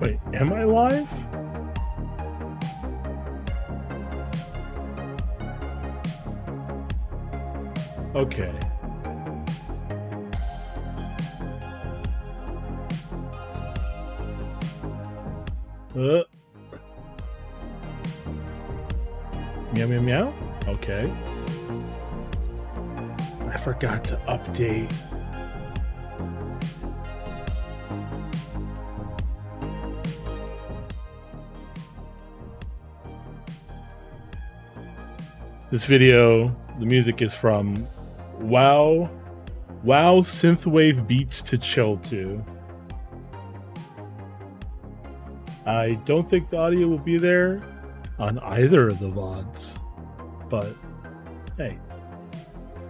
Wait, am I live? Okay. Meow, meow, meow. Okay. I forgot to update. This video, the music is from WoW synthwave beats to chill to. I don't think the audio will be there on either of the VODs, but hey,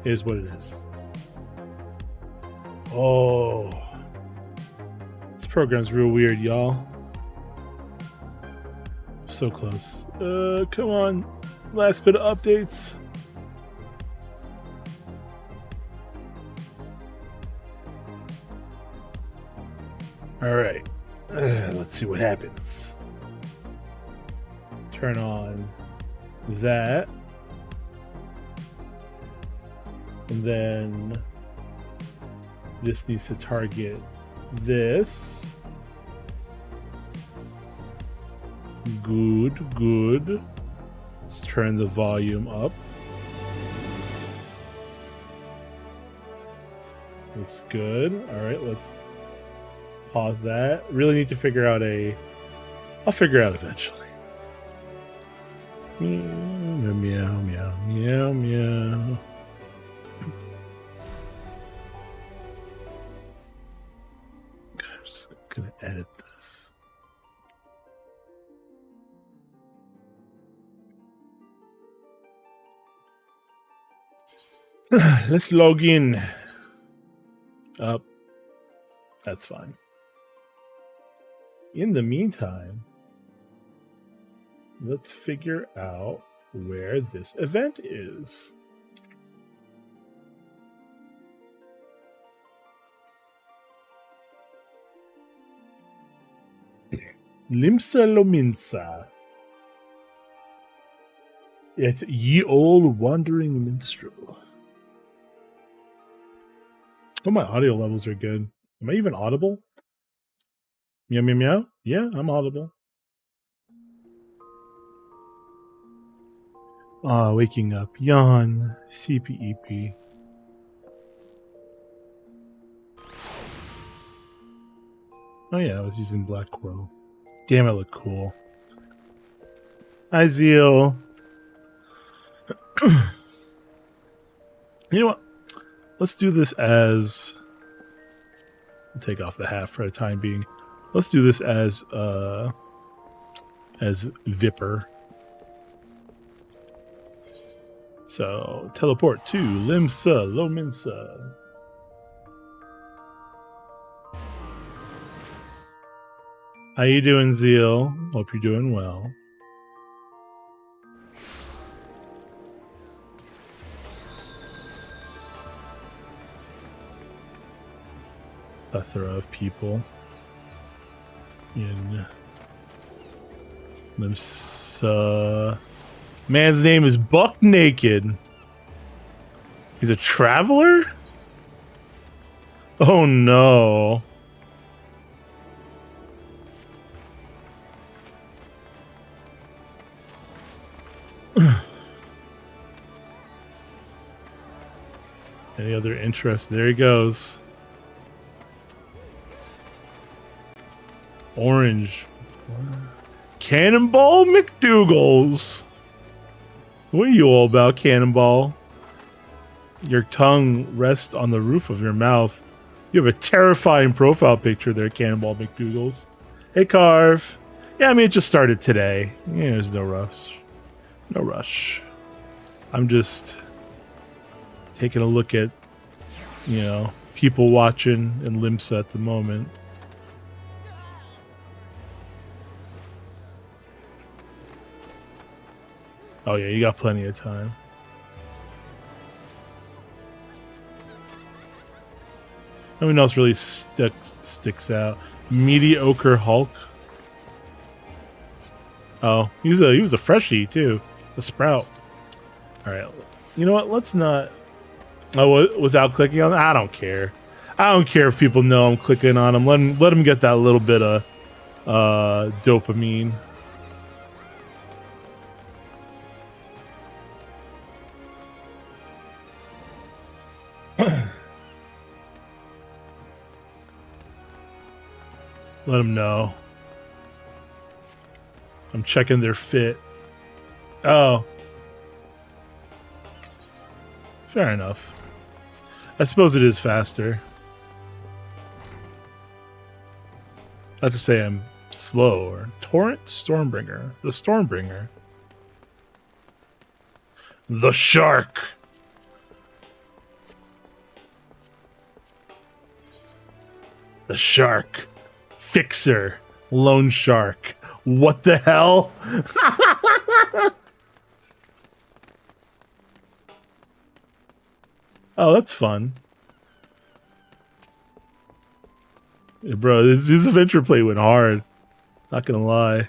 it is what it is. Oh, this program's real weird, y'all. So close. Come on. Last bit of updates. All right. Let's see what happens. Turn on that. And then this needs to target this. Good, good. Let's turn the volume up. Looks good. All right, let's pause that. Really need to figure out I'll figure it out eventually. Meow, meow, meow, meow, meow. I'm just gonna edit this. Let's log in. Up. That's fine. In the meantime, let's figure out where this event is. Limsa Lominsa. It's ye old wandering minstrel. Oh, my audio levels are good. Am I even audible? Meow, meow, meow? Yeah, I'm audible. Ah, waking up. Yawn. CPEP. Oh yeah, I was using Black Crow. Damn, it looked cool. Hi, Zeal. You know what? Let's do this as... I'll take off the hat for the time being. Let's do this as Vipper. So, teleport to Limsa Lominsa. How you doing, Zeal? Hope you're doing well. Plethora of people in Limsa. Man's name is Buck Naked. He's a traveler? Oh no. Any other interest? There he goes. Orange. Cannonball McDougal's. What are you all about, Cannonball? Your tongue rests on the roof of your mouth. You have a terrifying profile picture there, Cannonball McDougal's. Hey, Carve. Yeah, I mean, it just started today. Yeah, there's no rush. No rush. I'm just taking a look at, you know, people watching in Limsa at the moment. Oh yeah, you got plenty of time. No one else really sticks out. Mediocre Hulk. Oh, he was a freshie too, a sprout. All right, you know what? Let's not. Oh, without clicking on, I don't care. I don't care if people know I'm clicking on them. Let them get that little bit of dopamine. Let them know. I'm checking their fit. Oh. Fair enough. I suppose it is faster. Not to say I'm slow. Or Torrent Stormbringer. The Stormbringer. The Shark. The Shark. Fixer. Lone Shark. What the hell? Oh, that's fun. Yeah, bro, this adventure play went hard. Not gonna lie.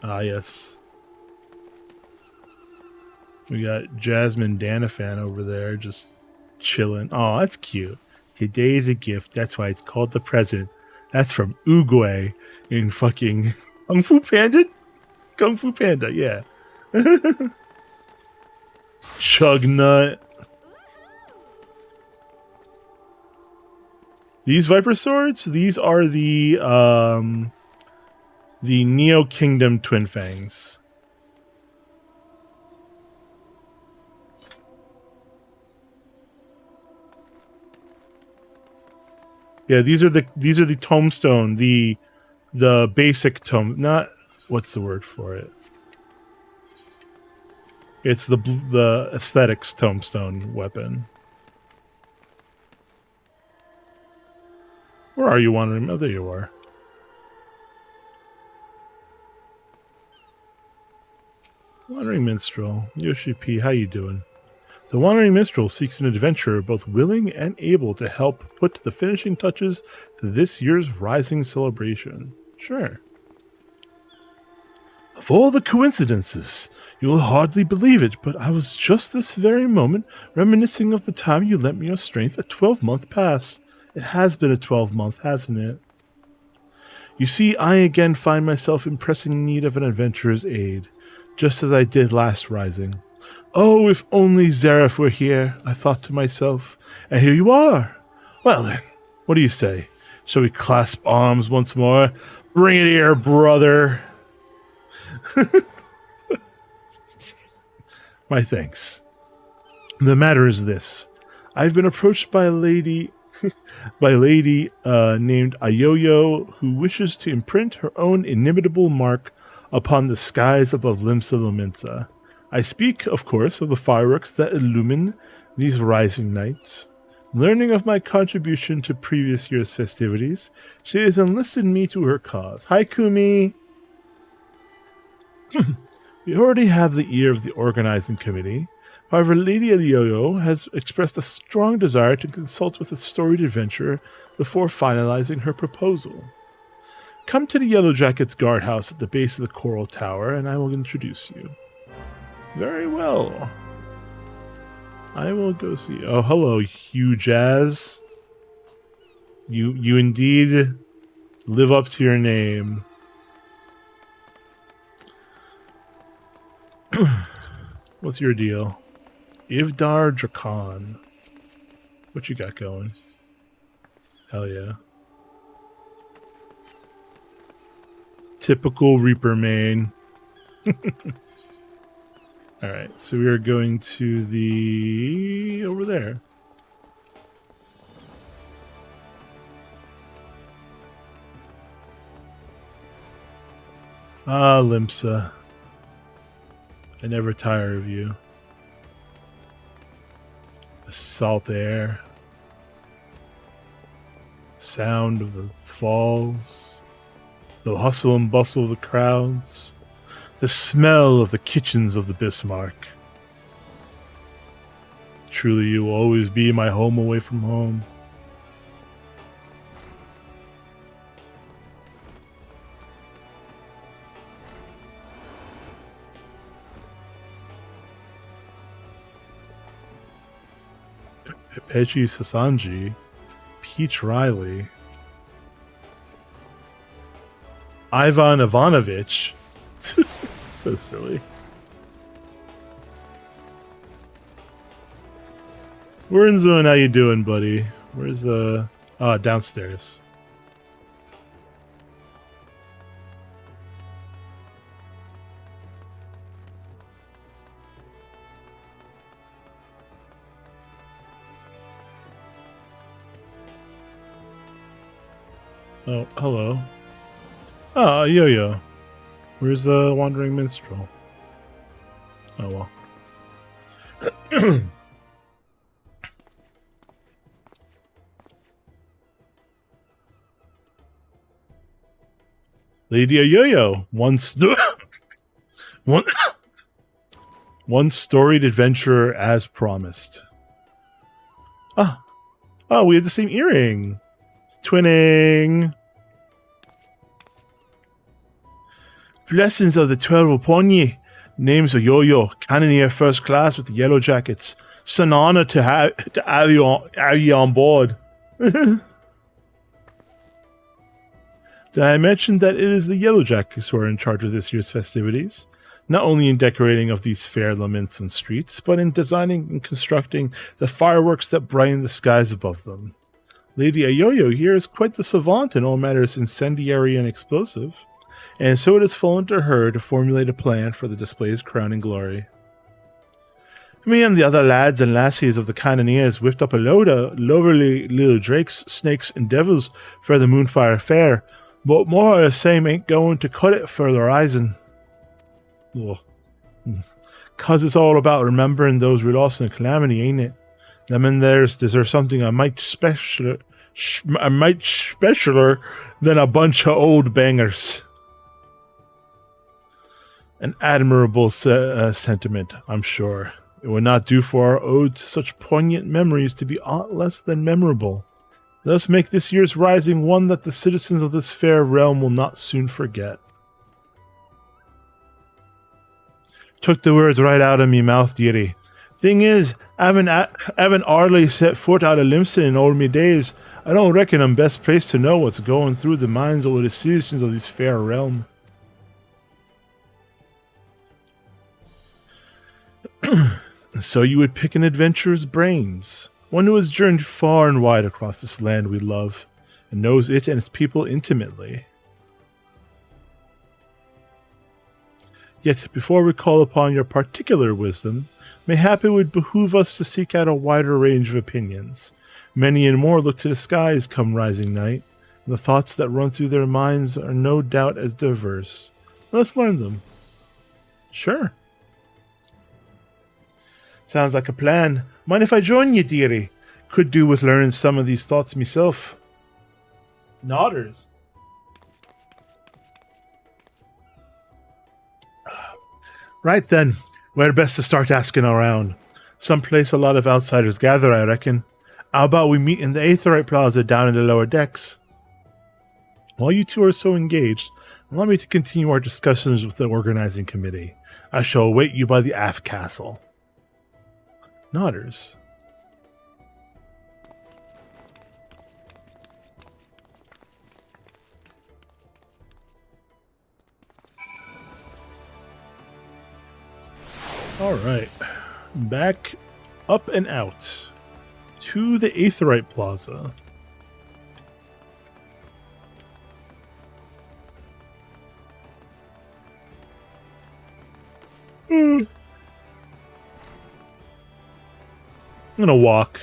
Ah, yes. We got Jasmine Danafan over there just chilling. Oh, that's cute. Today is a gift. That's why it's called the present. That's from Uguay in fucking Kung Fu Panda? Kung Fu Panda, yeah. Chug nut. These Viper Swords, these are the Neo Kingdom Twin Fangs. Yeah, these are the tombstone, the basic tome, not what's the word for it? It's the aesthetics tombstone weapon. Where are you wandering? Oh, there you are. Wandering Minstrel, Yoshi P, how you doing? The Wandering Minstrel seeks an adventurer both willing and able to help put the finishing touches to this year's Rising celebration. Sure. Of all the coincidences, you will hardly believe it, but I was just this very moment reminiscing of the time you lent me your strength a 12-month past. It has been a 12-month, hasn't it? You see, I again find myself in pressing need of an adventurer's aid, just as I did last Rising. Oh, if only Zareth were here, I thought to myself, and here you are. Well then, what do you say? Shall we clasp arms once more? Bring it here, brother. My thanks. The matter is this. I've been approached by a lady named Ayoyo who wishes to imprint her own inimitable mark upon the skies above Limsa Lominsa. I speak, of course, of the fireworks that illumine these rising nights. Learning of my contribution to previous year's festivities, she has enlisted me to her cause. Hi, Kumi! We already have the ear of the organizing committee. However, Lady Ayoyo has expressed a strong desire to consult with a storied adventurer before finalizing her proposal. Come to the Yellow Jackets guardhouse at the base of the Coral Tower, and I will introduce you. Very well. I will go see. Oh, hello, Hugh Jazz. You indeed live up to your name. What's your deal? Ivdar Drakan. What you got going? Hell yeah. Typical Reaper main. Alright, so we are going to the... over there. Ah, Limsa. I never tire of you. The salt air. Sound of the falls. The hustle and bustle of the crowds. The smell of the kitchens of the Bismarck. Truly, you will always be my home away from home. Pepechi Sasanji, Peach Riley, Ivan Ivanovich. So silly. Wurinzone, how you doing, buddy? Where's the... downstairs. Oh, hello. Oh, Yo-Yo. Where's the Wandering Minstrel? Oh, well. Lady Yo-Yo. One storied adventurer as promised. Ah. Oh, we have the same earring. It's twinning. Blessings of the 12 upon ye. Name's a Yo-Yo, Cannoneer First Class with the Yellow Jackets. It's an honor to have you on board. Did I mention that it is the Yellow Jackets who are in charge of this year's festivities? Not only in decorating of these fair laments and streets, but in designing and constructing the fireworks that brighten the skies above them. Lady Yo-Yo here is quite the savant in all matters incendiary and explosive, and so it has fallen to her to formulate a plan for the display's crowning glory. Me and the other lads and lassies of the Cannoneers whipped up a load of lovely little drakes, snakes, and devils for the Moonfire Fair, but more of the same ain't going to cut it for the rising. Cause it's all about remembering those we lost in calamity, ain't it? I mean, there's something I might specialer than a bunch of old bangers. An admirable sentiment, I'm sure. It would not do for our ode to such poignant memories to be aught less than memorable. Let us make this year's rising one that the citizens of this fair realm will not soon forget. Took the words right out of me mouth, dearie. Thing is, I haven't hardly set foot out of Limson in all me days. I don't reckon I'm best placed to know what's going through the minds of the citizens of this fair realm. So you would pick an adventurer's brains, one who has journeyed far and wide across this land we love, and knows it and its people intimately. Yet, before we call upon your particular wisdom, mayhap it would behoove us to seek out a wider range of opinions. Many and more look to the skies come rising night, and the thoughts that run through their minds are no doubt as diverse. Let us learn them. Sure. Sounds like a plan. Mind if I join you, dearie? Could do with learning some of these thoughts myself. Nodders. Right then, where best to start asking around? Someplace a lot of outsiders gather, I reckon. How about we meet in the Aetherite Plaza down in the lower decks? While you two are so engaged, allow me to continue our discussions with the organizing committee. I shall await you by the aft castle. Nodders. Alright. Back up and out to the Aetherite Plaza. I'm gonna walk.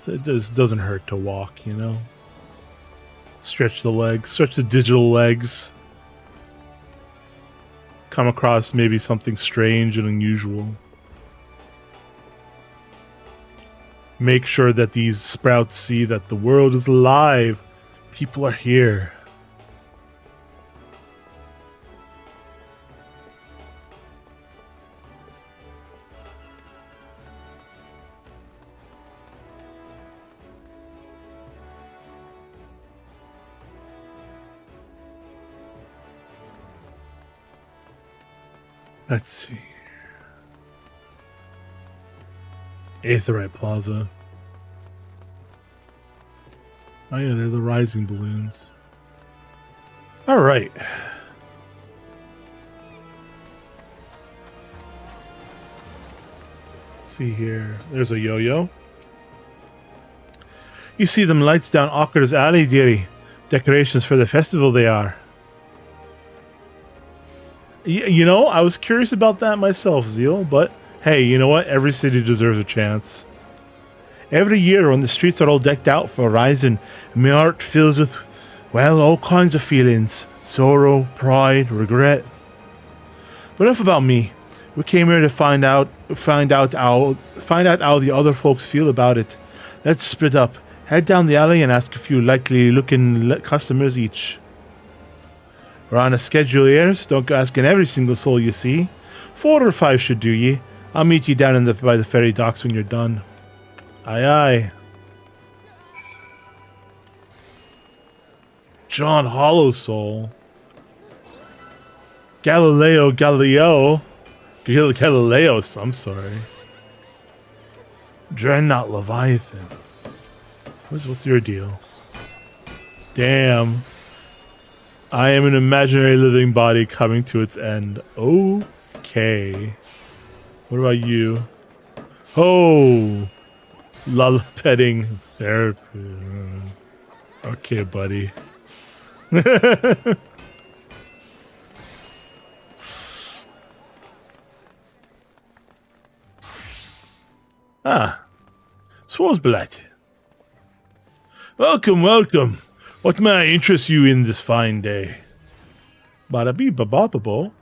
It doesn't hurt to walk, you know? Stretch the legs, stretch the digital legs. Come across maybe something strange and unusual. Make sure that these sprouts see that the world is alive. People are here. Let's see. Aetherite Plaza. Oh yeah, they're the rising balloons. All right. Let's see here. There's a yo-yo. You see them lights down Ocker's alley, dearie. Decorations for the festival they are. You know, I was curious about that myself, Zeal, but hey, you know what? Every city deserves a chance. Every year when the streets are all decked out for Horizon, my heart fills with, well, all kinds of feelings. Sorrow, pride, regret. But enough about me. We came here to find out how the other folks feel about it. Let's split up. Head down the alley and ask a few likely looking customers each. We're on a schedule here, so don't go asking every single soul you see. 4 or 5 should do ye. I'll meet you down by the ferry docks when you're done. Aye aye. John Hollowsoul. Galileos, I'm sorry. Dreadnought Leviathan. What's your deal? Damn. I am an imaginary living body coming to its end. Okay. What about you? Oh! Lull petting therapy. Okay, buddy. Swarsblatt. Welcome, welcome. What may I interest you in this fine day? Bada-bee-ba-ba-ba-bo.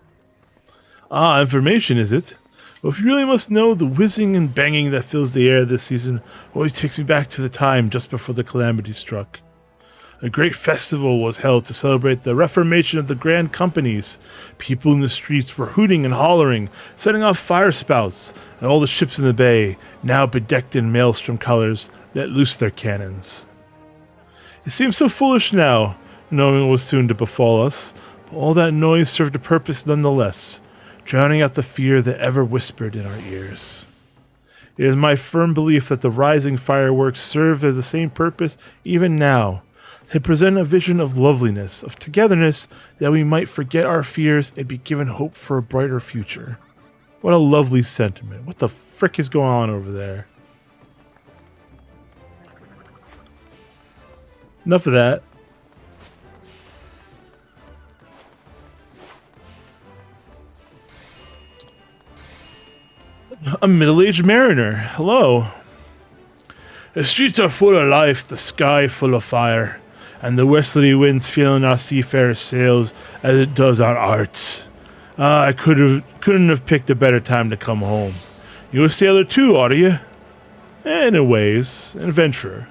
Ah, information, is it? Well, if you really must know, the whizzing and banging that fills the air this season always takes me back to the time just before the calamity struck. A great festival was held to celebrate the reformation of the grand companies. People in the streets were hooting and hollering, setting off fire spouts, and all the ships in the bay, now bedecked in maelstrom colors, let loose their cannons. It seems so foolish now, knowing what was soon to befall us, but all that noise served a purpose nonetheless, drowning out the fear that ever whispered in our ears. It is my firm belief that the rising fireworks serve as the same purpose even now. They present a vision of loveliness, of togetherness, that we might forget our fears and be given hope for a brighter future. What a lovely sentiment. What the frick is going on over there? Enough of that. A middle-aged mariner. Hello. The streets are full of life, the sky full of fire, and the westerly winds filling our seafarers' sails as it does our hearts. I couldn't have picked a better time to come home. You a sailor too, are you? In a ways, an adventurer.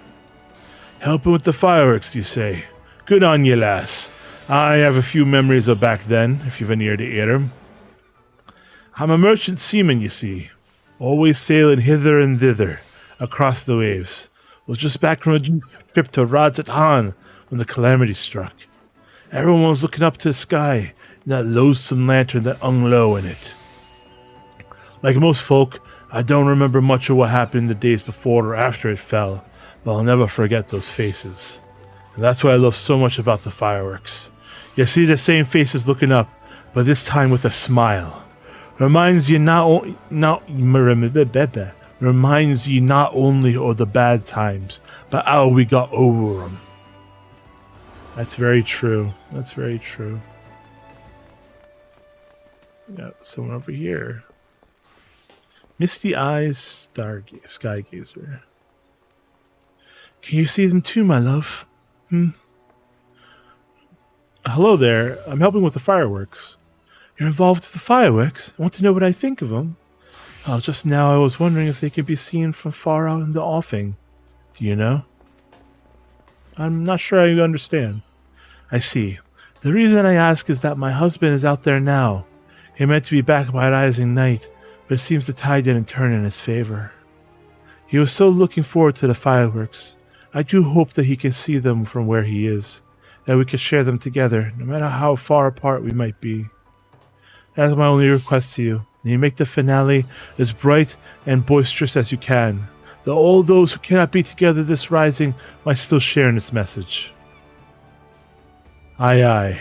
Helping with the fireworks, you say? Good on ye, lass. I have a few memories of back then, if you've an ear to hear 'em. I'm a merchant seaman, you see. Always sailing hither and thither, across the waves. Was just back from a trip to Rods at Han when the calamity struck. Everyone was looking up to the sky, and that loathsome lantern that hung low in it. Like most folk, I don't remember much of what happened the days before or after it fell, but I'll never forget those faces. And that's what I love so much about the fireworks. You see the same faces looking up, but this time with a smile. Reminds you not only of the bad times, but how we got over them. That's very true. That's very true. Yeah, someone over here. Misty Eyes Skygazer. Can you see them too, my love? Hello there. I'm helping with the fireworks. You're involved with the fireworks? I want to know what I think of them. Oh, just now I was wondering if they could be seen from far out in the offing. Do you know? I'm not sure I understand. I see. The reason I ask is that my husband is out there now. He meant to be back by rising night, but it seems the tide didn't turn in his favor. He was so looking forward to the fireworks. I do hope that he can see them from where he is, that we can share them together, no matter how far apart we might be. That is my only request to you. And you make the finale as bright and boisterous as you can, that all those who cannot be together this rising might still share in its message. Aye, aye.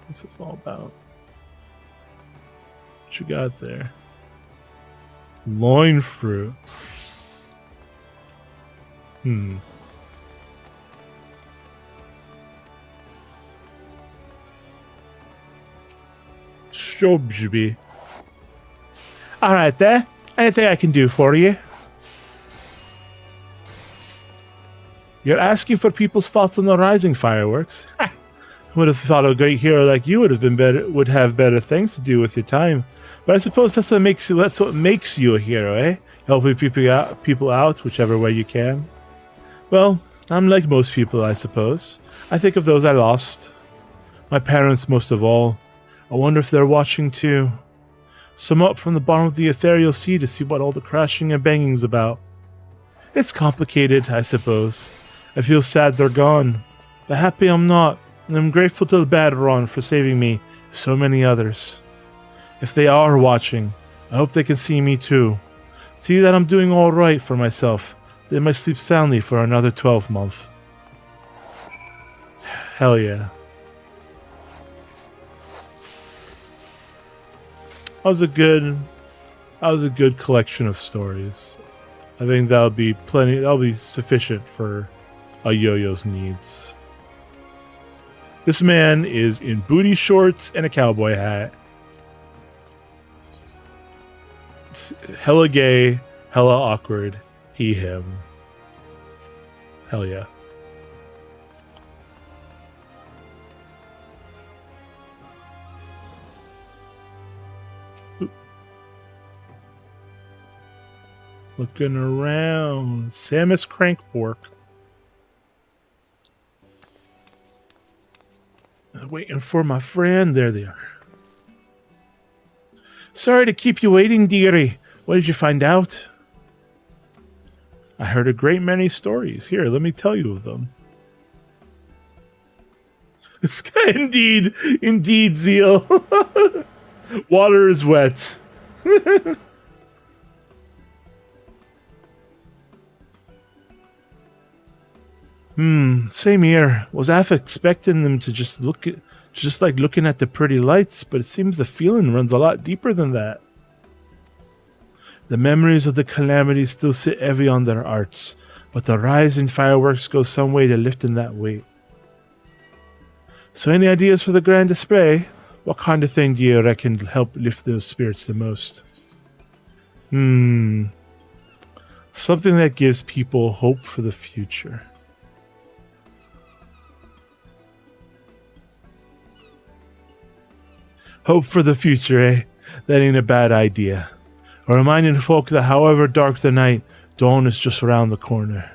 What's this all about? What you got there? Loin fruit. Shobjbi. Alright there. Anything I can do for you? You're asking for people's thoughts on the rising fireworks? Ha! Would have thought a great hero like you would have better things to do with your time. But I suppose that's what makes you a hero, eh? Helping people out whichever way you can. Well, I'm like most people, I suppose. I think of those I lost. My parents most of all. I wonder if they're watching too. So I'm up from the bottom of the ethereal sea to see what all the crashing and banging's about. It's complicated, I suppose. I feel sad they're gone, but happy I'm not, and I'm grateful to the Badron for saving me, and so many others. If they are watching, I hope they can see me too. See that I'm doing all right for myself. They might sleep soundly for another 12 months. Hell yeah. That was a good collection of stories. I think that'll be sufficient for a yo-yo's needs. This man is in booty shorts and a cowboy hat. It's hella gay, hella awkward. He, him. Hell yeah. Looking around. Samus Crankpork. Waiting for my friend. There they are. Sorry to keep you waiting, dearie. What did you find out? I heard a great many stories. Here, let me tell you of them. Indeed, Zeal. Water is wet. Same here. Was half expecting them to just like looking at the pretty lights, but it seems the feeling runs a lot deeper than that. The memories of the calamity still sit heavy on their hearts, but the rising fireworks go some way to lifting that weight. So any ideas for the grand display? What kind of thing do you reckon will help lift those spirits the most? Something that gives people hope for the future. Hope for the future, eh? That ain't a bad idea. Reminding folk that however dark the night, dawn is just around the corner.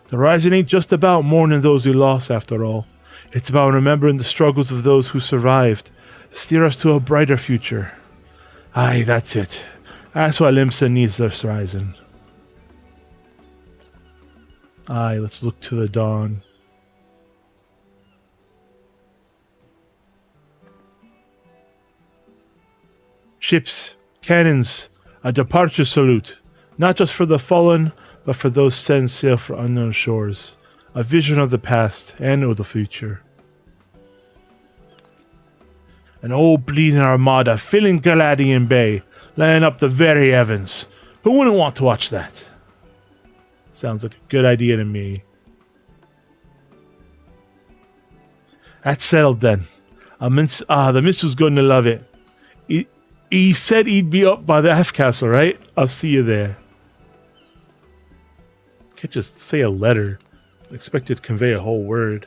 The rising ain't just about mourning those we lost, after all. It's about remembering the struggles of those who survived, steer us to a brighter future. Aye, that's it. That's why Limsa needs this rising. Aye, let's look to the dawn. Ships, cannons, a departure salute, not just for the fallen, but for those sent sail for unknown shores. A vision of the past and of the future. An old bleeding armada filling Galadian Bay, laying up the very heavens. Who wouldn't want to watch that? Sounds like a good idea to me. That's settled then. The minstrel's going to love it. He said he'd be up by the F Castle, right? I'll see you there. Can't just say a letter. I expect it to convey a whole word.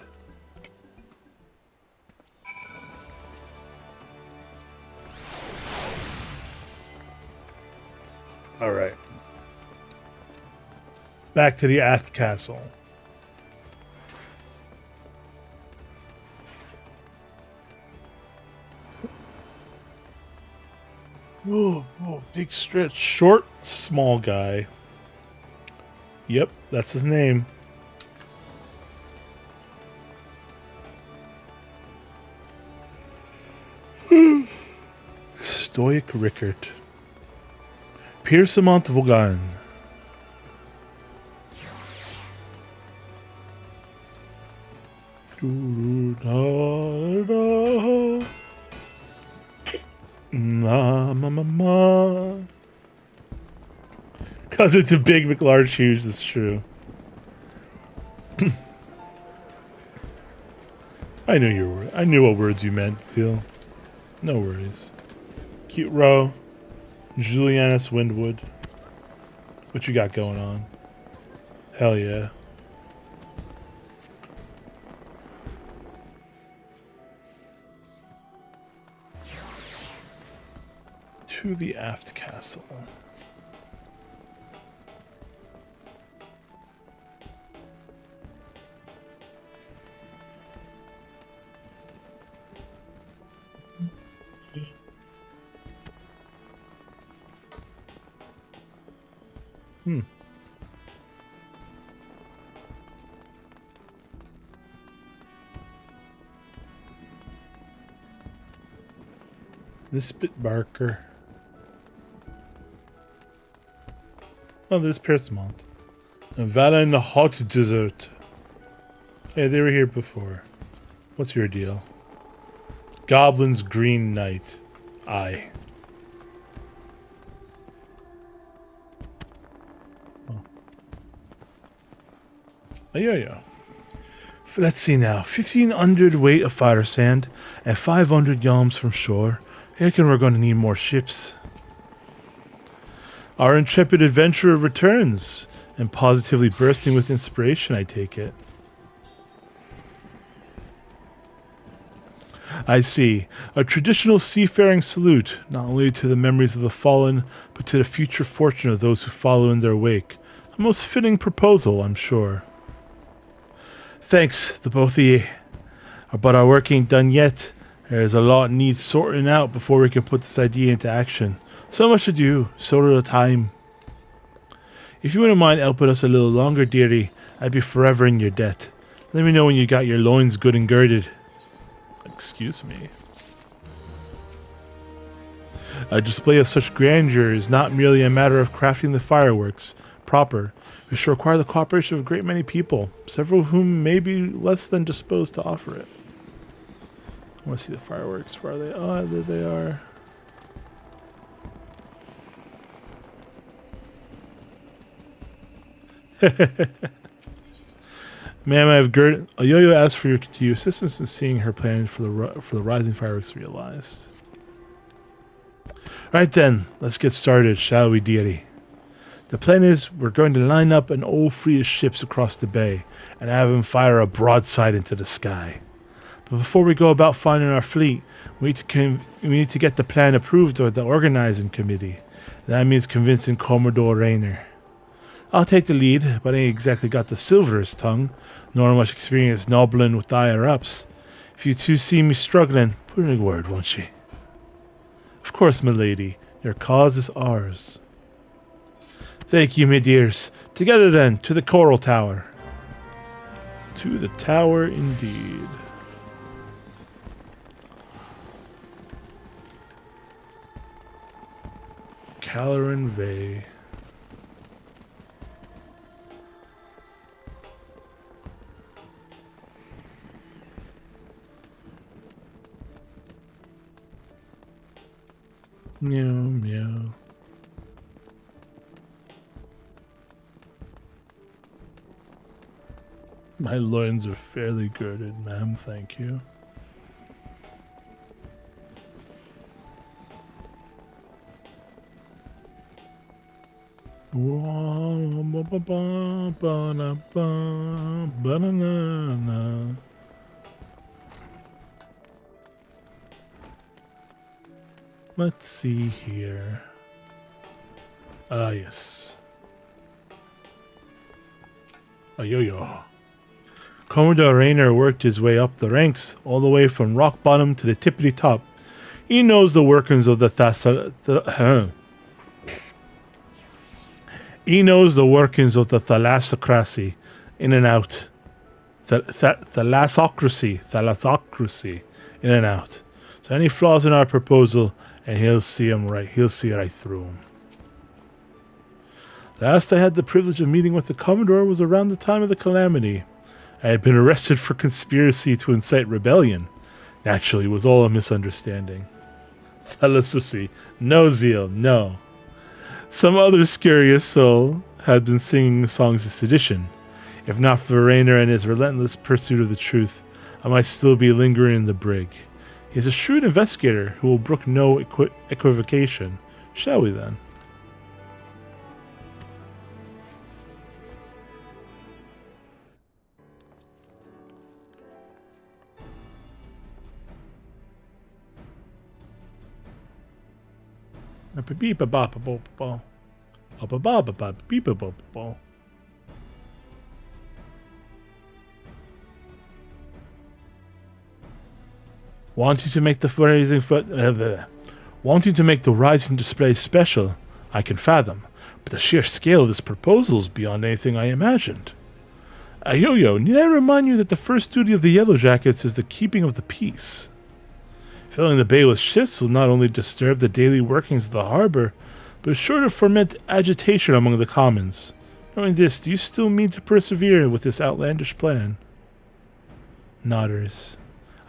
All right. Back to the Aft Castle. Whoa, big stretch. Short, small guy. Yep, that's his name. Stoic Rickert. Piercement Vogan. Cause it's a big McLarge shoes, that's true. I knew what words you meant, Seal. No worries. Cute Row. Julianus Windwood. What you got going on? Hell yeah. To the aft castle. This Spitbarker. Oh, there's Piercemont. And Vala in the hot desert. Hey, they were here before. What's your deal? Goblin's Green Knight. Aye. Oh, yeah. Let's see now. 1,500 weight of fighter sand and 500 yalms from shore. I reckon we're going to need more ships. Our intrepid adventurer returns, and positively bursting with inspiration, I take it. I see. A traditional seafaring salute, not only to the memories of the fallen, but to the future fortune of those who follow in their wake. A most fitting proposal, I'm sure. Thanks, the both of ye. But our work ain't done yet. There's a lot needs sorting out before we can put this idea into action. So much to do, so little time. If you wouldn't mind helping us a little longer, dearie, I'd be forever in your debt. Let me know when you got your loins good and girded. Excuse me. A display of such grandeur is not merely a matter of crafting the fireworks proper. It should require the cooperation of a great many people, several of whom may be less than disposed to offer it. I want to see the fireworks. Where are they? Oh, there they are. Ma'am, I have Yo-Yo asked for your assistance in seeing her plan for the rising fireworks realized. Right then, let's get started, shall we, dearie? The plan is we're going to line up an old fleet of ships across the bay and have them fire a broadside into the sky. But before we go about finding our fleet, we need to get the plan approved by the organizing committee. That means convincing Commodore Rainer. I'll take the lead, but I ain't exactly got the silverest tongue, nor much experience nobbling with the higher-ups. If you two see me struggling, put in a word, won't ye? Of course, milady. Your cause is ours. Thank you, my dears. Together then, to the Coral Tower. To the tower, indeed. Caloran Vey. Meow, meow. My loins are fairly girded, ma'am, thank you. Let's see here. Ah, yes. A yo-yo. Commodore Rainer worked his way up the ranks, all the way from rock bottom to the tippity top. He knows the workings of the He knows the workings of the thalassocracy in and out. Thalassocracy in and out. So any flaws in our proposal, and he'll see him right. He'll see right through him. Last I had the privilege of meeting with the Commodore was around the time of the calamity. I had been arrested for conspiracy to incite rebellion. Naturally, it was all a misunderstanding. Felicity, no zeal, no. Some other scariest soul had been singing songs of sedition. If not for Rainer and his relentless pursuit of the truth, I might still be lingering in the brig. He is a shrewd investigator who will brook no equivocation. Shall we then? Wanting to make the rising display special, I can fathom, but the sheer scale of this proposal is beyond anything I imagined. Yo-Yo, need I remind you that the first duty of the Yellow Jackets is the keeping of the peace? Filling the bay with ships will not only disturb the daily workings of the harbor, but is sure to foment agitation among the commons. Knowing this, do you still mean to persevere with this outlandish plan? Nodders.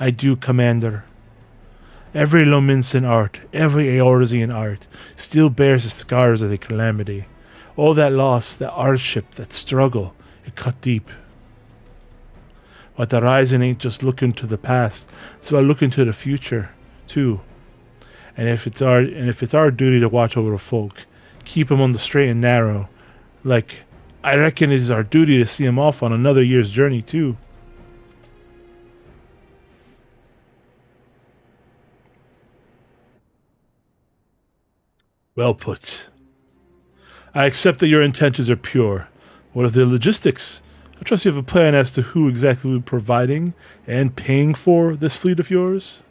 I do, Commander. Every Lominsan art, every Eorzean art, still bears the scars of the calamity. All that loss, that hardship, that struggle, it cut deep. But the Rising ain't just looking to the past, it's about looking to the future, too. And if it's our duty to watch over the folk, keep 'em on the straight and narrow, I reckon it is our duty to see 'em off on another year's journey, too. Well put. I accept that your intentions are pure. What of the logistics? I trust you have a plan as to who exactly will be providing and paying for this fleet of yours?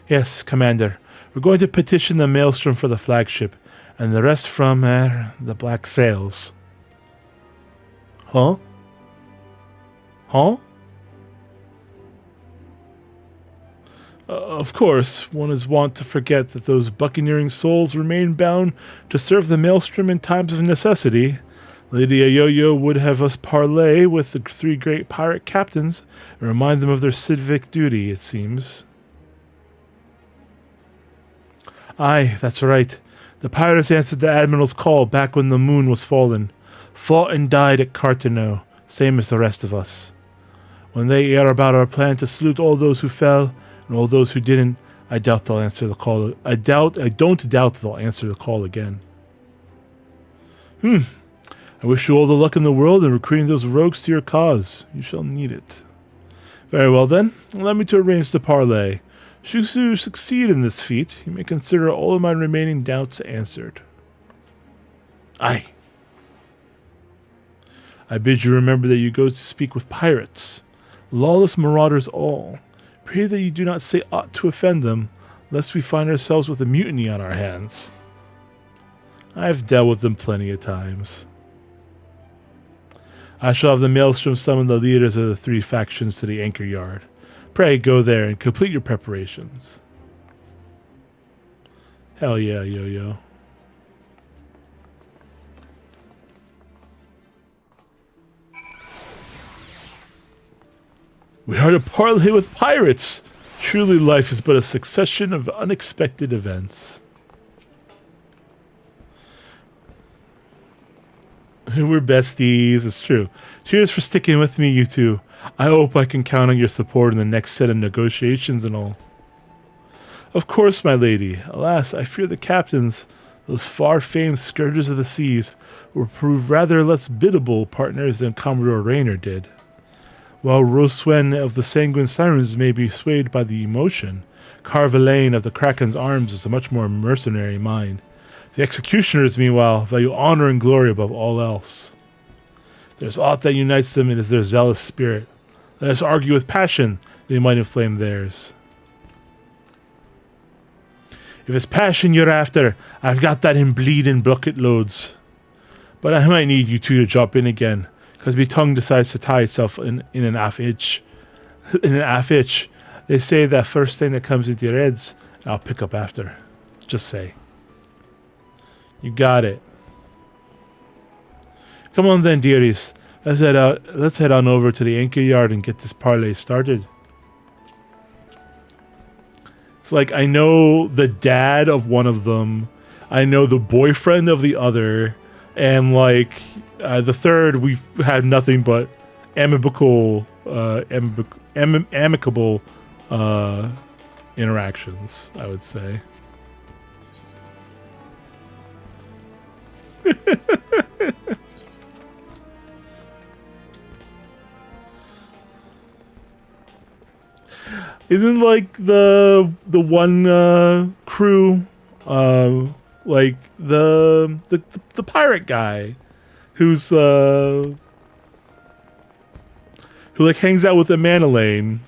Yes, Commander. We're going to petition the Maelstrom for the flagship, and the rest from, the Black Sails. Huh? Huh? Of course, one is wont to forget that those buccaneering souls remain bound to serve the Maelstrom in times of necessity. Lady Yo-Yo would have us parley with the three great pirate captains and remind them of their civic duty, it seems. Aye, that's right. The pirates answered the Admiral's call back when the moon was fallen. Fought and died at Cartano, same as the rest of us. When they hear about our plan to salute all those who fell, and all those who didn't, I doubt they'll answer the call. I don't doubt they'll answer the call again. I wish you all the luck in the world in recruiting those rogues to your cause. You shall need it. Very well then, allow me to arrange the parley. Should you succeed in this feat, you may consider all of my remaining doubts answered. Aye. I bid you remember that you go to speak with pirates, lawless marauders all. Pray that you do not say aught to offend them, lest we find ourselves with a mutiny on our hands. I've dealt with them plenty of times. I shall have the Maelstrom summon the leaders of the three factions to the anchor yard. Pray go there and complete your preparations. Hell yeah, Yo-Yo. We are to parley with pirates! Truly life is but a succession of unexpected events. We're besties, it's true. Cheers for sticking with me, you two. I hope I can count on your support in the next set of negotiations and all. Of course, my lady. Alas, I fear the captains, those far-famed scourges of the seas, will prove rather less biddable partners than Commodore Rainer did. While Roswen of the Sanguine Sirens may be swayed by the emotion, Carvalane of the Kraken's Arms is a much more mercenary mind. The executioners, meanwhile, value honor and glory above all else. There's aught that unites them, it is their zealous spirit. Let us argue with passion, they might inflame theirs. If it's passion you're after, I've got that in bleeding bucket loads. But I might need you two to drop in again, because my tongue decides to tie itself in an half itch. In an half itch, they say that first thing that comes into your heads, I'll pick up after. Just say. You got it. Come on then, dearies. Let's head on over to the anchor yard and get this parlay started. It's like I know the dad of one of them, I know the boyfriend of the other, and like the third, we've had nothing but amicable interactions, I would say. Isn't like the one crew like the pirate guy who's who like hangs out with the Manolane?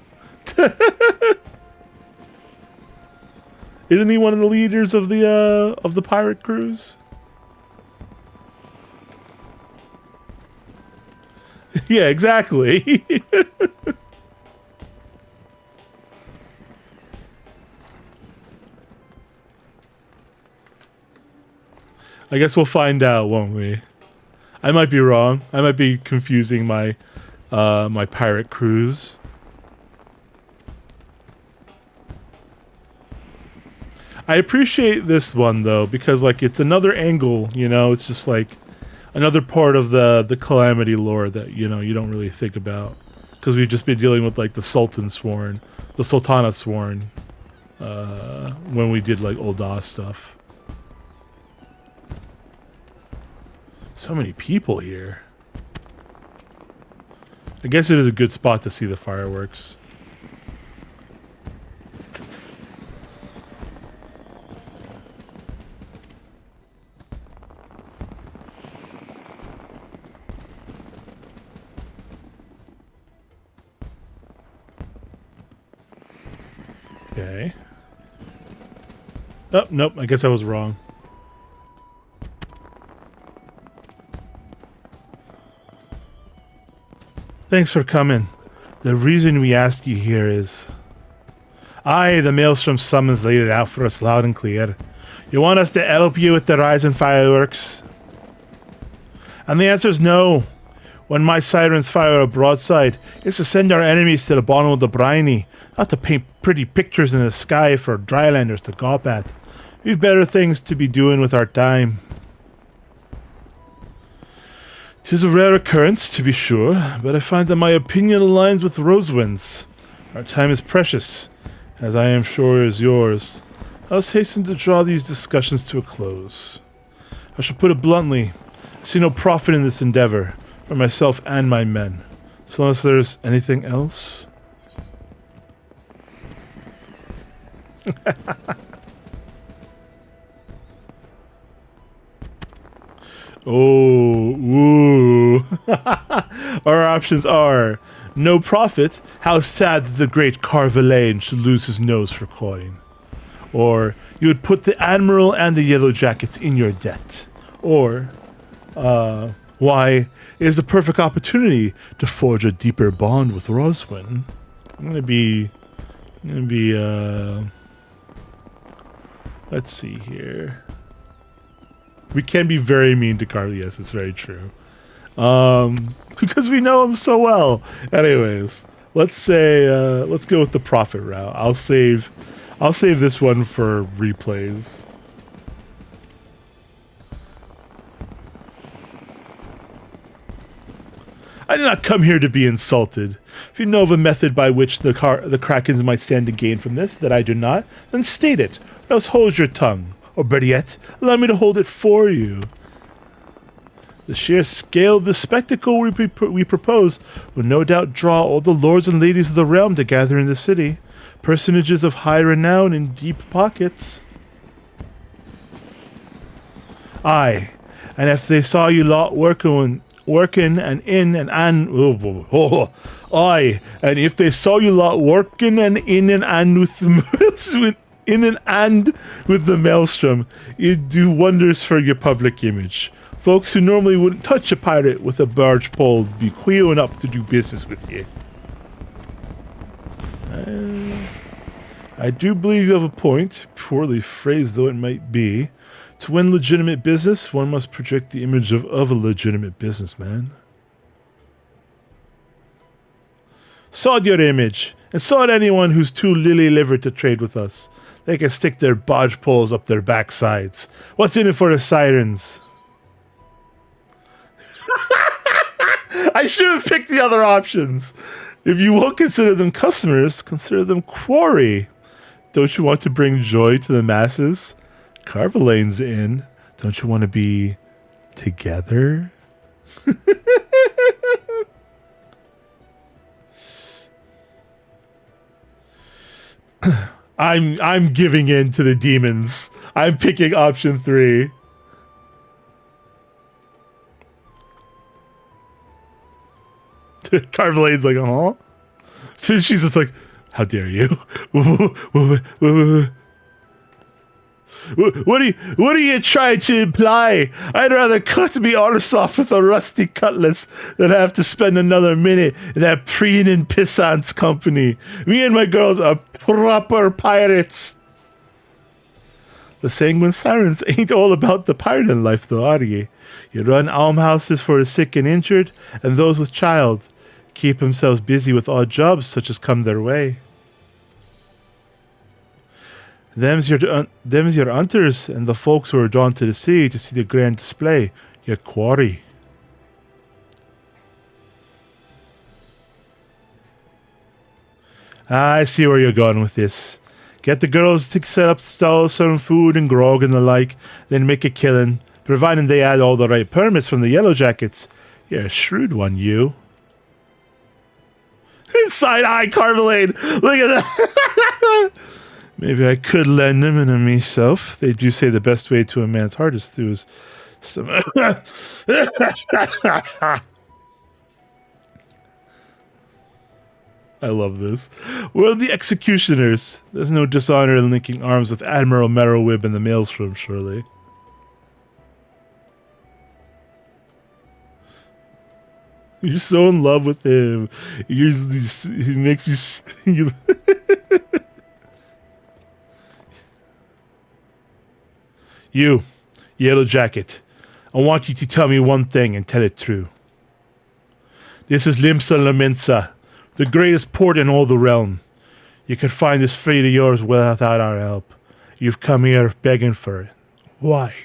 Isn't he one of the leaders of the pirate crews? Yeah, exactly. I guess we'll find out, won't we? I might be wrong. I might be confusing my my pirate cruise. I appreciate this one though, because like it's another angle, you know, it's just like another part of the Calamity lore that, you know, you don't really think about. Because we've just been dealing with like the Sultana Sworn when we did like Ul'dah stuff. So many people here. I guess it is a good spot to see the fireworks. Okay. Oh, nope, I guess I was wrong. Thanks for coming. The reason we asked you here is... Aye, the Maelstrom summons laid it out for us loud and clear. You want us to help you with the rising fireworks? And the answer is no. When my sirens fire a broadside, it's to send our enemies to the bottom of the briny, not to paint pretty pictures in the sky for drylanders to gawp at. We've better things to be doing with our time. 'Tis a rare occurrence, to be sure, but I find that my opinion aligns with Rosewind's. Our time is precious, as I am sure is yours. I must hasten to draw these discussions to a close. I shall put it bluntly, I see no profit in this endeavor, for myself and my men. So unless there's anything else... Oh, woo. Our options are no profit, how sad that the great Carvalane should lose his nose for coin. Or you would put the Admiral and the Yellow Jackets in your debt. Or, why, it is a perfect opportunity to forge a deeper bond with Roswin. I'm gonna be, let's see here. We can be very mean to Carly, yes, it's very true. Because we know him so well. Anyways, let's say, let's go with the profit route. I'll save this one for replays. I did not come here to be insulted. If you know of a method by which the Krakens might stand to gain from this that I do not, then state it, or else hold your tongue. Or better yet, allow me to hold it for you. The sheer scale of the spectacle we propose will no doubt draw all the lords and ladies of the realm to gather in the city. Personages of high renown and deep pockets. Aye, and if they saw you lot working and in and aye, and if they saw you lot working and in and with the in and with the Maelstrom, you'd do wonders for your public image. Folks who normally wouldn't touch a pirate with a barge pole would be queuing up to do business with you. I do believe you have a point, poorly phrased though it might be. To win legitimate business, one must project the image of a legitimate businessman. Sod your image, and sod anyone who's too lily-livered to trade with us. They can stick their bodge poles up their backsides. What's in it for the sirens? I should have picked the other options. If you won't consider them customers, consider them quarry. Don't you want to bring joy to the masses? Carvelane's in. Don't you want to be together? I'm giving in to the demons. I'm picking option 3. Carvelane's like, huh? So she's just like, how dare you? What are you trying to imply? I'd rather cut me arse off with a rusty cutlass than have to spend another minute in that preening pissant's company. Me and my girls are proper pirates. The Sanguine Sirens ain't all about the pirating life though, are you? You run almhouses for the sick and injured, and those with child. Keep themselves busy with odd jobs such as come their way. Them's your hunters and the folks who are drawn to the sea to see the grand display. Your quarry. I see where you're going with this. Get the girls to set up stalls, serve food and grog and the like, then make a killing, providing they add all the right permits from the Yellow Jackets. You're a shrewd one, you. Side eye, Carvelane! Look at that! Maybe I could lend him in a myself. They do say the best way to a man's heart is through his... I love this. We're the executioners. There's no dishonor in linking arms with Admiral Merrowwib in the maelstrom, surely. You're so in love with him. He makes you... You, Yellow Jacket, I want you to tell me one thing and tell it true. This is Limsa Laminsa, the greatest port in all the realm. You can find this fleet of yours without our help. You've come here begging for it. Why?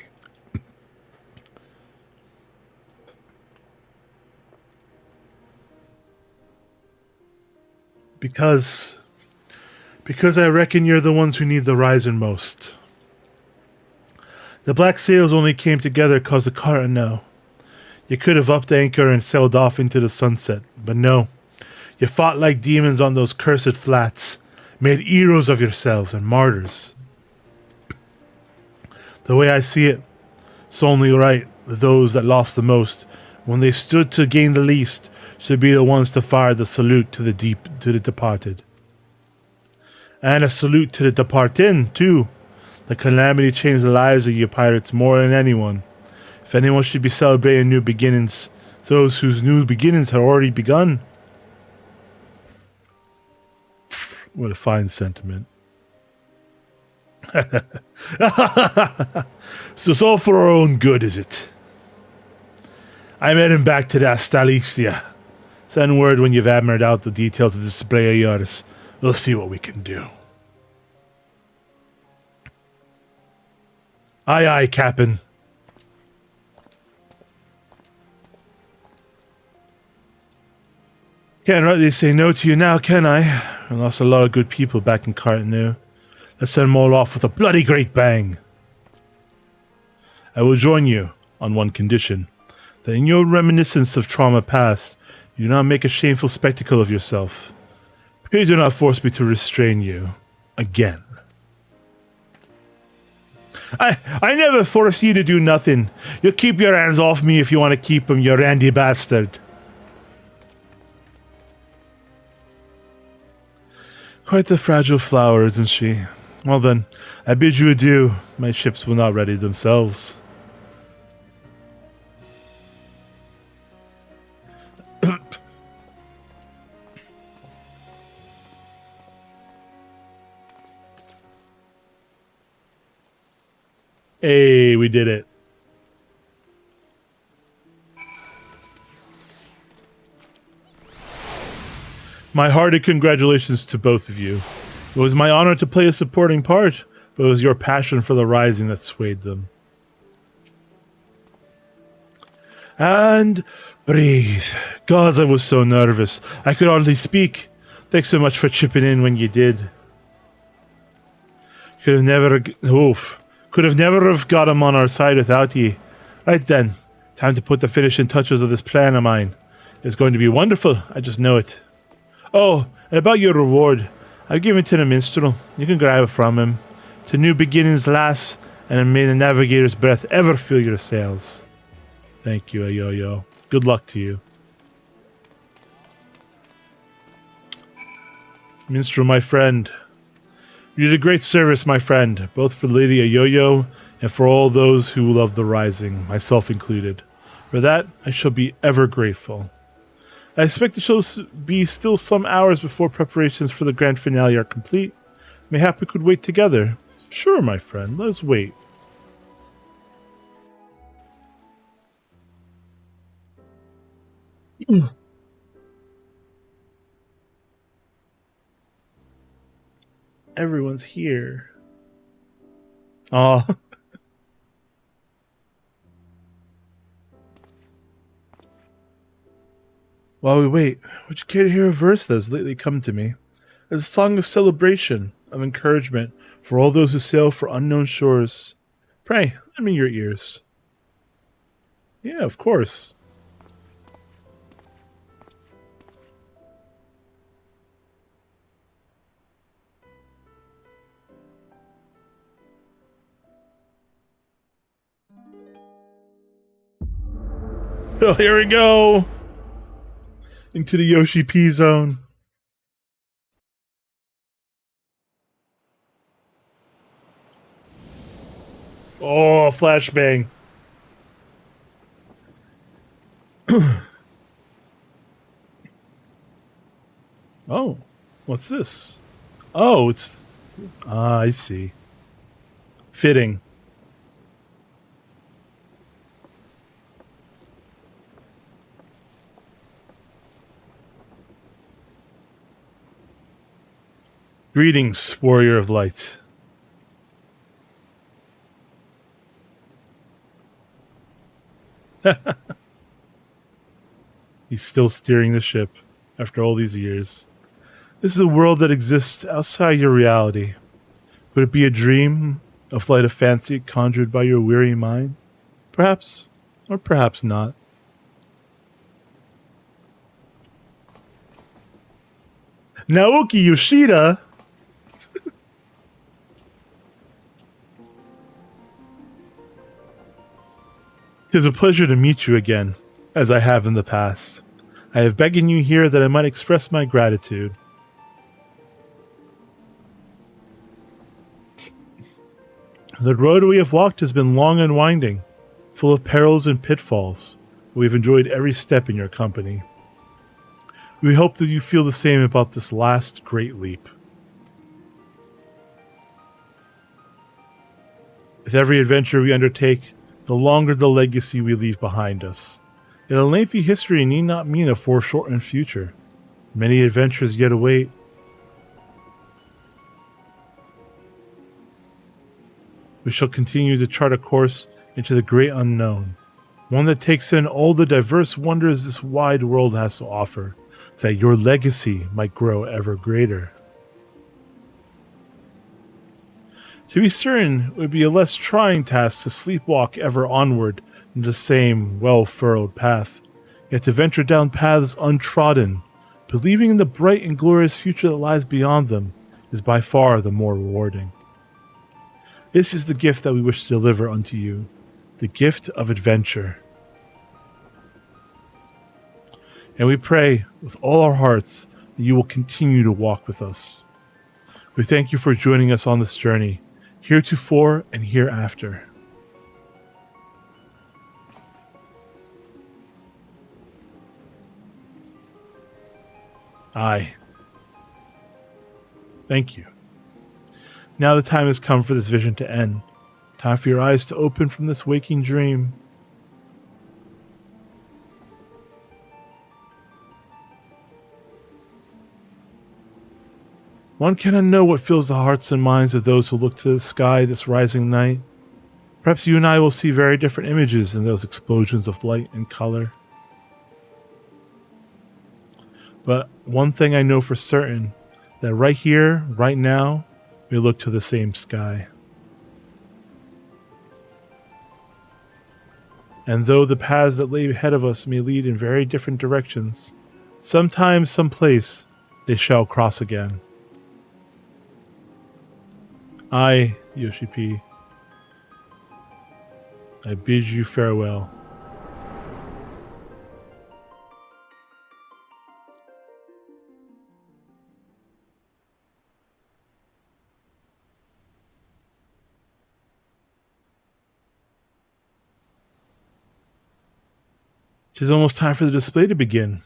Because I reckon you're the ones who need the rising most. The black sails only came together cause of Carano. You could have upped anchor and sailed off into the sunset, but no. You fought like demons on those cursed flats, made heroes of yourselves and martyrs. The way I see it, it's only right that those that lost the most, when they stood to gain the least, should be the ones to fire the salute to the departed. And a salute to the departing, too. The calamity changed the lives of you pirates more than anyone. If anyone should be celebrating new beginnings, those whose new beginnings have already begun. What a fine sentiment. So it's all for our own good, is it? I'm heading back to the Astalicia. Send word when you've hammered out the details of the display of yours. We'll see what we can do. Aye, aye, Captain. Can't rightly say no to you now, can I? I lost a lot of good people back in Cartanu. Let's send them all off with a bloody great bang. I will join you on one condition. That in your reminiscence of trauma past, you do not make a shameful spectacle of yourself. Please do not force me to restrain you. Again. I never force you to do nothing. You keep your hands off me if you want to keep them, you randy bastard. Quite the fragile flower, isn't she? Well then, I bid you adieu. My ships will not ready themselves. Hey, we did it. My hearty congratulations to both of you. It was my honor to play a supporting part, but it was your passion for the Rising that swayed them. And breathe. Gods, I was so nervous. I could hardly speak. Thanks so much for chipping in when you did. Could have never have got him on our side without ye. Right then, time to put the finishing touches of this plan of mine. It's going to be wonderful, I just know it. Oh, and about your reward, I've given it to the minstrel. You can grab it from him. To new beginnings, lass, and may the navigator's breath ever fill your sails. Thank you, Ayoyo. Good luck to you. Minstrel, my friend. You did a great service, my friend, both for Lady Ayoyo and for all those who love the Rising, myself included. For that, I shall be ever grateful. I expect it shall be still some hours before preparations for the grand finale are complete. Mayhap we could wait together. Sure, my friend, let us wait. Everyone's here. Aw. While we wait, would you care to hear a verse that has lately come to me? It's a song of celebration, of encouragement for all those who sail for unknown shores. Pray, lend me your ears. Yeah, of course. Oh, here we go! Into the Yoshi P zone. Oh, flashbang. Oh, what's this? Oh, it's... Ah, I see. Fitting. Greetings, warrior of light. He's still steering the ship after all these years. This is a world that exists outside your reality. Could it be a dream, a flight of fancy conjured by your weary mind? Perhaps, or perhaps not. Naoki Yoshida? It is a pleasure to meet you again, as I have in the past. I have begging you here that I might express my gratitude. The road we have walked has been long and winding, full of perils and pitfalls. We have enjoyed every step in your company. We hope that you feel the same about this last great leap. With every adventure we undertake, the longer the legacy we leave behind us. Yet a lengthy history need not mean a foreshortened future. Many adventures yet await. We shall continue to chart a course into the great unknown, one that takes in all the diverse wonders this wide world has to offer, that your legacy might grow ever greater. To be certain, it would be a less trying task to sleepwalk ever onward in the same well-furrowed path, yet to venture down paths untrodden, believing in the bright and glorious future that lies beyond them, is by far the more rewarding. This is the gift that we wish to deliver unto you, the gift of adventure. And we pray with all our hearts that you will continue to walk with us. We thank you for joining us on this journey, heretofore and hereafter. Aye. Thank you. Now the time has come for this vision to end. Time for your eyes to open from this waking dream. One cannot know what fills the hearts and minds of those who look to the sky this rising night. Perhaps you and I will see very different images in those explosions of light and color. But one thing I know for certain, that right here, right now, we look to the same sky. And though the paths that lay ahead of us may lead in very different directions, sometimes, someplace, they shall cross again. I, Yoshi P, I bid you farewell. It is almost time for the display to begin.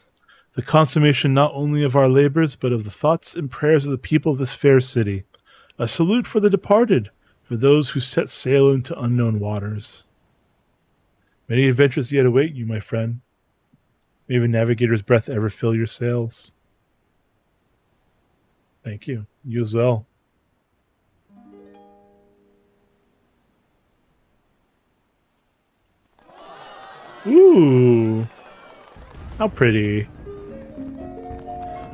The consummation not only of our labors, but of the thoughts and prayers of the people of this fair city. A salute for the departed, for those who set sail into unknown waters. Many adventures yet await you, my friend. May the navigator's breath ever fill your sails. Thank you. You as well. Ooh. How pretty.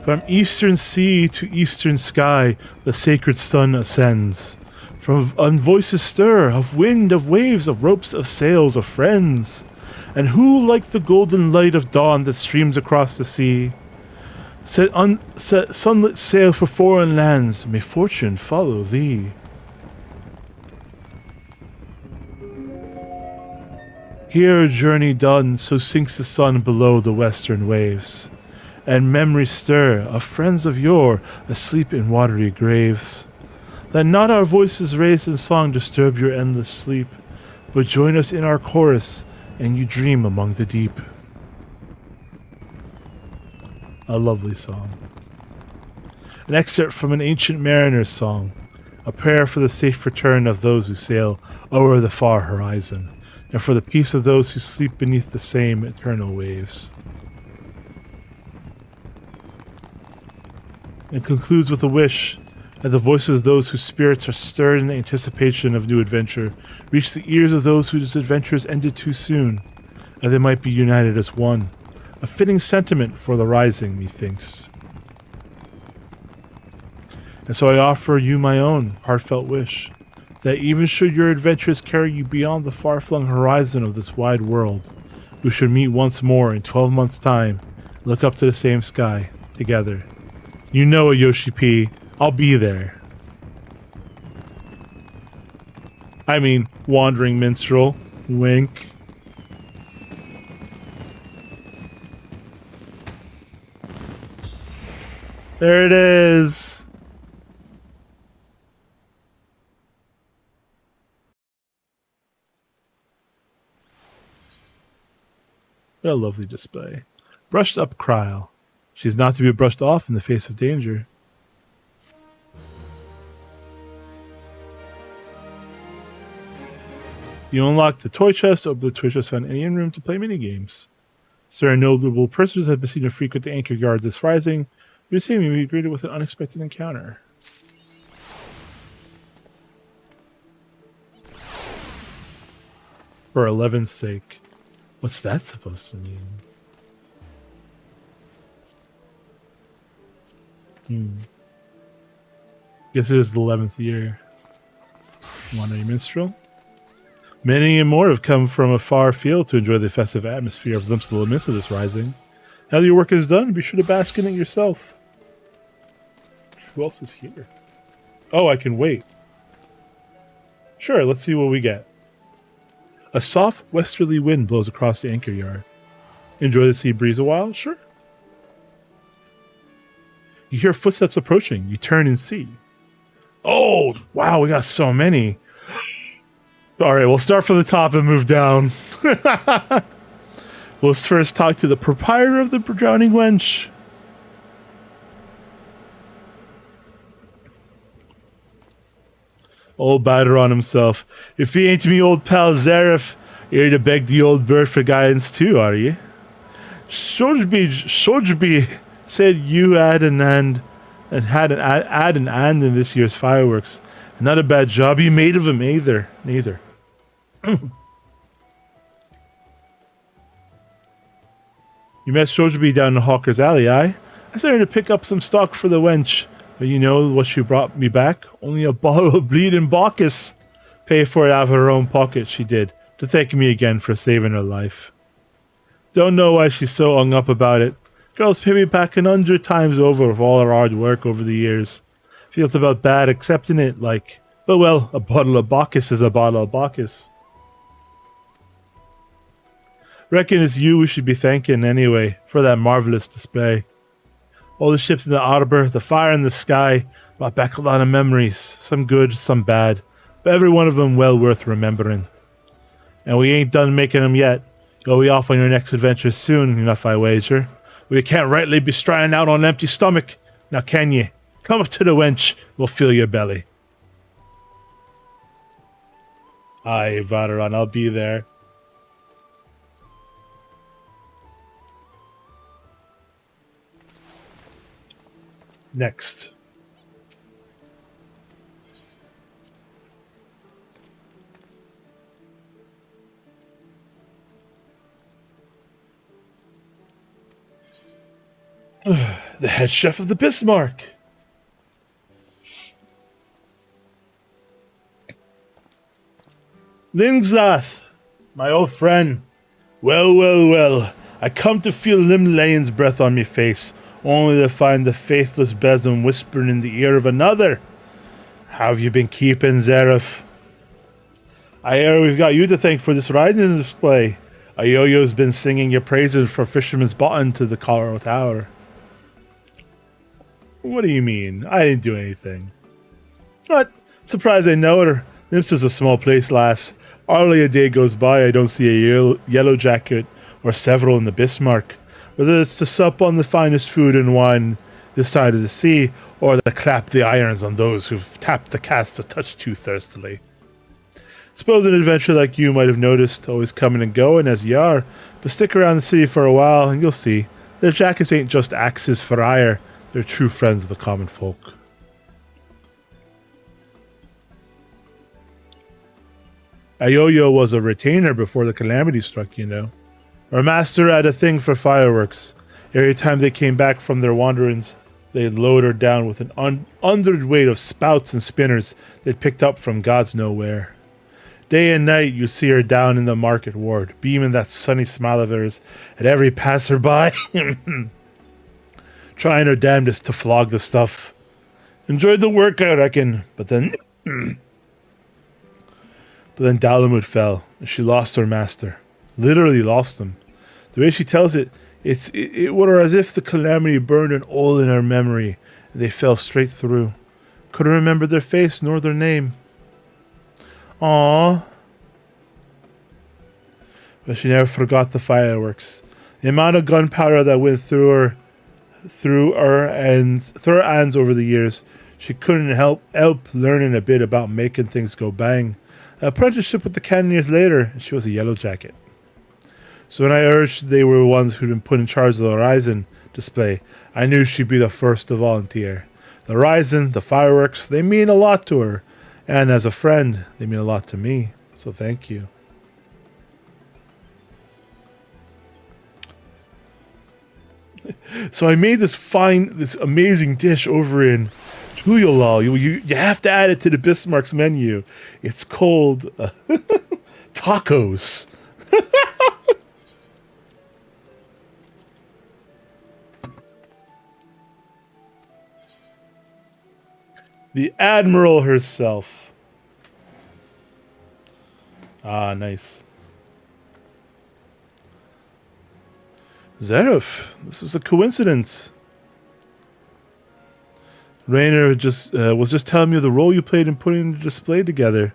From eastern sea to eastern sky, the sacred sun ascends. From voices stir, of wind, of waves, of ropes, of sails, of friends. And who, like the golden light of dawn that streams across the sea, set sunlit sail for foreign lands, may fortune follow thee. Here a journey done, so sinks the sun below the western waves. And memories stir of friends of yore asleep in watery graves. Let not our voices raised in song disturb your endless sleep, but join us in our chorus, and you dream among the deep. A lovely song. An excerpt from an ancient mariner's song, a prayer for the safe return of those who sail o'er the far horizon, and for the peace of those who sleep beneath the same eternal waves. And concludes with a wish that the voices of those whose spirits are stirred in the anticipation of new adventure reach the ears of those whose adventures ended too soon, that they might be united as one. A fitting sentiment for the rising, methinks. And so I offer you my own heartfelt wish, that even should your adventures carry you beyond the far-flung horizon of this wide world, we should meet once more in 12 months' time, and look up to the same sky, together. You know it, Yoshi P. I'll be there. I mean, wandering minstrel. Wink. There it is. What a lovely display. Brushed up Kryl. She's not to be brushed off in the face of danger. You unlock the toy chest, open the toy chest, found any room to play minigames. Certain notable persons have been seen to frequent the anchor yard this rising. You're saying we be greeted with an unexpected encounter. For 11's sake. What's that supposed to mean? Guess it is the 11th year. Wandering minstrel. Many and more have come from a far field to enjoy the festive atmosphere of glimpses of the midst of this rising. Now that your work is done, be sure to bask in it yourself. Who else is here? Oh, I can wait. Sure, let's see what we get. A soft westerly wind blows across the anchor yard. Enjoy the sea breeze a while? Sure. You hear footsteps approaching. You turn and see. Oh, wow, we got so many. All right, we'll start from the top and move down. We'll first talk to the proprietor of the Drowning Wench. Old batter on himself. If he ain't me old pal Zareth, you're here to beg the old bird for guidance too, are you? Shoulderby said you had an hand and had an hand in this year's fireworks. Not a bad job you made of him either. Neither. You met Shoulderby down in Hawker's Alley, aye? I started to pick up some stock for the wench. But you know what she brought me back? Only a bottle of bleeding Bacchus. Pay for it out of her own pocket, she did, to thank me again for saving her life. Don't know why she's so hung up about it. Girls pay me back 100 times over for all her hard work over the years. Feels about bad accepting it, like, but well, a bottle of Bacchus is a bottle of Bacchus. Reckon it's you we should be thanking anyway for that marvelous display. All the ships in the harbour, the fire in the sky, brought back a lot of memories, some good, some bad, but every one of them well worth remembering. And we ain't done making them yet. You'll be off on your next adventure soon enough, I wager. We can't rightly be striding out on an empty stomach. Now can ye? Come up to the wench, we'll fill your belly. Aye, Vateron, I'll be there. Next. The head chef of the Bismarck. Lingzath, my old friend. Well. I come to feel Lim Lane's breath on me face, only to find the faithless besom whispering in the ear of another. How have you been keeping, Zareth? I hear we've got you to thank for this riding display. Ayoyo's been singing your praises for Fisherman's Bottom to the Colorado Tower. What do you mean? I didn't do anything. What? Surprised I know her. Nimps is a small place, lass. Hardly a day goes by I don't see a yellow jacket or several in the Bismarck. Whether it's to sup on the finest food and wine this side of the sea, or to clap the irons on those who've tapped the cast a touch too thirstily. Suppose an adventurer like you might have noticed, always coming and going as ye are, but stick around the city for a while and you'll see. Their jackets ain't just axes for ire, they're true friends of the common folk. Ayoyo was a retainer before the calamity struck, you know. Our master had a thing for fireworks. Every time they came back from their wanderings, they'd load her down with an underweight of spouts and spinners they'd picked up from God's nowhere. Day and night you'd see her down in the market ward, beaming that sunny smile of hers at every passerby, trying her damnedest to flog the stuff. Enjoyed the work, I reckon, but then Dalamud fell, and she lost her master. Literally lost him. The way she tells it, it were as if the calamity burned an hole in her memory, and they fell straight through. Couldn't remember their face nor their name. Aww. But she never forgot the fireworks. The amount of gunpowder that went through her hands over the years, she couldn't help learning a bit about making things go bang. An apprenticeship with the cannoneers later, and she was a yellow jacket. So when I heard they were the ones who'd been put in charge of the Horizon display, I knew she'd be the first to volunteer. The Horizon, the fireworks, they mean a lot to her. And as a friend, they mean a lot to me. So thank you. So I made this amazing dish over in Tuyolal. You have to add it to the Bismarck's menu. It's called tacos. The Admiral herself. Ah, nice. Zareth, this is a coincidence. Rainer was just telling me the role you played in putting the display together.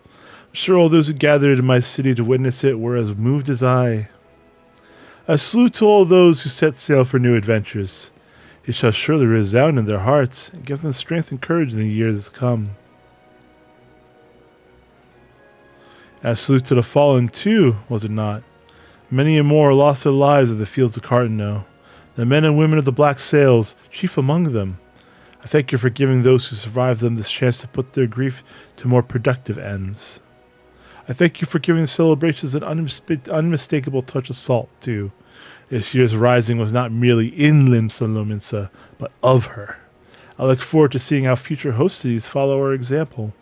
I'm sure all those who gathered in my city to witness it were as moved as I. A salute to all those who set sail for new adventures. It shall surely resound in their hearts and give them strength and courage in the years to come. And a salute to the fallen, too, was it not? Many and more lost their lives in the fields of Cartano. The men and women of the Black Sails, chief among them. I thank you for giving those who survived them this chance to put their grief to more productive ends. I thank you for giving the celebrations an unmistakable touch of salt, too. This year's rising was not merely in Limsa, but of her. I look forward to seeing how future host cities follow our example.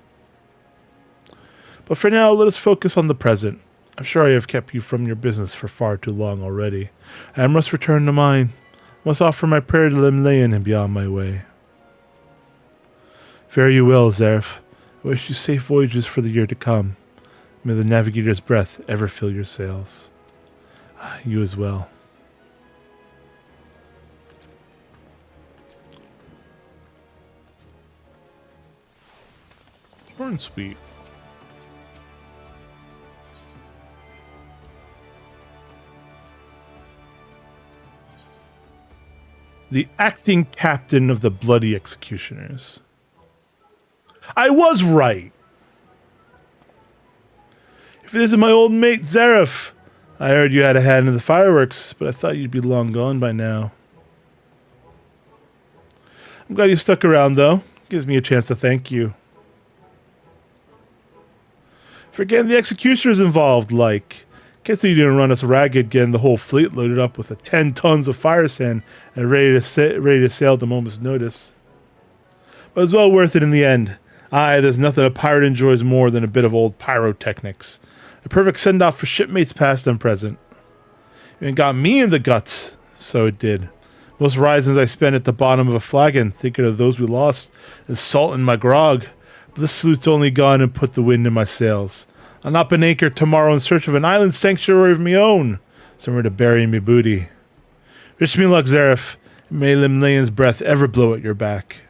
But for now, let us focus on the present. I'm sure I have kept you from your business for far too long already. I must return to mine. I must offer my prayer to Limlayan and be on my way. Fare you well, Zareth. I wish you safe voyages for the year to come. May the navigator's breath ever fill your sails. You as well. Horn sweet. The acting captain of the Bloody Executioners. I was right. If it isn't my old mate Zareth, I heard you had a hand in the fireworks, but I thought you'd be long gone by now. I'm glad you stuck around, though. Gives me a chance to thank you. For getting the executioners involved, like. Can't say you didn't run us ragged getting the whole fleet loaded up with 10 tons of fire sand and ready to sail at the moment's notice. But it was well worth it in the end. Aye, there's nothing a pirate enjoys more than a bit of old pyrotechnics. A perfect send-off for shipmates past and present. It got me in the guts, so it did. Most risings I spent at the bottom of a flagon, thinking of those we lost, and salt in my grog. But this salute's only gone and put the wind in my sails. I'll up an anchor tomorrow in search of an island sanctuary of me own, somewhere to bury me booty. Wish me luck, Zareth. May Limlayan's breath ever blow at your back.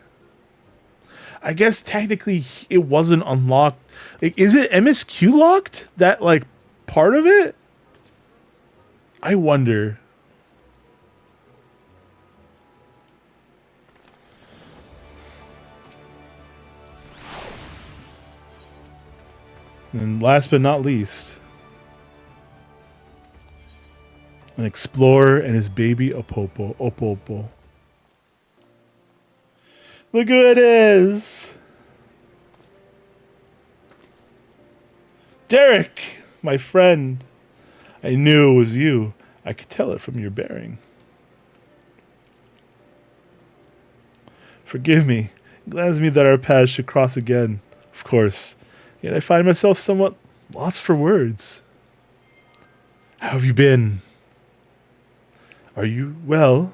I guess technically it wasn't unlocked. Like, is it MSQ locked? That, like, part of it? I wonder. And last but not least, an explorer and his baby Opopo. Look who it is! Derek, my friend. I knew it was you. I could tell it from your bearing. Forgive me. It glads me that our paths should cross again. Of course. Yet I find myself somewhat lost for words. How have you been? Are you well?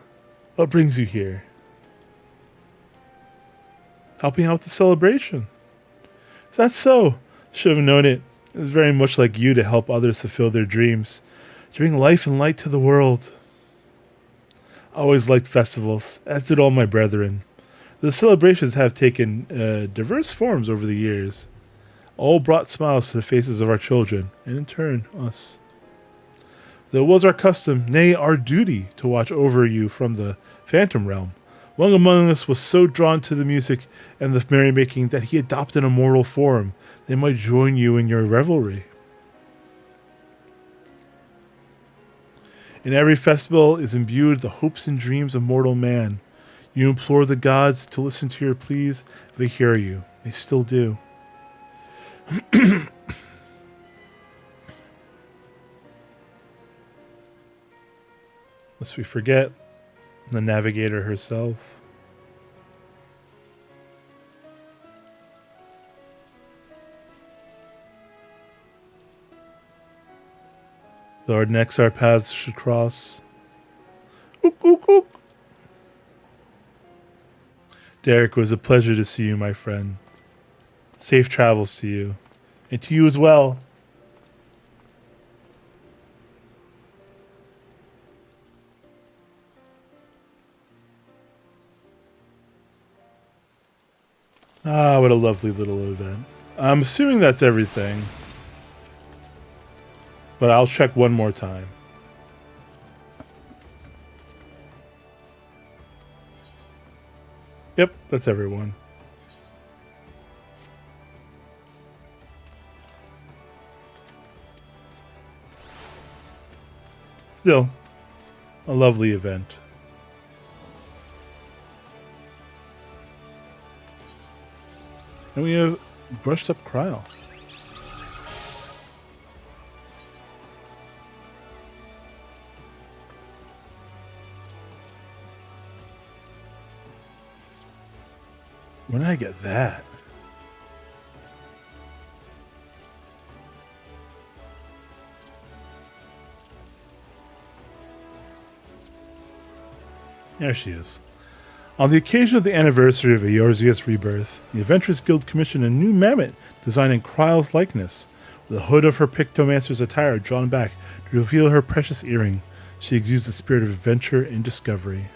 What brings you here? Helping out with the celebration. Is that so? Should have known it. It was very much like you to help others fulfill their dreams, to bring life and light to the world. I always liked festivals, as did all my brethren. The celebrations have taken diverse forms over the years. All brought smiles to the faces of our children, and in turn, us. Though it was our custom, nay, our duty, to watch over you from the Phantom Realm, one among us was so drawn to the music and the merrymaking that he adopted a mortal form. They might join you in your revelry. In every festival is imbued the hopes and dreams of mortal man. You implore the gods to listen to your pleas. They hear you. They still do. Lest we forget the navigator herself. Lord, next our paths should cross. Ook, ook, ook. Derek, it was a pleasure to see you, my friend. Safe travels to you. And to you as well. Ah, what a lovely little event. I'm assuming that's everything. But I'll check one more time. Yep, that's everyone. Still, a lovely event. And we have brushed up Cryo. When did I get that? There she is. On the occasion of the anniversary of Eorzea's rebirth, the Adventurers Guild commissioned a new mammoth designed in Kryle's likeness. With the hood of her Pictomancer's attire drawn back to reveal her precious earring, she exudes the spirit of adventure and discovery.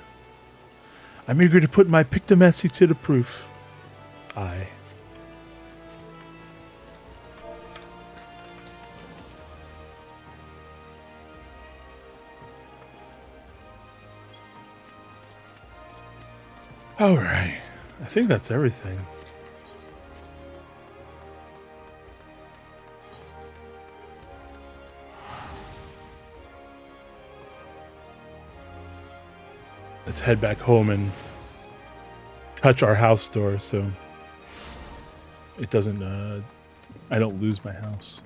I'm eager to put my Pictomancy to the proof. Aye. Alright. I think that's everything. Let's head back home and touch our house door so it doesn't, I don't lose my house.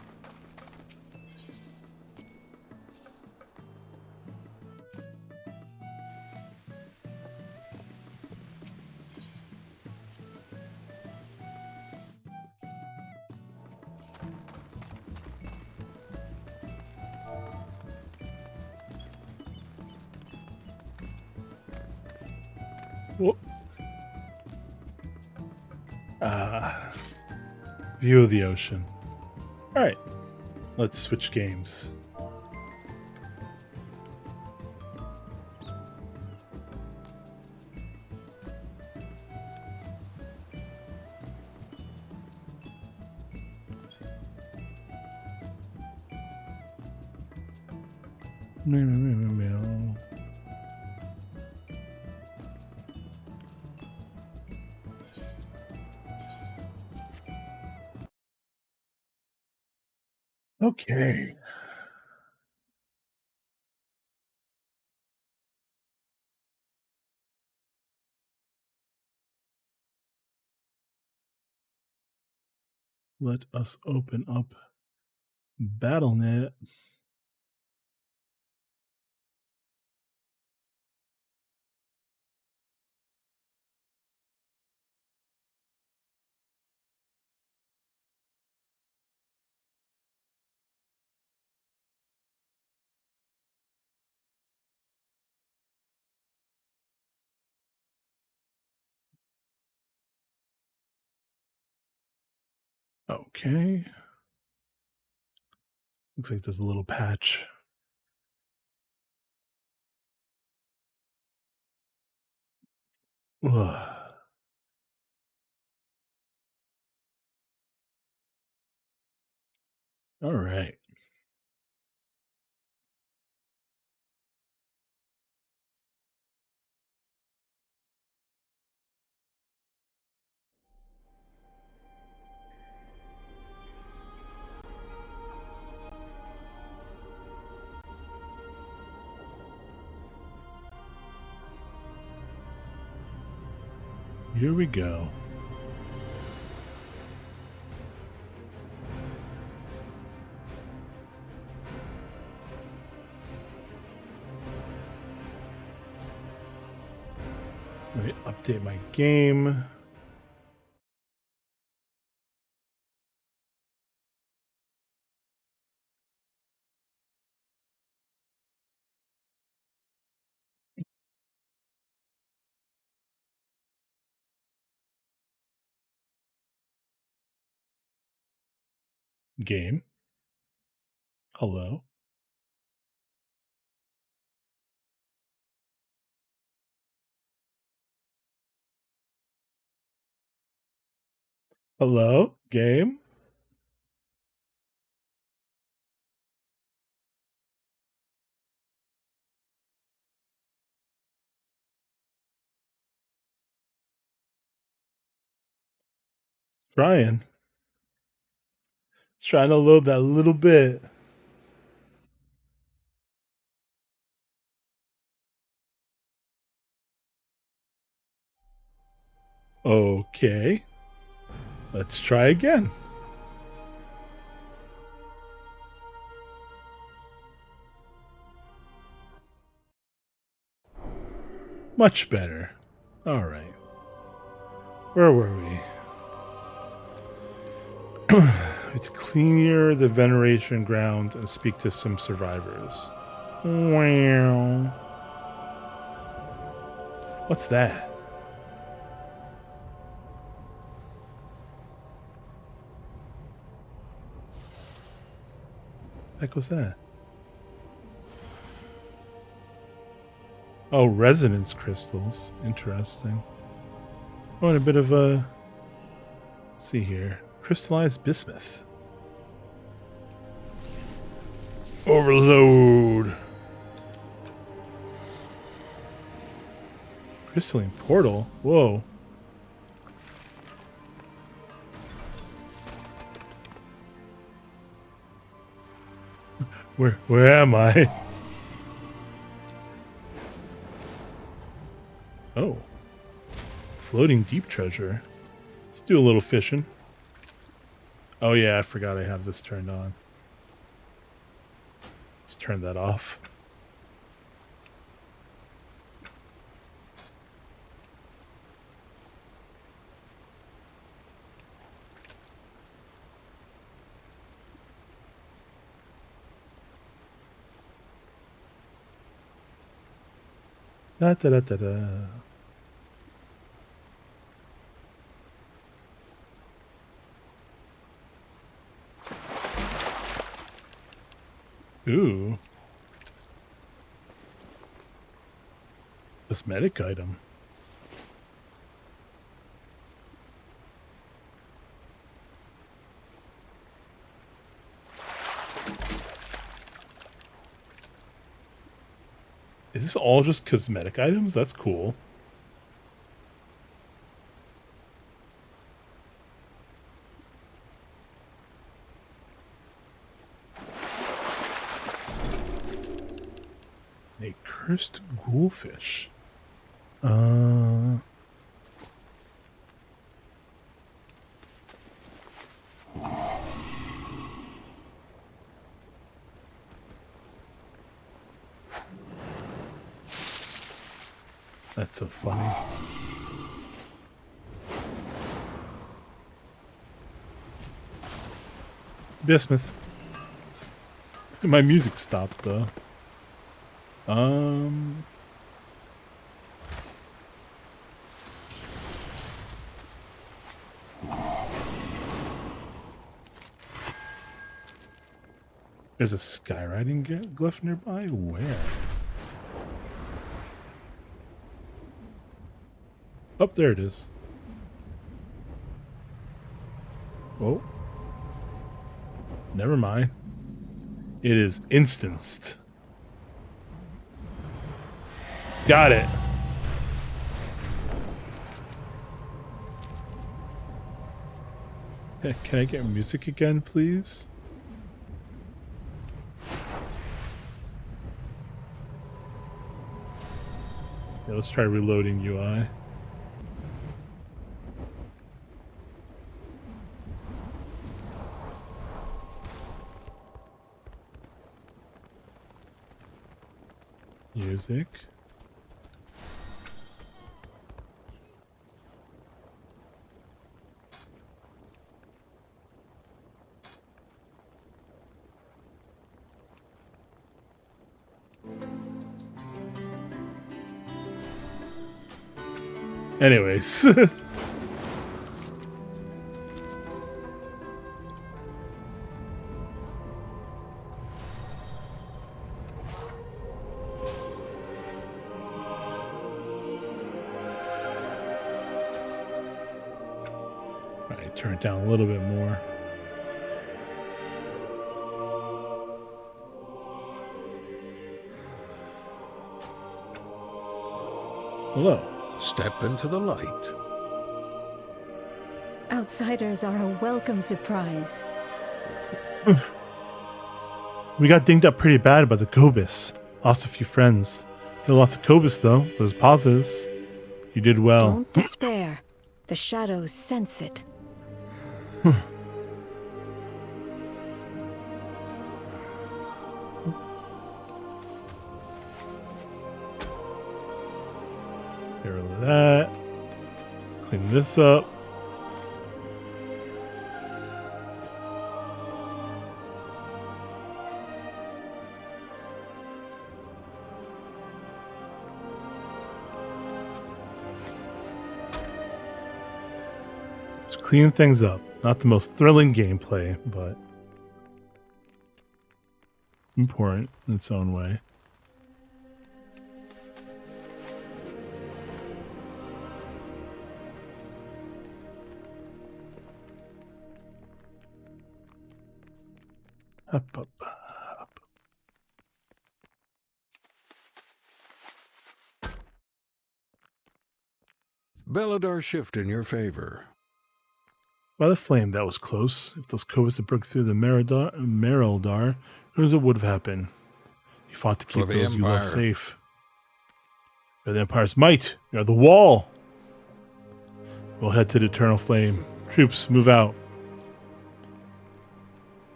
Whoop. View of the ocean. Alright, let's switch games. Okay. Let us open up BattleNet. Okay. Looks like there's a little patch. Ugh. All right. Here we go. Let me update my game. Game. Hello. Hello. Game. Trying. It's trying to load that little bit. Okay. Let's try again. Much better. All right. Where were we? We have to clear the veneration ground and speak to some survivors. Wow. What's that? Heck was that? Oh, resonance crystals. Interesting. Oh, and a bit of a... Let's see here. Crystallized bismuth. Overload. Crystalline portal? Whoa. Where am I? Oh. Floating deep treasure. Let's do a little fishing. Oh yeah, I forgot I have this turned on. Let's turn that off. Da da da da da. Ooh. Cosmetic item. Is this all just cosmetic items? That's cool. A cursed ghoulfish. That's so funny. Bismuth. My music stopped though. There's a skywriting glyph nearby? Where? Oh, there it is. Oh. Never mind. It is instanced. Got it. Can I get music again, please? Yeah, let's try reloading UI. Music. Anyways. Alright, turn it down a little bit more. Hello. Step into the light. Outsiders are a welcome surprise. We got dinged up pretty bad by the Gobis. Lost a few friends. You lost a Cobus though, so there's positives. You did well. Don't despair. The shadows sense it. Get rid of that. Clean this up. Just clean things up. Not the most thrilling gameplay, but important in its own way. Up, up, up. Beladar shift in your favor. By the flame, that was close. If those cobras had broke through the Merildar, who knows what would have happened? You fought to keep For the those you lost Empire. safe. You're the Empire's might. You're the wall. We'll head to the Eternal Flame. Troops, move out.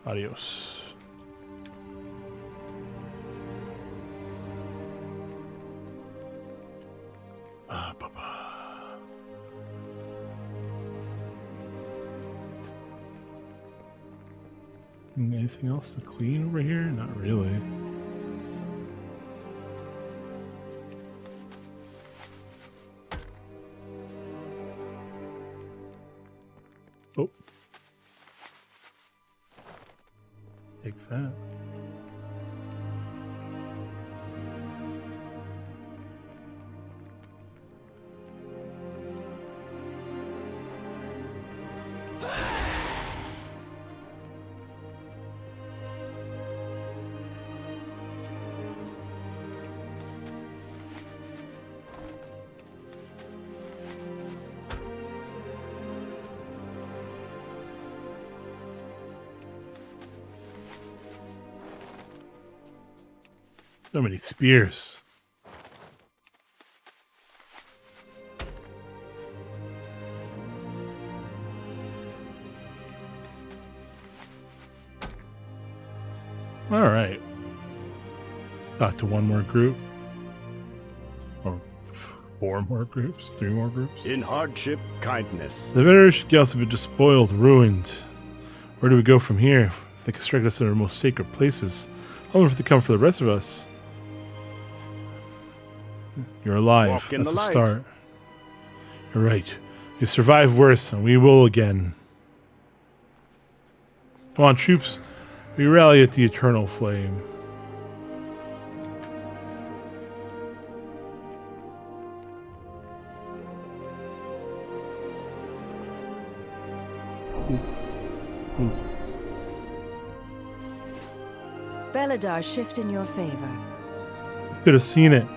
Adios. Anything else to clean over here? Not really. Oh. Take that. So many spears. All right. Talk to one more group. Or 4 more groups, 3 more groups. In hardship, kindness. The village should also be despoiled, ruined. Where do we go from here? If they construct us in our most sacred places, I wonder if they come for the rest of us. You're alive. Walk in That's the a light. start. You're right. You survived worse, and we will again. Come on, troops. We rally at the Eternal Flame. Beladar shift in your favor. Could have seen it.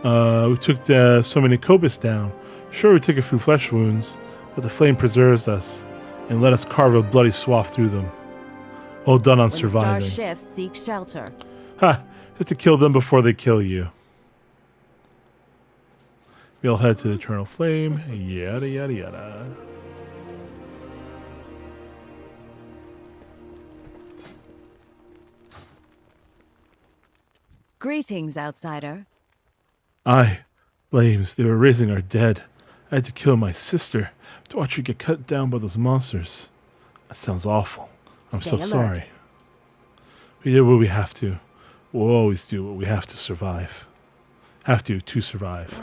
We took so many Cobus down. Sure, we took a few flesh wounds, but the flame preserves us and let us carve a bloody swath through them. Well done on When star surviving. shifts, seek shelter. Ha! Just to kill them before they kill you. We'll head to the Eternal Flame. Yada yada yada. Greetings, outsider. Aye, flames, they were raising our dead. I had to kill my sister to watch her get cut down by those monsters. That sounds awful. I'm so Stay alert. sorry. We did what we have to. We'll always do what we have to survive. Have to survive.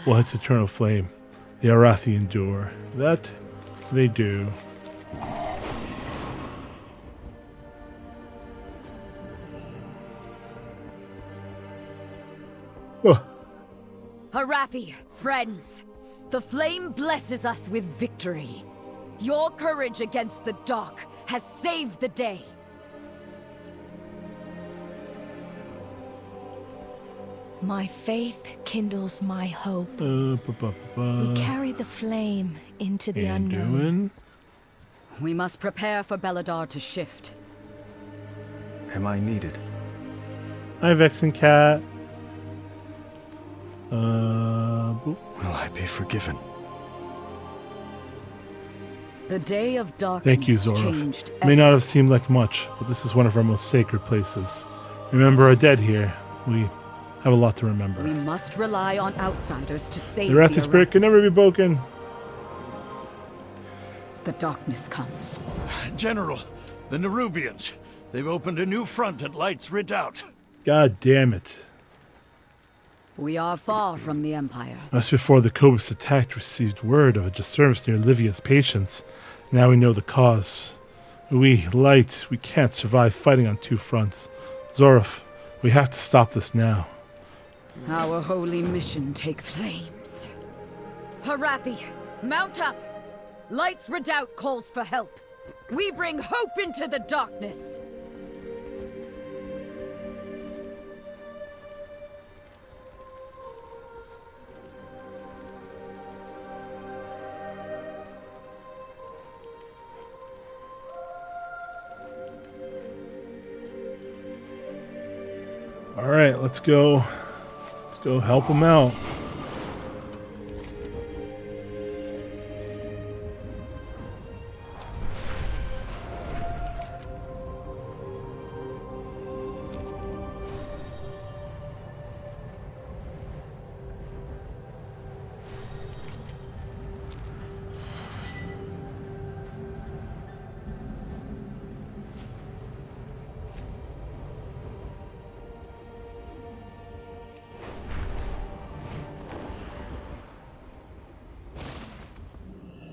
We'll head to Eternal Flame. The Arathi endure. That they do. Oh. Arathi, friends, the flame blesses us with victory. Your courage against the dark has saved the day. My faith kindles my hope. Ba, ba, ba. We carry the flame into the unknown. Anduin. We must prepare for Beladar to shift. Am I needed? Hi, Vexen Cat. Boop. Will I be forgiven? The day of darkness Thank you, changed Zorov. It may not have seemed like much, but this is one of our most sacred places. Remember our dead here. We have a lot to remember. We must rely on outsiders to save The Arathi spirit can never be broken. The darkness comes. General, the Nerubians. They've opened a new front at Light's Redoubt. God damn it. We are far from the Empire. Just before the Cobus attack received word of a disturbance near Livia's patients. Now we know the cause. We, Light, we can't survive fighting on two fronts. Zorov, we have to stop this now. Our holy mission takes flames. Harathi, mount up! Light's Redoubt calls for help. We bring hope into the darkness. All right, let's go. Let's go help them out.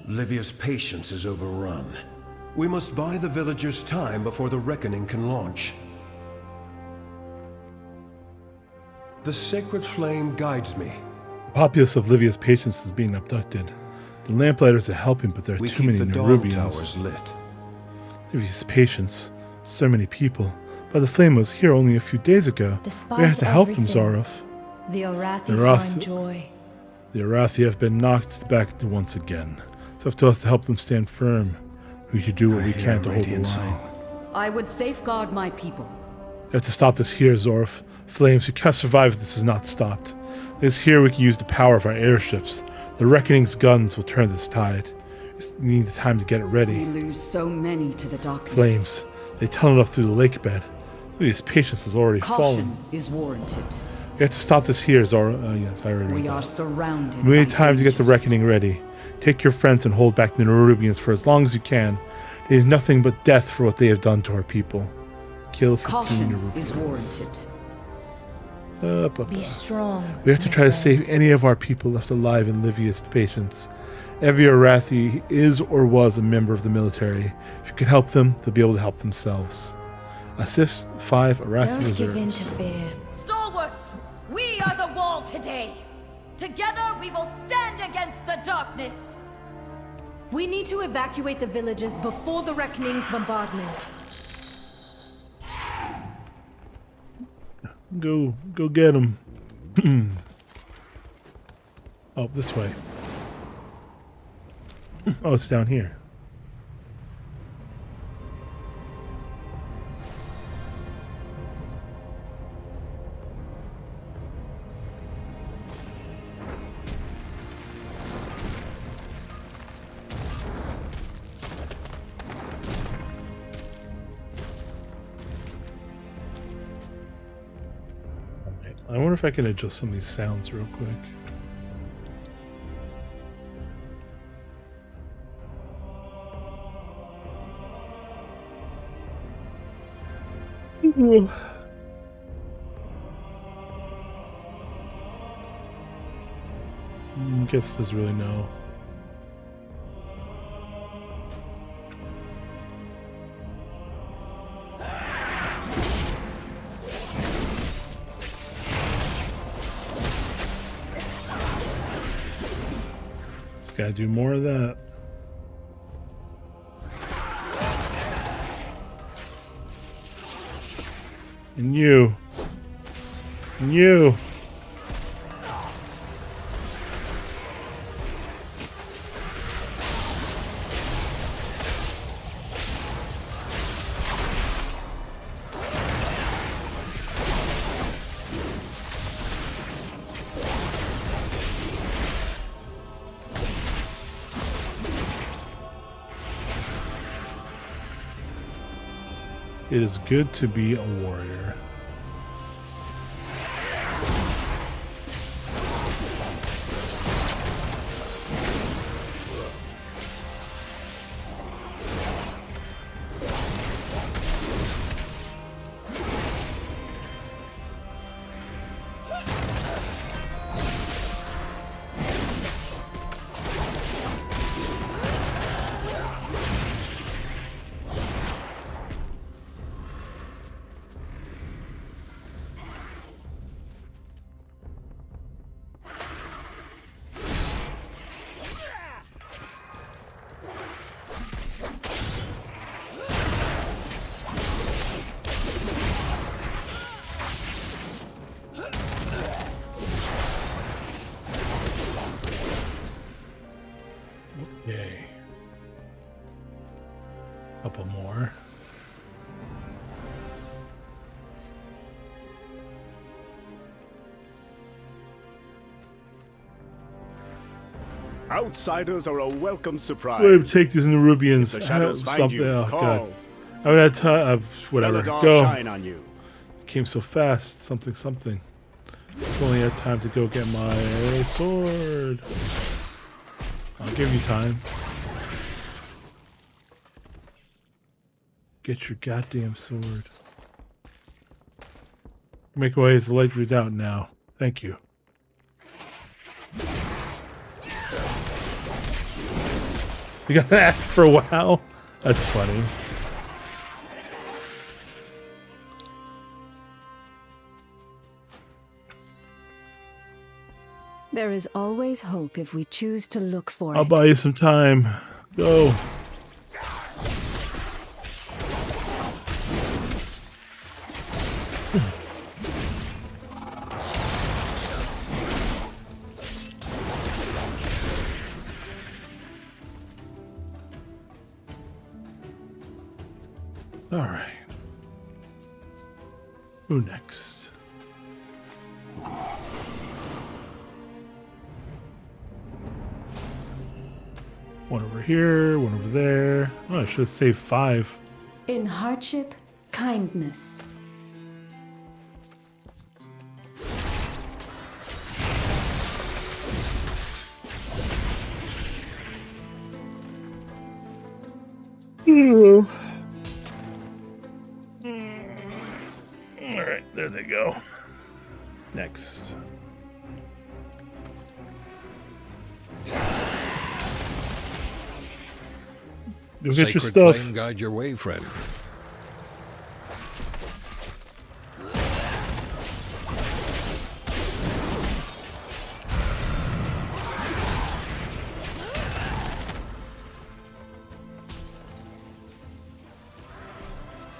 Livia's patience is overrun. We must buy the villagers time before the reckoning can launch. The sacred flame guides me. The populace of Livia's patients is being abducted. The lamplighters are helping, but there are We too keep many the dawn Nerubians. towers lit. Livia's patients, so many people. But the flame was here only a few days ago. Despite We have to help them, everything, Zorov. The Arathi The Arathi- find joy. The Arathi have been knocked back once again. It's up to us to help them stand firm. We should do what we can to hold the line. I would safeguard my people. We have to stop this here, Zorov. Flames, we can't survive if this is not stopped. It is here we can use the power of our airships. The Reckoning's guns will turn this tide. We just need the time to get it We ready. lose so many to the darkness. Flames, they tunneled up through the lake bed. His patience has already Caution fallen. is warranted. We have to stop this here, Zorov. Yes, I already read We are that. surrounded. We need by time to get the dangers. Reckoning ready. Take your friends and hold back the Nerubians for as long as you can. It is nothing but death for what they have done to our people. Kill 15 Caution Nerubians. is warranted. Be strong. We have to my try to friend. save any of our people left alive in Livia's patience. Every Arathi is or was a member of the military. If you can help them, they'll be able to help themselves. Assist 5 Arathi Don't give in reserves. to fear. Stalwarts, we are the wall today. Together we will stand against the darkness. We need to evacuate the villages before the Reckoning's bombardment. Go get them. Oh, this way. Oh, it's down here. I wonder if I can adjust some of these sounds real quick. Guess there's really no. Just gotta do more of that. And you. And you. It is good to be a warrior. Yay. Couple more. Outsiders are a welcome surprise. We'll take these Nerubians. If the shadows find you, Oh, call. God. I haven't had time. Whatever. Belladar Go. shine on you. Came so fast. Something, something. Only had time to go get my sword. I'll give you time. Get your goddamn sword. Make way as the light drew out now. Thank you. You got an act for WoW? That's funny. There is always hope if we choose to look for I'll it. buy you some time. Go. All right. Who next? One over here, one over there. Oh, I should have saved 5. In hardship, kindness. All right, there they go. Next. You'll get your Sacred stuff. flame guide your way, friend.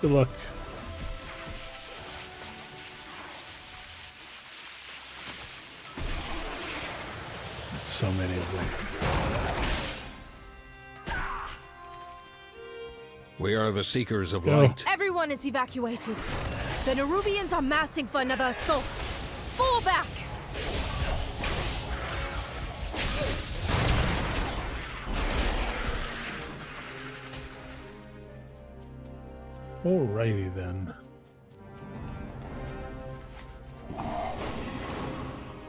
Good luck. So many of them. We are the seekers of Go. light. Everyone is evacuated. The Nerubians are massing for another assault. Fall back! Alrighty then.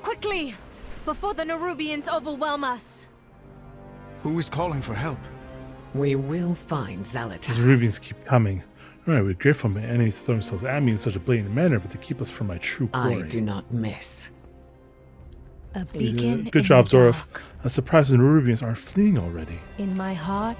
Quickly! Before the Nerubians overwhelm us. Who is calling for help? We will find These Zalatar. Rubians keep coming. Alright, we're grateful my enemies throw themselves at me in such a blatant manner, but to keep us from my true glory. I do not miss. A beacon Good in job, the Zorov. dark. I'm surprised the Nerubians aren't fleeing already. In my heart,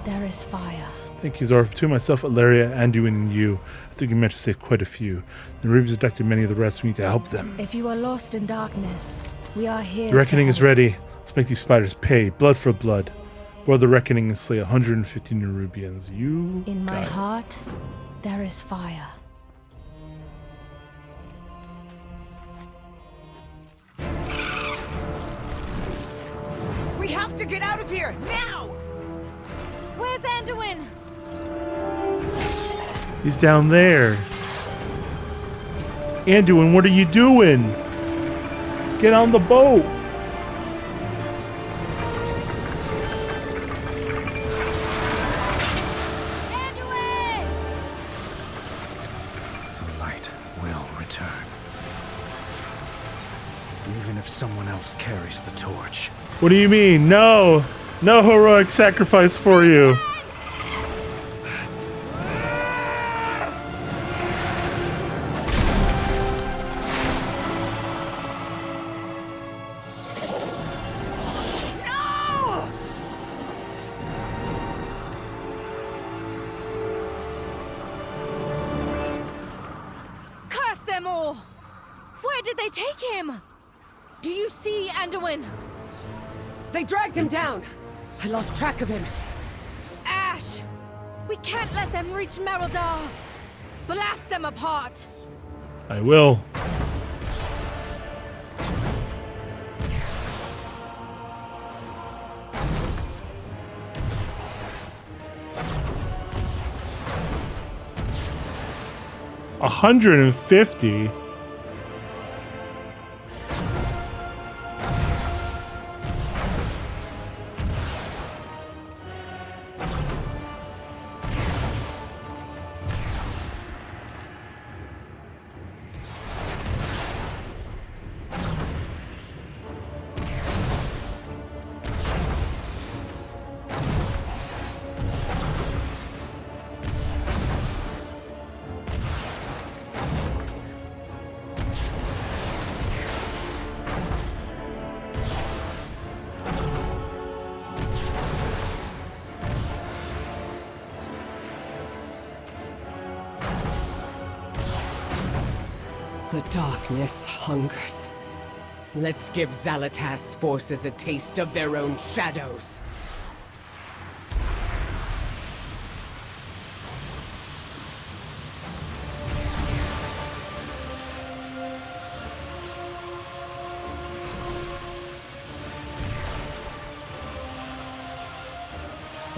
there is fire. Thank you, Zorov. Between myself, Ilaria, Anduin, and you, I think you managed to save quite a few. The Nerubians abducted many of the rest. We need to help them. If you are lost in darkness, we are here. The reckoning to is help. ready. Let's make these spiders pay. Blood for blood. Board the reckoning and slay 150 Nerubians. You In my got it. heart, there is fire. We have to get out of here now! Where's Anduin? He's down there. Anduin, what are you doing? Get on the boat. Anduin! return. Even if someone else carries the torch. What do you mean? No! No heroic sacrifice for you! Curse them all! Where did they take him? Do you see Anduin? They dragged him down. I lost track of him. Ash! We can't let them reach Merodar! Blast them apart! I will. $150. The darkness hungers. Let's give Xalatath's forces a taste of their own shadows.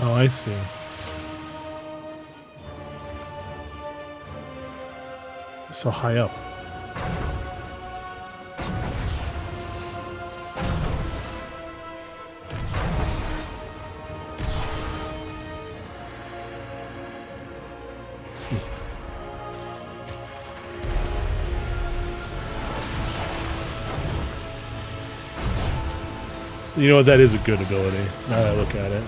Oh, I see. So high up. You know what? That is a good ability, now that I look at it.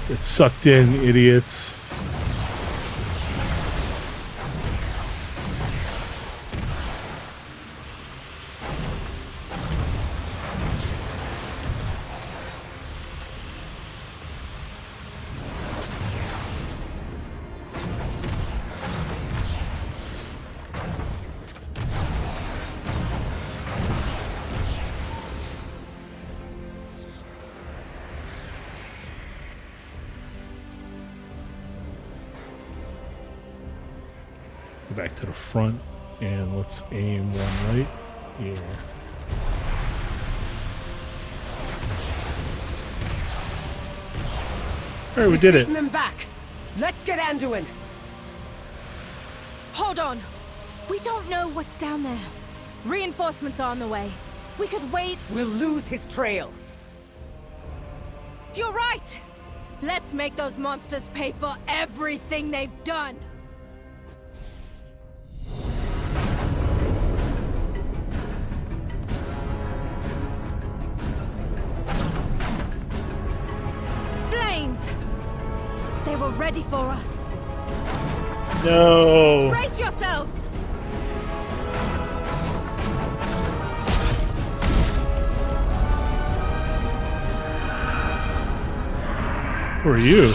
It's sucked in, idiots. Back to the front, and let's aim one right here. All right, we did it. Bring them back. Let's get Anduin. Hold on! We don't know what's down there. Reinforcements are on the way. We could wait. We'll lose his trail. You're right! Let's make those monsters pay for everything they've done! Flames! They were ready for us. No. Brace yourselves! Who are you?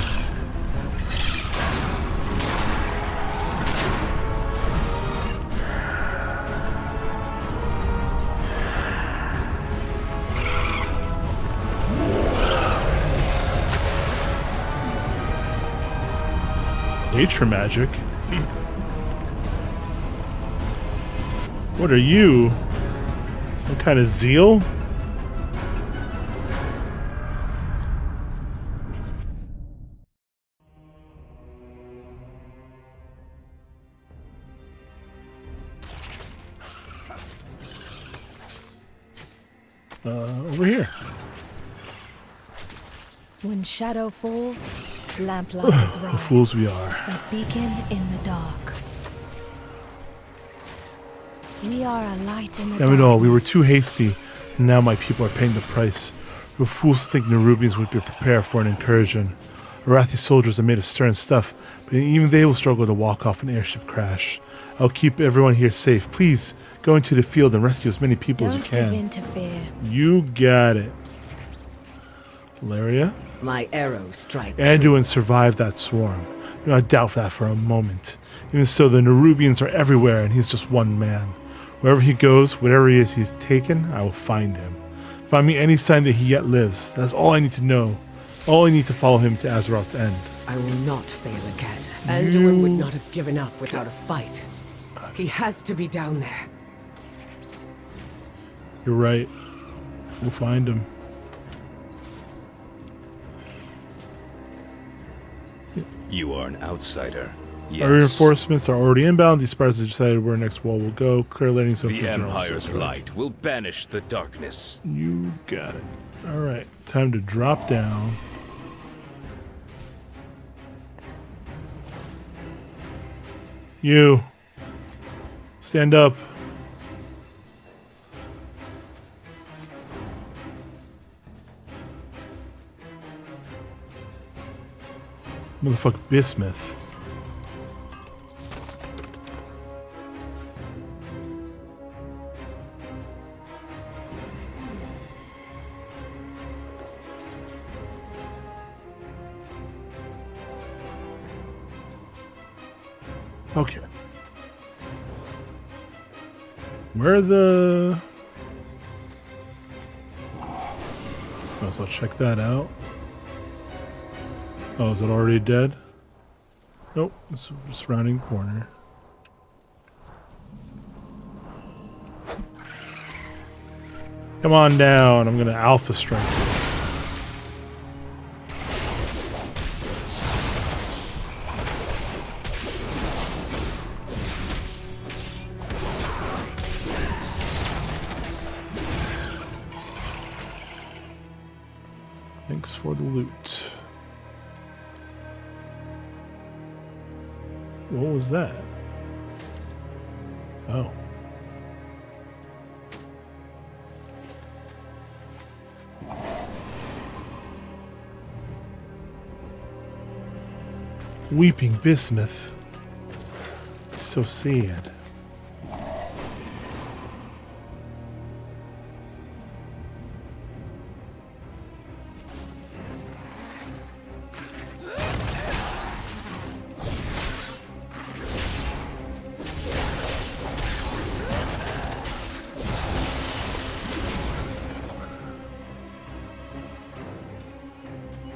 Nature magic? What are you? Some kind of zeal? Over here. When shadow falls, lamplighters rise. The fools we are. A beacon in the dark. We are a light in the Damn it all, we were darkness. too hasty, and now my people are paying the price. We were fools to think Nerubians would be prepared for an incursion. Arathi soldiers are made of stern stuff, but even they will struggle to walk off an airship crash. I'll keep everyone here safe. Please, go into the field and rescue as many people as you Don't give can. in to fear. You got it. Valeria? My arrows strike. Anduin survived that swarm. Do not doubt that for a moment. Even so, the Nerubians are everywhere, and he's just one man. Wherever he goes, whatever he is he's taken, I will find him. Find me any sign that he yet lives. That's all I need to know. All I need to follow him to Azeroth's end. I will not fail again. Anduin would not have given up without a fight. He has to be down there. You're right. We'll find him. You are an outsider. Yes. Our reinforcements are already inbound. These Spartans have decided where next wall will go. Clear landing zone The for General Empire's Silver. light will banish the darkness. You got it. Alright, time to drop down. You. Stand up. Motherfucker Bismuth. Okay. Where are the... Oh, so check that out. Oh, is it already dead? Nope, it's just rounding corner. Come on down, I'm gonna alpha strike you. Thanks for the loot. What was that? Oh. Weeping Bismuth. So sad.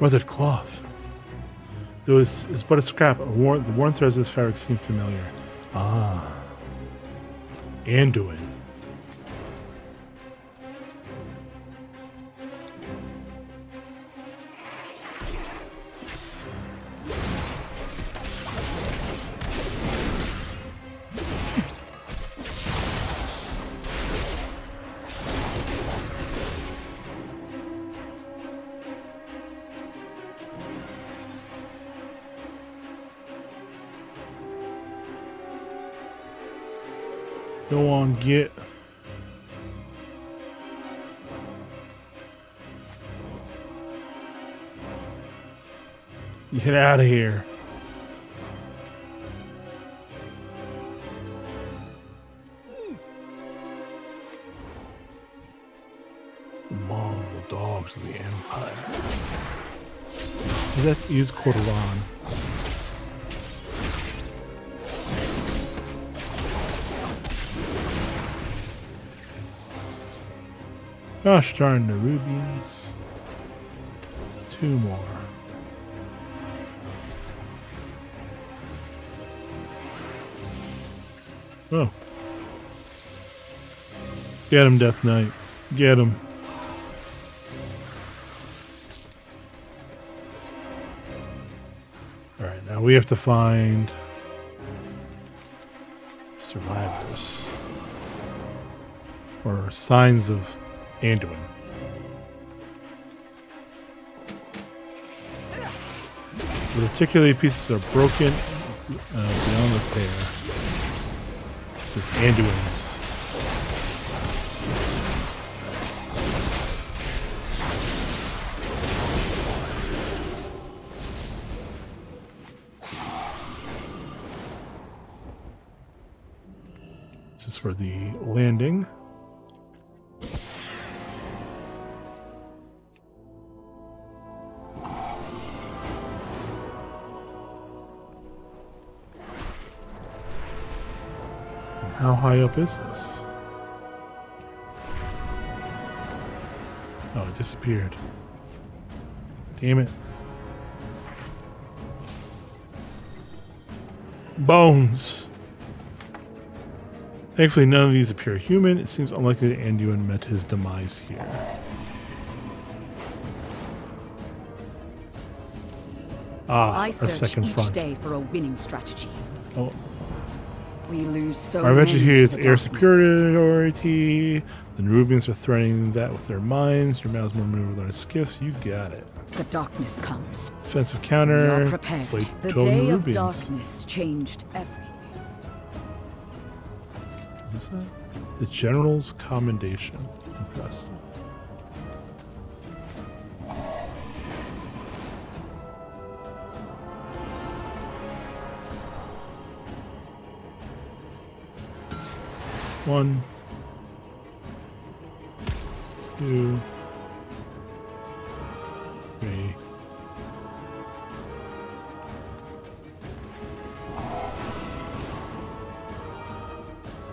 Weathered cloth. It was but a scrap. The worn threads of this fabric seem familiar. Ah. Anduin. Go on, get. Get out of here. The Mongol dogs of the Empire. That is Cordovan. Gosh darn the rubies. 2 more. Oh. Get him, Death Knight. Get him. Alright, now we have to find survivors. Or signs of Anduin. The articulated pieces are broken beyond repair. This is Anduin's. This is for the landing. How high up is this? Oh, it disappeared. Damn it. Bones! Thankfully, none of these appear human. It seems unlikely that Anduin met his demise here. Ah, I our search second each front. day for a winning strategy. Oh. We lose so Our advantage many here to is the air darkness. superiority. The Nerubians are threatening that with their mines. Your mouths more maneuver with our skiffs. You got it. The darkness comes. Offensive We counter. are prepared. Slate The 12 day of Nerubians. darkness changed everything. What is that? The General's Commendation. Impressive. One, two, three.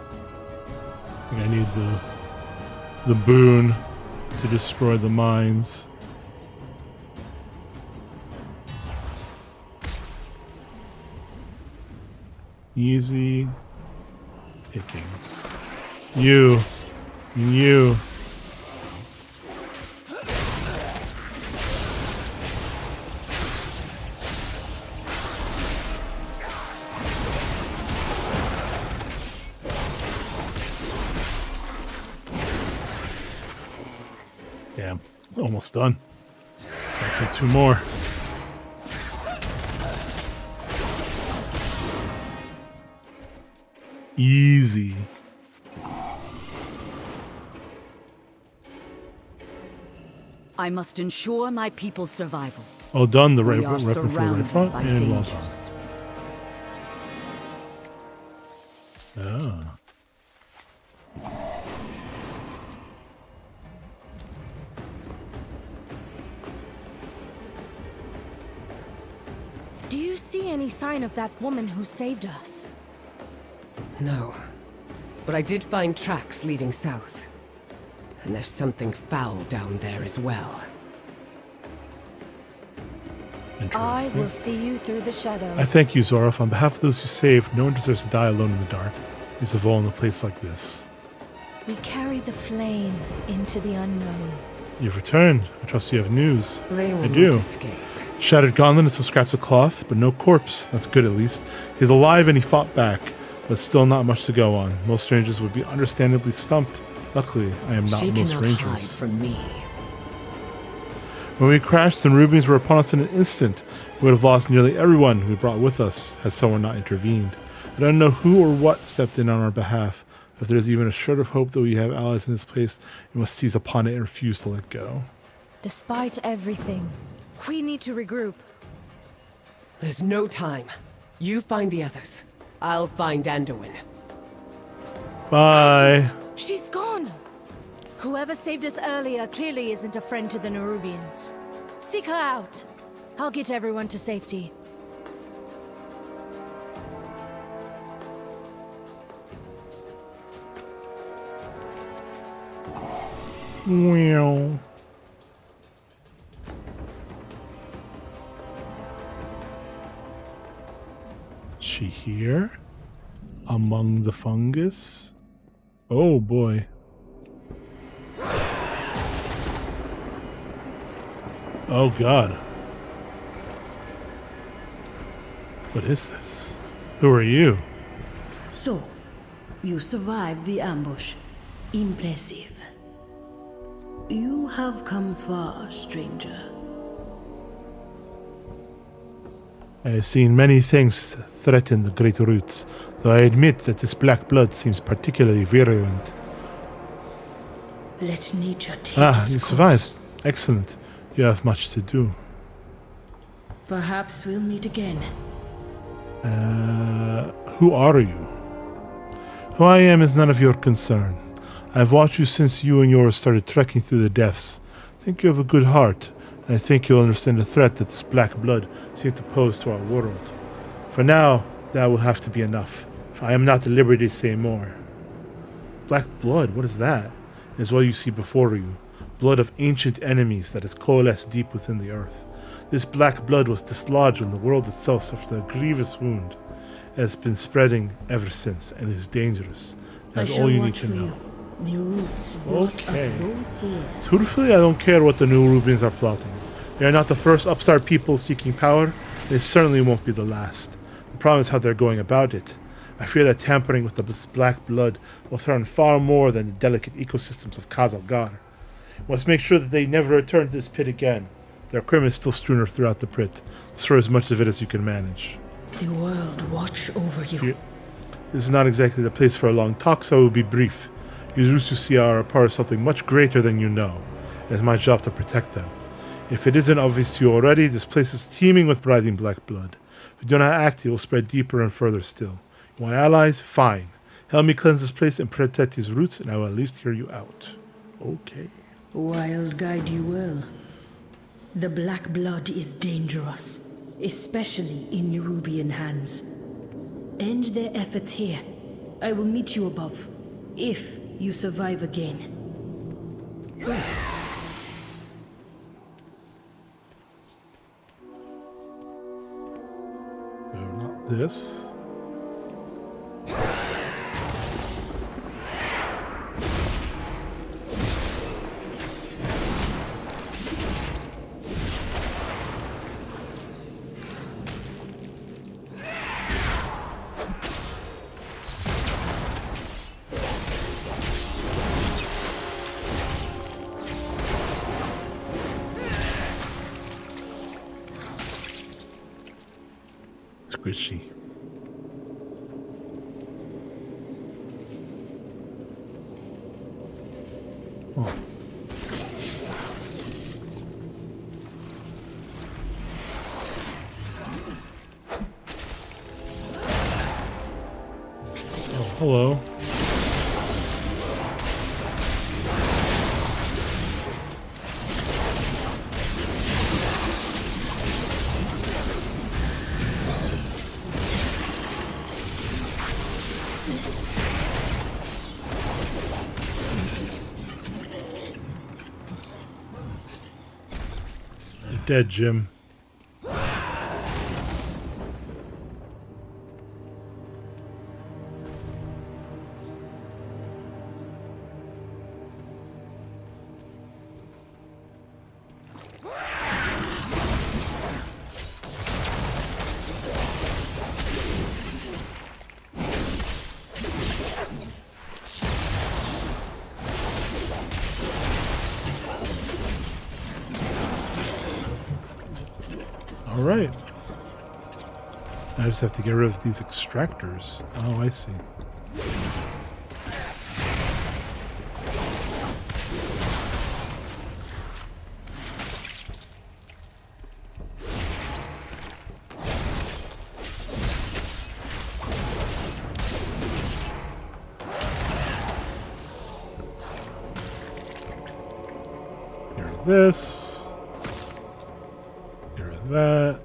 I think I need the boon to destroy the mines. Easy pickings. You. Damn, almost done. So I kill two more. Easy. I must ensure my people's survival. Oh, done. The We right are weapon for the right surrounded front by and well done. dangers. Ah. Do you see any sign of that woman who saved us? No. But I did find tracks leading south. And there's something foul down there as well. I Interesting. will see you through the shadows. I thank you, Zoroff. On behalf of those you saved, no one deserves to die alone in the dark. Least of all in a place like this. We carry the flame into the unknown. You've returned. I trust you have news. They will I do. not escape. Shattered gauntlet and some scraps of cloth, but no corpse. That's good at least. He's alive and he fought back, but still not much to go on. Most strangers would be understandably stumped. Luckily, I am not She most cannot hide rangers. from me. When we crashed, the Nerubians were upon us in an instant. We would have lost nearly everyone we brought with us had someone not intervened. I don't know who or what stepped in on our behalf. If there's even a shred of hope that we have allies in this place, we must seize upon it and refuse to let go. Despite everything, We need to regroup. There's no time. You find the others. I'll find Anduin. Bye. she's gone. Whoever saved us earlier clearly isn't a friend to the Nerubians. Seek her out. I'll get everyone to safety. Well. She here? Among the fungus? Oh boy. Oh god. What is this? Who are you? So, you survived the ambush. Impressive. You have come far, stranger. I have seen many things threaten the great roots, though I admit that this black blood seems particularly virulent. Let nature take its You course. survived. Excellent. You have much to do. Perhaps we'll meet again. Who are you? Who I am is none of your concern. I've watched you since you and yours started trekking through the depths. I think you have a good heart, and I think you'll understand the threat that this black blood seems to pose to our world. For now, that will have to be enough, for I am not at liberty to say more. Black blood, what is that? It is what you see before you. Blood of ancient enemies that has coalesced deep within the earth. This black blood was dislodged when the world itself suffered a grievous wound. It has been spreading ever since, and is dangerous. That's all you need to know. The roots brought Okay. us both here. Truthfully, I don't care what the New Rubians are plotting. They are not the first upstart people seeking power. They certainly won't be the last. The problem is how they're going about it. I fear that tampering with this black blood will threaten far more than the delicate ecosystems of Khazalgar. We must make sure that they never return to this pit again. Their equipment is still strewn throughout the pit. Destroy as much of it as you can manage. The world watch over you. This is not exactly the place for a long talk, so I will be brief. These roots you see are a part of something much greater than you know. It is my job to protect them. If it isn't obvious to you already, this place is teeming with writhing black blood. If you do not act, it will spread deeper and further still. You want allies? Fine. Help me cleanse this place and protect these roots, and I will at least hear you out. Okay. Wild guide you well. The black blood is dangerous, especially in Nerubian hands. End their efforts here. I will meet you above, if you survive again. No, not this. Squishy. Oh. Oh, hello. You're dead, Jim. All right. I just have to get rid of these extractors. Oh, I see. Get rid of this. Get rid of that.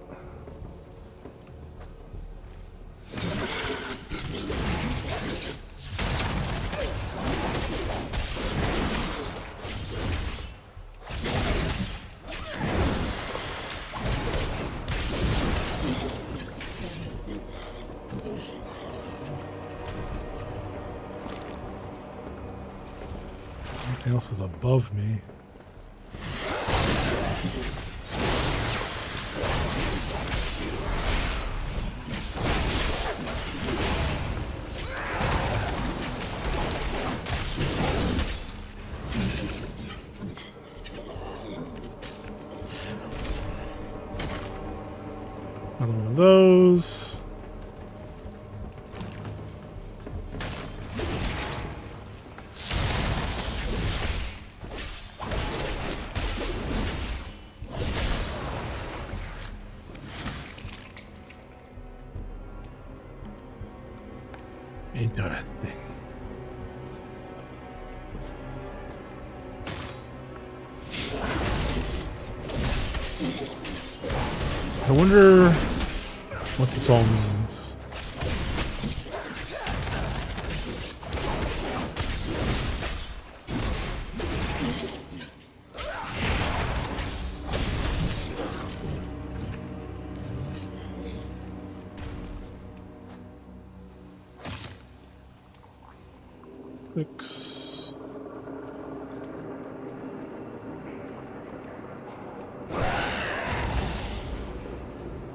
Everything else is above me. Another one of those. Ain't that a thing? I wonder what this all means. Six.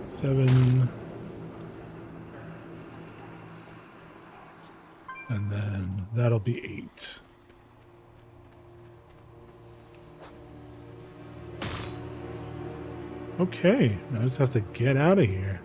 Seven. And then that'll be 8. Okay, now I just have to get out of here.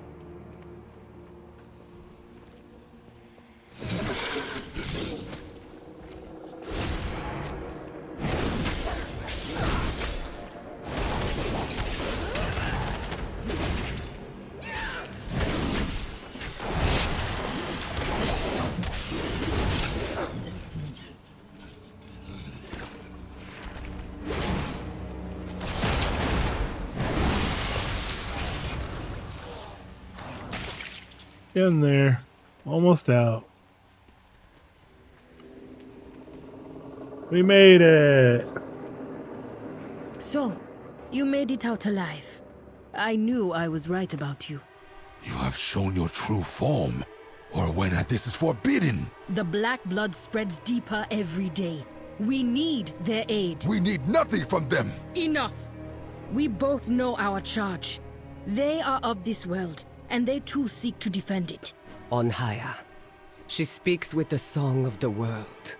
Getting there. Almost out. We made it. So, you made it out alive. I knew I was right about you. You have shown your true form, or when this is forbidden. The black blood spreads deeper every day. We need their aid. We need nothing from them. Enough! We both know our charge. They are of this world, and they too seek to defend it. On higher. She speaks with the song of the world.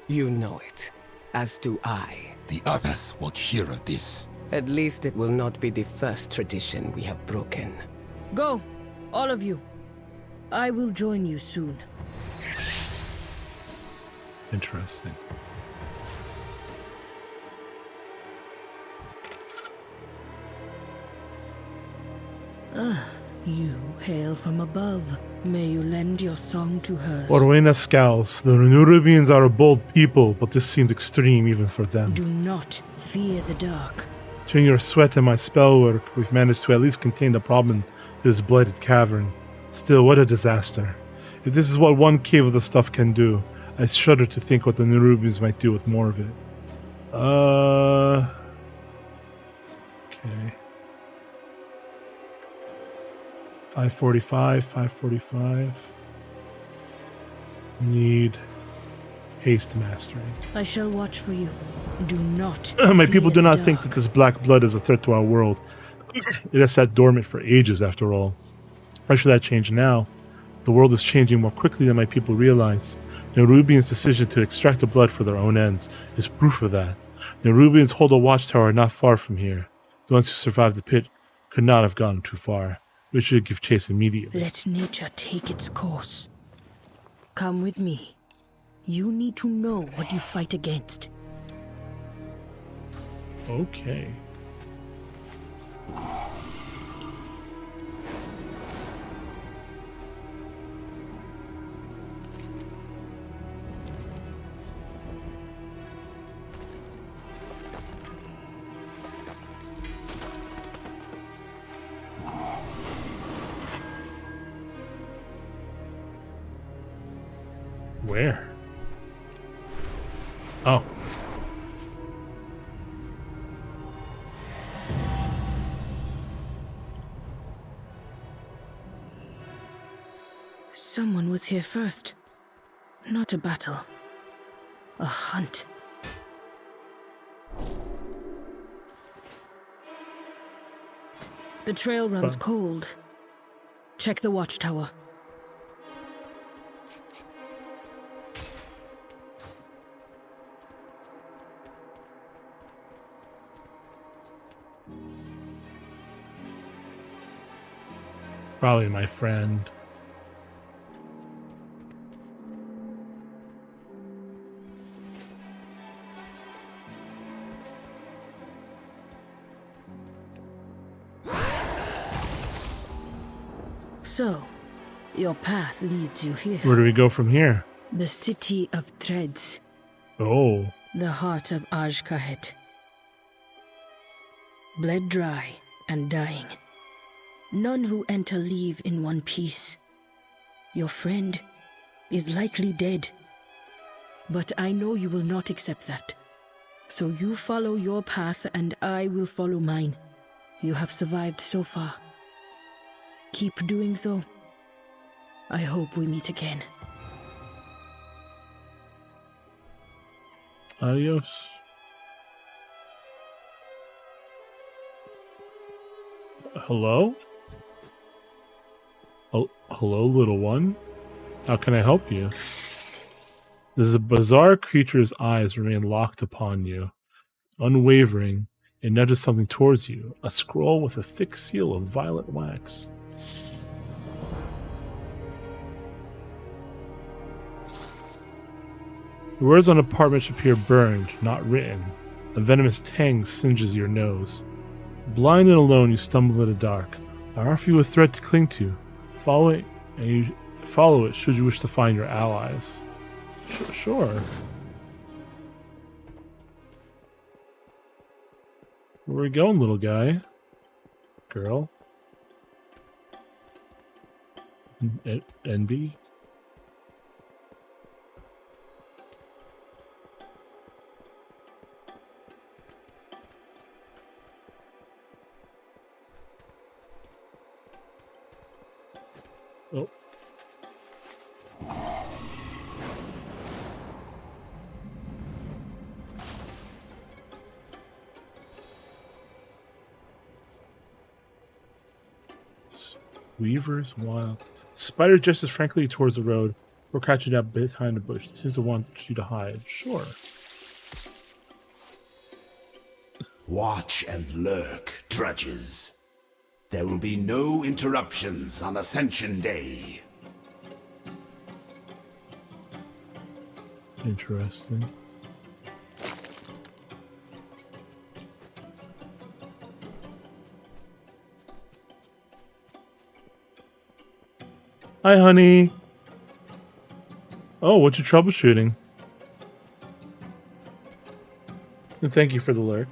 You know it, as do I. The others won't hear of this. At least it will not be the first tradition we have broken. Go, all of you. I will join you soon. Interesting. You hail from above. May you lend your song to hers. Orwena scowls. The Nerubians are a bold people, but this seemed extreme even for them. Do not fear the dark. Between your sweat and my spell work, we've managed to at least contain the problem in this blighted cavern. Still, what a disaster. If this is what one cave of the stuff can do, I shudder to think what the Nerubians might do with more of it. Okay. 545, 545. Need haste mastery. I shall watch for you. Do not. My fear people do the not dark. think that this black blood is a threat to our world. It has sat dormant for ages, after all. Why should that change now? The world is changing more quickly than my people realize. Nerubians' decision to extract the blood for their own ends is proof of that. Nerubians hold a watchtower not far from here. The ones who survived the pit could not have gone too far. We should give chase immediately. Let nature take its course. Come with me. You need to know what you fight against. Okay. Where? Oh. Someone was here first. Not a battle. A hunt. The trail runs cold. Check the watchtower. Probably my friend. So, your path leads you here. Where do we go from here? The City of Threads. Oh. The heart of Ajkahet. Bled dry and dying. None who enter leave in one piece. Your friend is likely dead. But I know you will not accept that. So you follow your path and I will follow mine. You have survived so far. Keep doing so. I hope we meet again. Adios. Hello? Oh, hello, little one. How can I help you? This bizarre creature's eyes remain locked upon you. Unwavering, it nudges something towards you. A scroll with a thick seal of violet wax. The words on a parchment appear burned, not written. A venomous tang singes your nose. Blind and alone, you stumble in the dark. I offer you a thread to cling to. Follow it, and you follow it should you wish to find your allies. Sure. Where are we going, little guy? Girl? NB? Oh. Weaver's Wild. Spider gestures frankly towards the road. We're catching up behind the bush. Seems to want you to hide. Sure. Watch and lurk, drudges. There will be no interruptions on Ascension Day. Interesting. Hi, honey. Oh, what's your troubleshooting? And thank you for the lurk.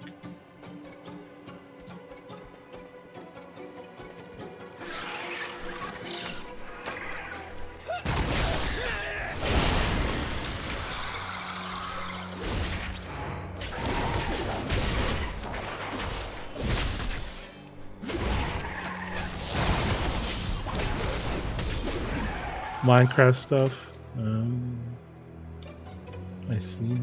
Minecraft stuff. I see.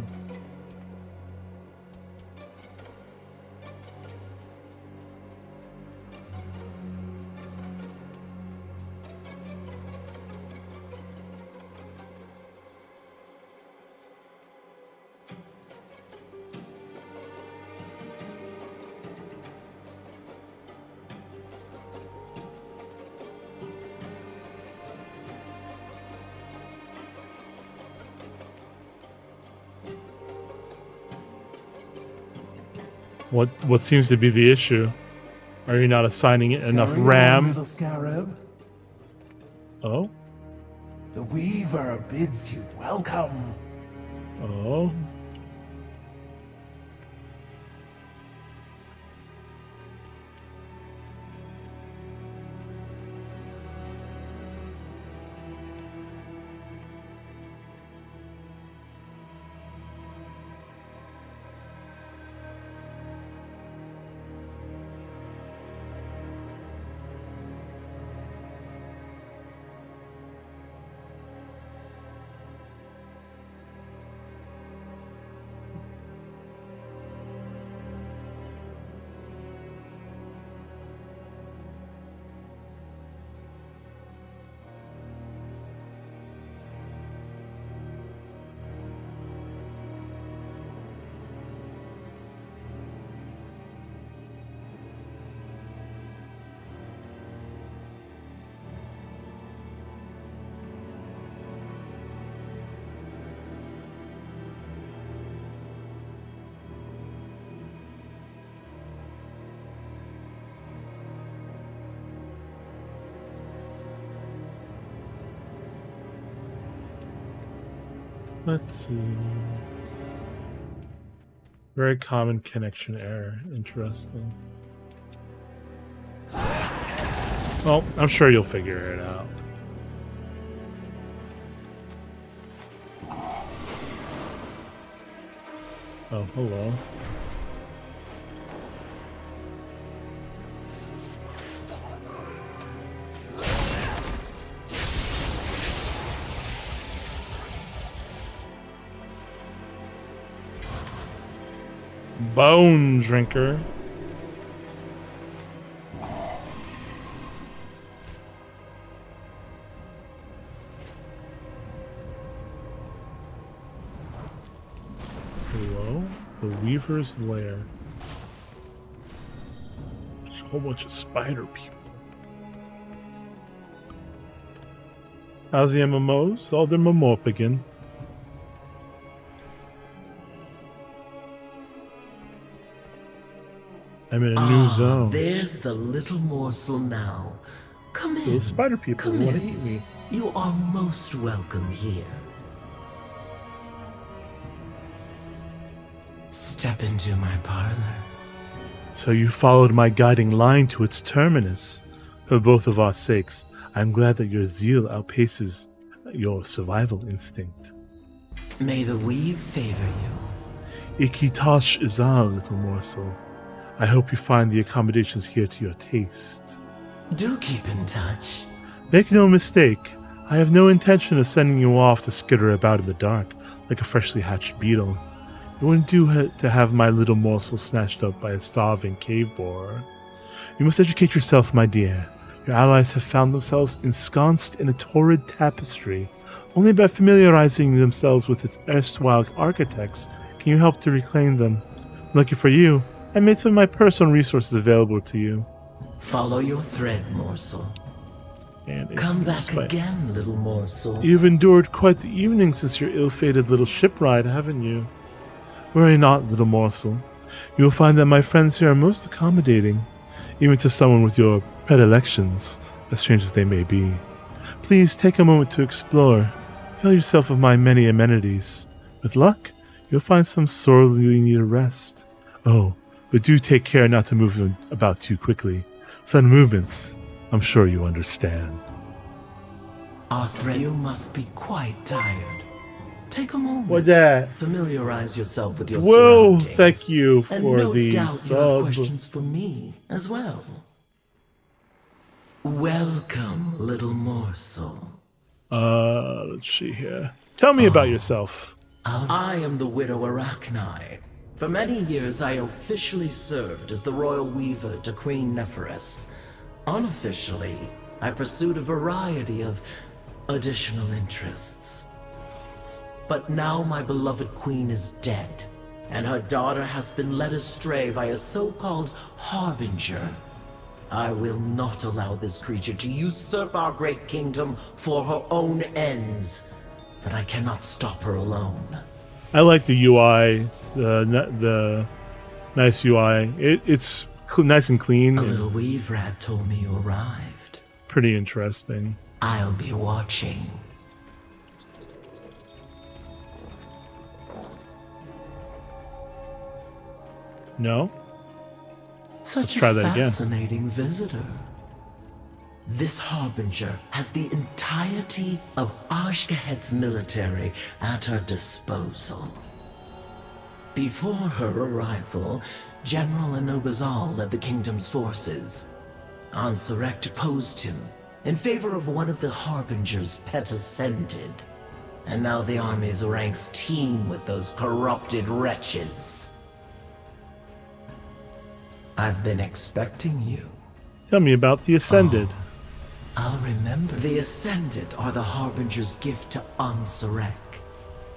What seems to be the issue? Are you not assigning it enough RAM? Little scarab. Oh? The Weaver bids you welcome. Oh? Let's see. Very common connection error. Interesting. Well, I'm sure you'll figure it out. Oh, hello. Bone drinker. Hello? The Weaver's Lair. There's a whole bunch of spider people. How's the MMOs? Oh, they're Momop again. I'm in a new zone. There's the little morsel now. Come in. Those spider people Come want to in. eat me. You are most welcome here. Step into my parlor. So you followed my guiding line to its terminus. For both of our sakes, I'm glad that your zeal outpaces your survival instinct. May the weave favor you. Ikitosh Izar, little morsel. I hope you find the accommodations here to your taste. Do keep in touch. Make no mistake, I have no intention of sending you off to skitter about in the dark like a freshly hatched beetle. It wouldn't do to have my little morsel snatched up by a starving cave borer. You must educate yourself, my dear. Your allies have found themselves ensconced in a torrid tapestry. Only by familiarizing themselves with its erstwhile architects can you help to reclaim them. Lucky for you, I made some of my personal resources available to you. Follow your thread, morsel. And come back again, little morsel. You've endured quite the evening since your ill-fated little ship ride, haven't you? Worry not, little morsel. You will find that my friends here are most accommodating, even to someone with your predilections, as strange as they may be. Please take a moment to explore. Fill yourself of my many amenities. With luck, you'll find some sorely needed rest. Oh, but do take care not to move about too quickly. Sudden movements, I'm sure you understand. Our thread, you must be quite tired. Take a moment. What that? Familiarize yourself with your Whoa, surroundings. thank you for and no the doubt sub. you have questions for me as well. Welcome, little morsel. Let's see here. Tell me about yourself. I am the widow Arachni. For many years, I officially served as the royal weaver to Queen Neferis. Unofficially, I pursued a variety of additional interests. But now my beloved queen is dead, and her daughter has been led astray by a so-called harbinger. I will not allow this creature to usurp our great kingdom for her own ends, but I cannot stop her alone. I like the UI, the nice UI. It's nice and clean. A little weave rat told me you arrived. Pretty interesting. I'll be watching. No? Such Let's try a that again. fascinating visitor. This harbinger has the entirety of Ashgahet's military at her disposal. Before her arrival, General Anobazal led the kingdom's forces. Ansurek deposed him in favor of one of the harbinger's pet ascended. And now the army's ranks teem with those corrupted wretches. I've been expecting you. Tell me about the Ascended. I'll remember. The Ascended are the Harbinger's gift to Ansurek.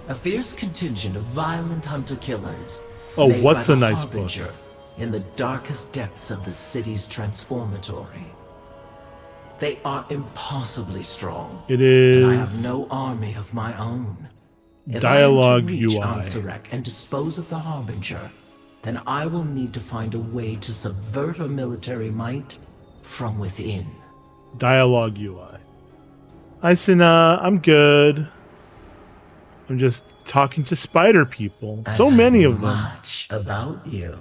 A fierce contingent of violent hunter-killers. Oh, made what's by a the nice book? Harbinger in the darkest depths of the city's transformatory. They are impossibly strong. It is. And I have no army of my own. If Dialogue I am to reach UI. Ansurek and dispose of the Harbinger, then I will need to find a way to subvert her military might from within. Dialogue UI. Isina, I'm good. I'm just talking to spider people. So many of them. Much about you.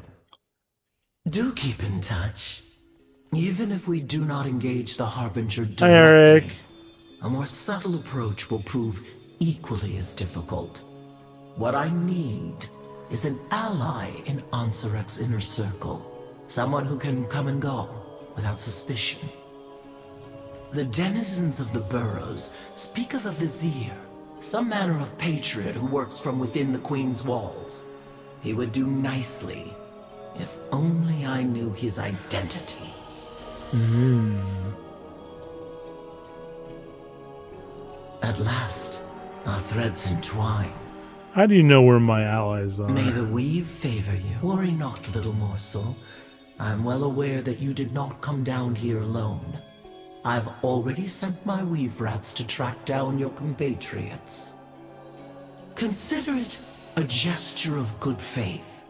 Do keep in touch. Even if we do not engage the Harbinger directly, Hi, Eric. a more subtle approach will prove equally as difficult. What I need is an ally in Ansarek's inner circle. Someone who can come and go without suspicion. The denizens of the burrows speak of a vizier, some manner of patriot who works from within the Queen's walls. He would do nicely, if only I knew his identity. At last, our threads entwine. How do you know where my allies are? May the weave favor you. Worry not, little morsel. I'm well aware that you did not come down here alone. I've already sent my weave rats to track down your compatriots. Consider it a gesture of good faith,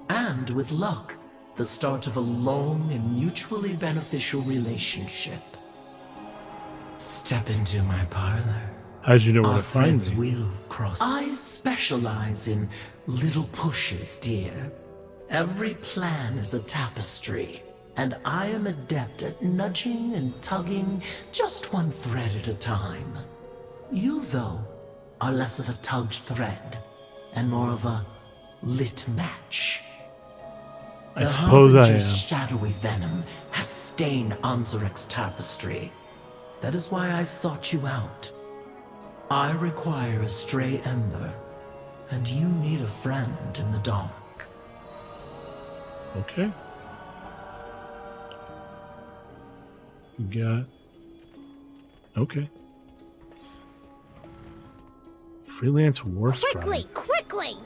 and with luck, the start of a long and mutually beneficial relationship. Step into my parlor. How'd you know where Our to find threads me? will cross. I specialize in little pushes, dear. Every plan is a tapestry, and I am adept at nudging and tugging just one thread at a time. You, though, are less of a tugged thread, and more of a lit match. I suppose I am. Harbinger's shadowy venom has stained Ansarek's tapestry. That is why I sought you out. I require a stray ember, and you need a friend in the dark. Okay. We got... Okay. Freelance war scribe. Quickly!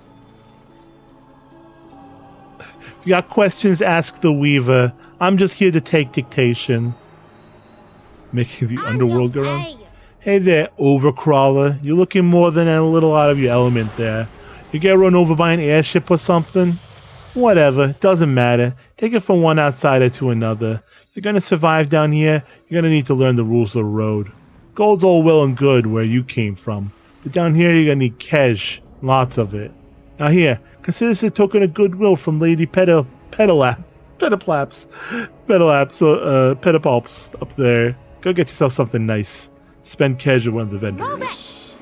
If you got questions, ask the Weaver. I'm just here to take dictation. Making the underworld go on. Hey there, overcrawler. You're looking more than a little out of your element there. You get run over by an airship or something? Whatever, doesn't matter. Take it from one outsider to another. You're gonna survive down here, you're gonna need to learn the rules of the road. Gold's all well and good where you came from, but down here you're gonna need cash, lots of it. Now here, consider this a token of goodwill from Lady Petalaps up there. Go get yourself something nice. Spend cash at one of the vendors.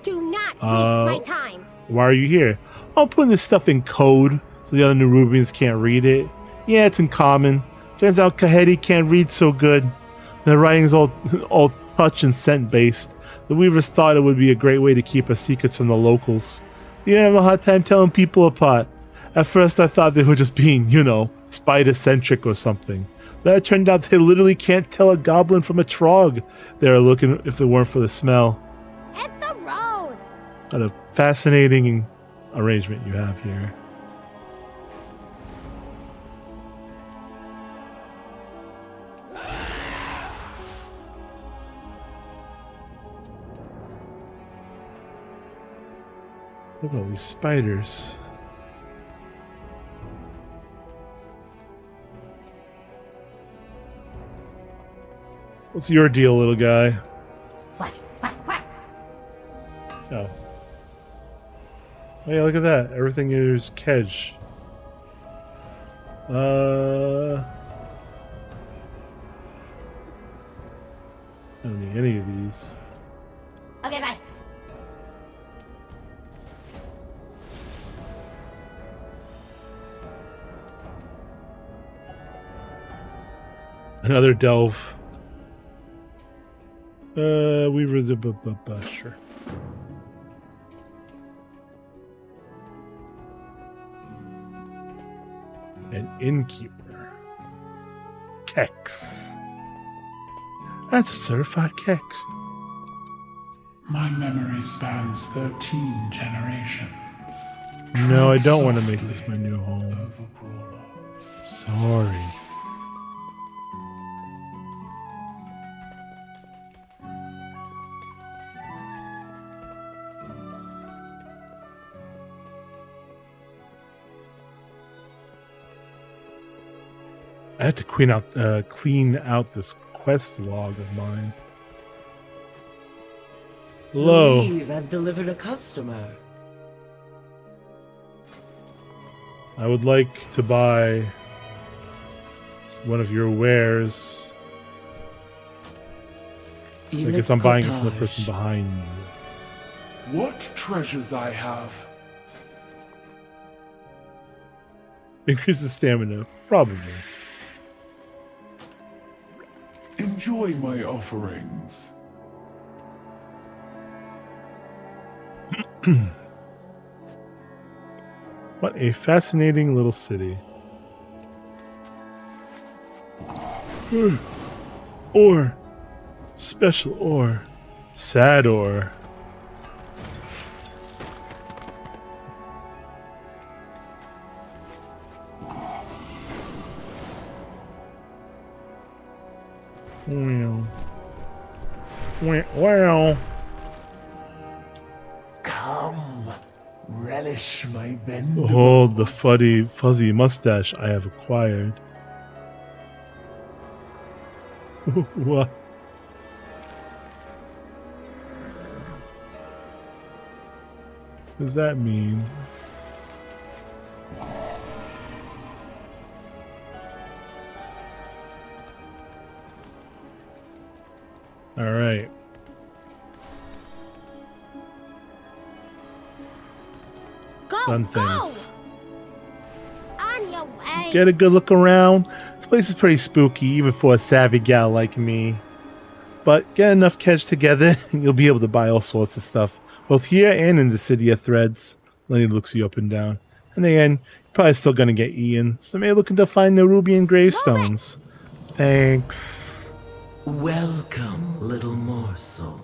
Do not waste my time. Why are you here? I'm putting this stuff in code so the other Nerubians can't read it. Yeah, it's in common. Turns out Kahedi can't read so good. The writing's all touch and scent based. The Weavers thought it would be a great way to keep our secrets from the locals. They didn't have a hard time telling people apart. At first I thought they were just being, spider-centric or something. Then it turned out they literally can't tell a goblin from a trog. They were looking if it weren't for the smell. Hit the road! What a fascinating arrangement you have here. Look at all these spiders. What's your deal, little guy? What? Oh. Oh yeah, look at that. Everything is Kedge. I don't need any of these. Okay, bye. Another delve. Weaver's a sure. An innkeeper. Kex. That's a certified Kex. My memory spans 13 generations. No, I don't want to make this my new home. Sorry. I have to clean out this quest log of mine. Hello. The weave has delivered a customer. I would like to buy one of your wares. I guess I'm buying it from the person behind you. What treasures I have? Increases stamina, probably. Enjoy my offerings. What a fascinating little city. Ore. Special ore. Sad ore. Wow. Wow. Come, relish my bend. Behold the fuzzy mustache I have acquired. What? Does that mean? All right. Done things. On your way. Get a good look around. This place is pretty spooky, even for a savvy gal like me. But get enough cash together, and you'll be able to buy all sorts of stuff, both here and in the city of Threads. Lenny looks you up and down. And again, you're probably still gonna get eaten, so maybe looking to find the Nerubian gravestones. Thanks. Welcome, little morsel.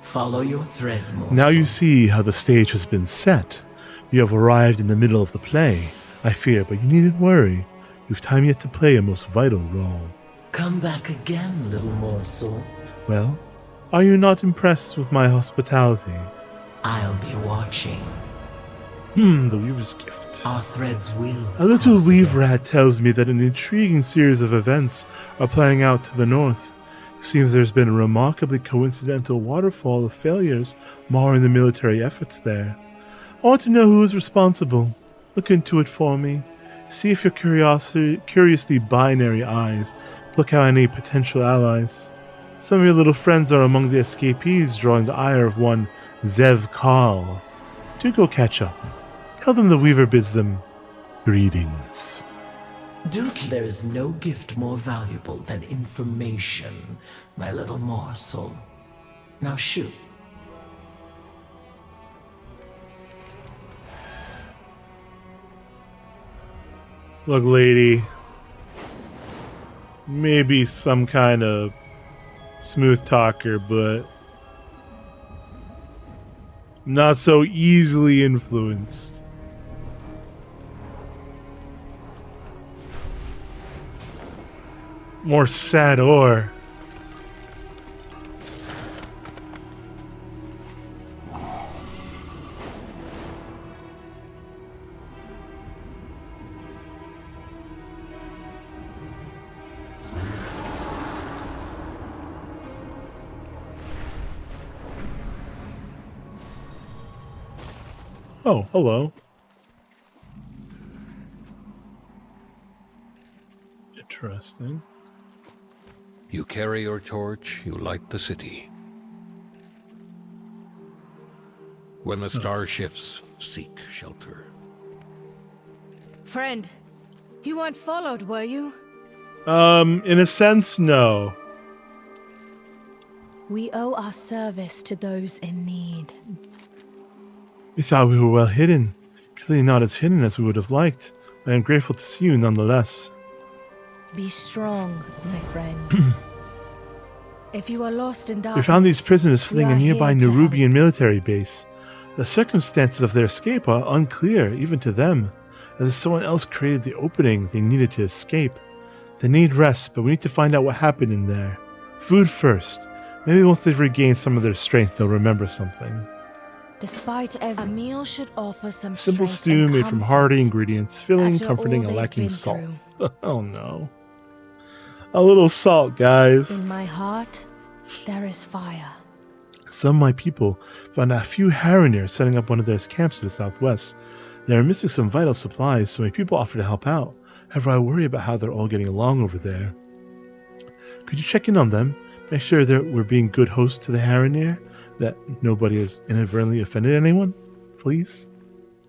Follow your thread, morsel. Now you see how the stage has been set. You have arrived in the middle of the play, I fear, but you needn't worry. You've time yet to play a most vital role. Come back again, little morsel. Well, are you not impressed with my hospitality? I'll be watching. The Weaver's Gift. Our threads will. A little weave rat tells me that an intriguing series of events are playing out to the north. It seems there's been a remarkably coincidental waterfall of failures marring the military efforts there. I want to know who is responsible. Look into it for me. See if your curiously binary eyes look out any potential allies. Some of your little friends are among the escapees, drawing the ire of one Zev Karl. Do go catch up. Tell them the Weaver bids them greetings. There is no gift more valuable than information, my little morsel. Now shoot. Look, lady. Maybe some kind of smooth talker, but not so easily influenced. More sad ore. Oh, hello. Interesting. You carry your torch, you light the city. When the star shifts, seek shelter. Friend, you weren't followed, were you? In a sense, no. We owe our service to those in need. We thought we were well hidden. Clearly not as hidden as we would have liked. I am grateful to see you nonetheless. Be strong, my friend. If you are lost in darkness, We found these prisoners fleeing we a are nearby here to Nerubian military base. The circumstances of their escape are unclear, even to them, as if someone else created the opening they needed to escape. They need rest, but we need to find out what happened in there. Food first. Maybe once they've regained some of their strength, they'll remember something. Despite every meal should offer some Simple strength stew and made from comfort hearty ingredients, filling, after comforting, all and they've lacking been salt. through. Oh no. A little salt, guys. In my heart, There is fire. Some of my people found a few Haranir setting up one of their camps to the southwest. They are missing some vital supplies, so my people offer to help out. However, I worry about how they're all getting along over there. Could you check in on them? Make sure that we're being good hosts to the Haranir, that nobody has inadvertently offended anyone? Please?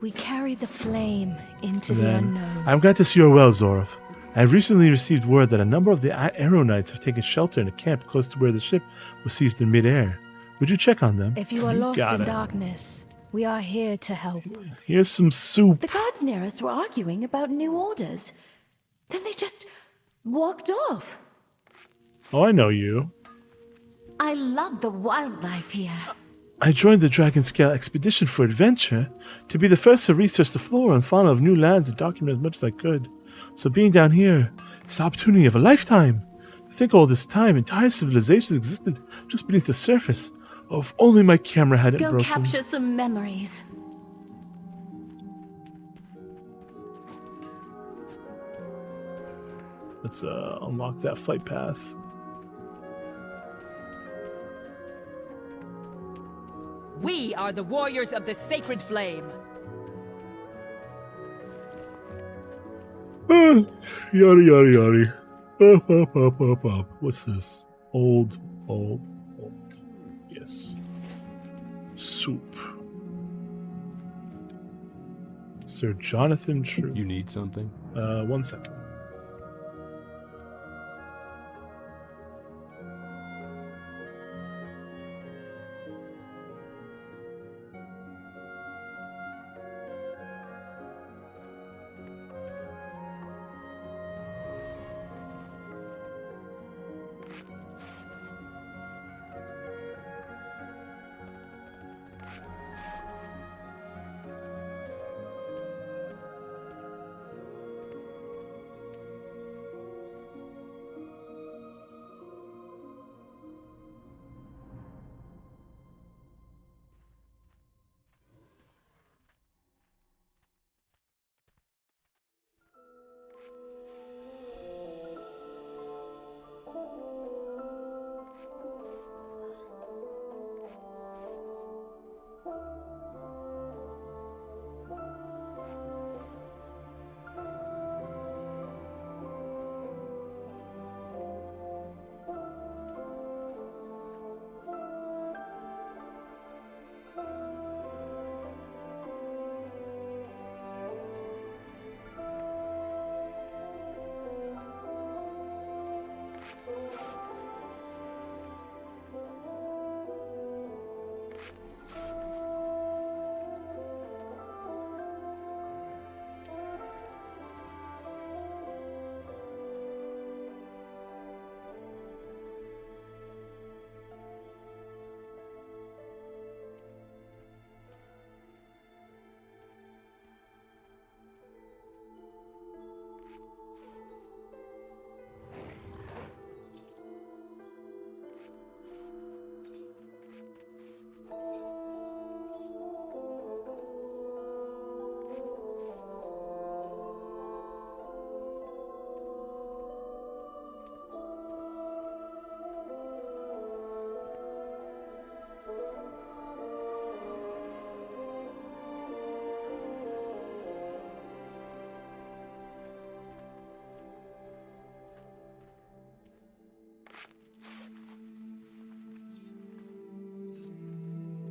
We carry the flame into the unknown. I'm glad to see you are well, Zorov. I have recently received word that a number of the Arrow Knights have taken shelter in a camp close to where the ship was seized in midair. Would you check on them? If you are lost in darkness, we are here to help. Here's some soup. The guards near us were arguing about new orders. Then they just walked off. Oh, I know you. I love the wildlife here. I joined the Dragon Scale expedition for adventure, to be the first to research the flora and fauna of new lands and document as much as I could. So being down here is the opportunity of a lifetime. To think all this time, entire civilizations existed just beneath the surface. Oh, if only my camera hadn't Go broken. capture some memories. Let's unlock that flight path. We are the warriors of the sacred flame. Yada yada yada. Up, up, up, up, up. What's this? Old. Yes. Soup. Sir Jonathan True. You need something? 1 second.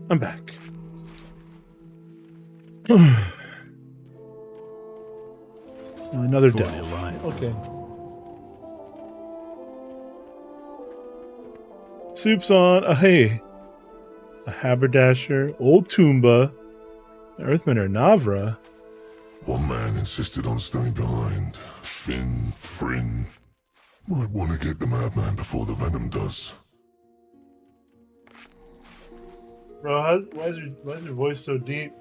I'm back. Another For delve. the Alliance. Okay. Soup's on. Hey. A haberdasher, old Toomba, Earthman or Navra. One man insisted on staying behind. Frin. Might want to get the madman before the venom does. Bro, why is your voice so deep?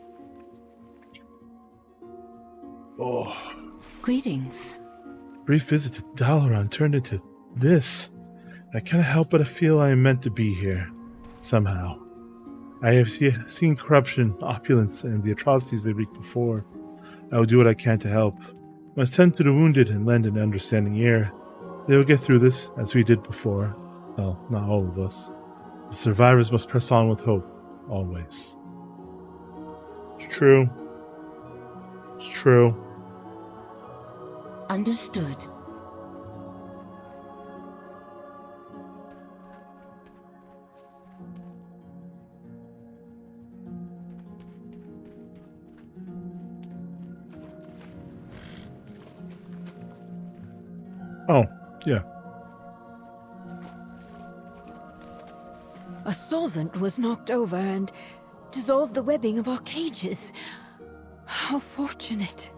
Oh. Greetings. Brief visit to Dalaran turned into this. I can't help but feel I am meant to be here. Somehow. I have seen corruption, opulence, and the atrocities they wreaked before. I will do what I can to help. Must tend to the wounded and lend an understanding ear. They will get through this, as we did before. Well, not all of us. The survivors must press on with hope, always. It's true. It's true. Understood. Oh, yeah. A solvent was knocked over and dissolved the webbing of our cages. How fortunate.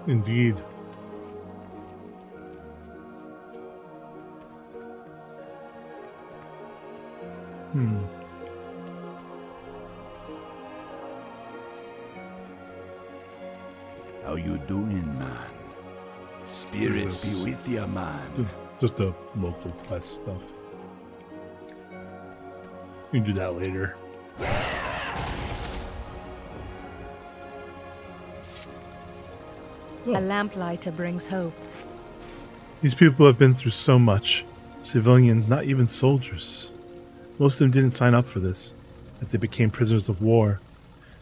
Indeed. How you doing, man? Spirits Jesus. be with ya, man. Just a local quest stuff. You can do that later. A lamplighter brings hope. These people have been through so much. Civilians, not even soldiers. Most of them didn't sign up for this. That they became prisoners of war.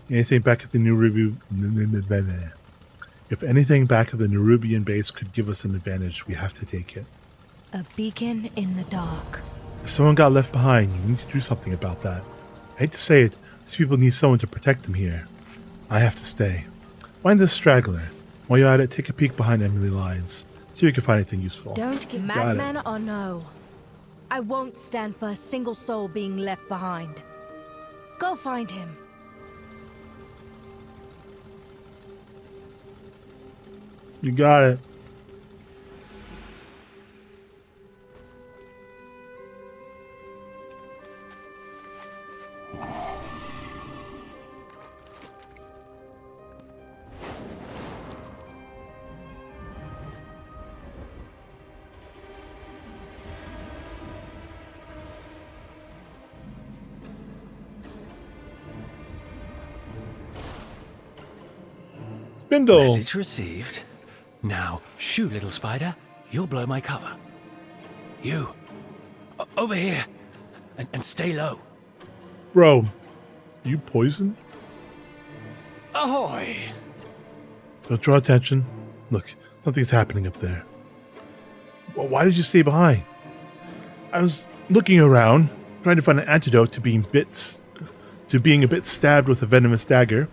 Anything back at the If anything back at the Nerubian base could give us an advantage, we have to take it. A beacon in the dark. If someone got left behind, you need to do something about that. I hate to say it, these people need someone to protect them here. I have to stay. Find this straggler. While you're at it, take a peek behind enemy lines. See if you can find anything useful. Don't get madman or no. I won't stand for a single soul being left behind. Go find him. You got it. Spindle. Message received. Now, shoo, little spider. You'll blow my cover. You. Over here. And stay low. Bro, you poisoned? Ahoy! Don't draw attention. Look, nothing's happening up there. Well, why did you stay behind? I was looking around, trying to find an antidote to being a bit stabbed with a venomous dagger.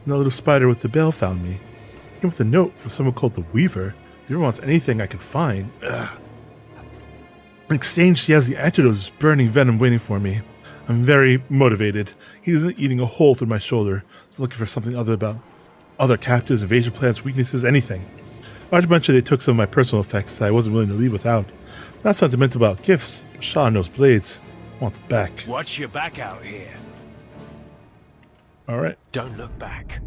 And the little spider with the bell found me. Came with a note from someone called the Weaver. He never wants anything I can find. Ugh. In exchange, he has the antidote of burning venom waiting for me. I'm very motivated. He isn't eating a hole through my shoulder. He's looking for something other captives, evasion plans, weaknesses, anything. Not to mention they took some of my personal effects that I wasn't willing to leave without. Not sentimental about gifts, but shot on those blades. I want them back. Watch your back out here. Alright. Don't look back.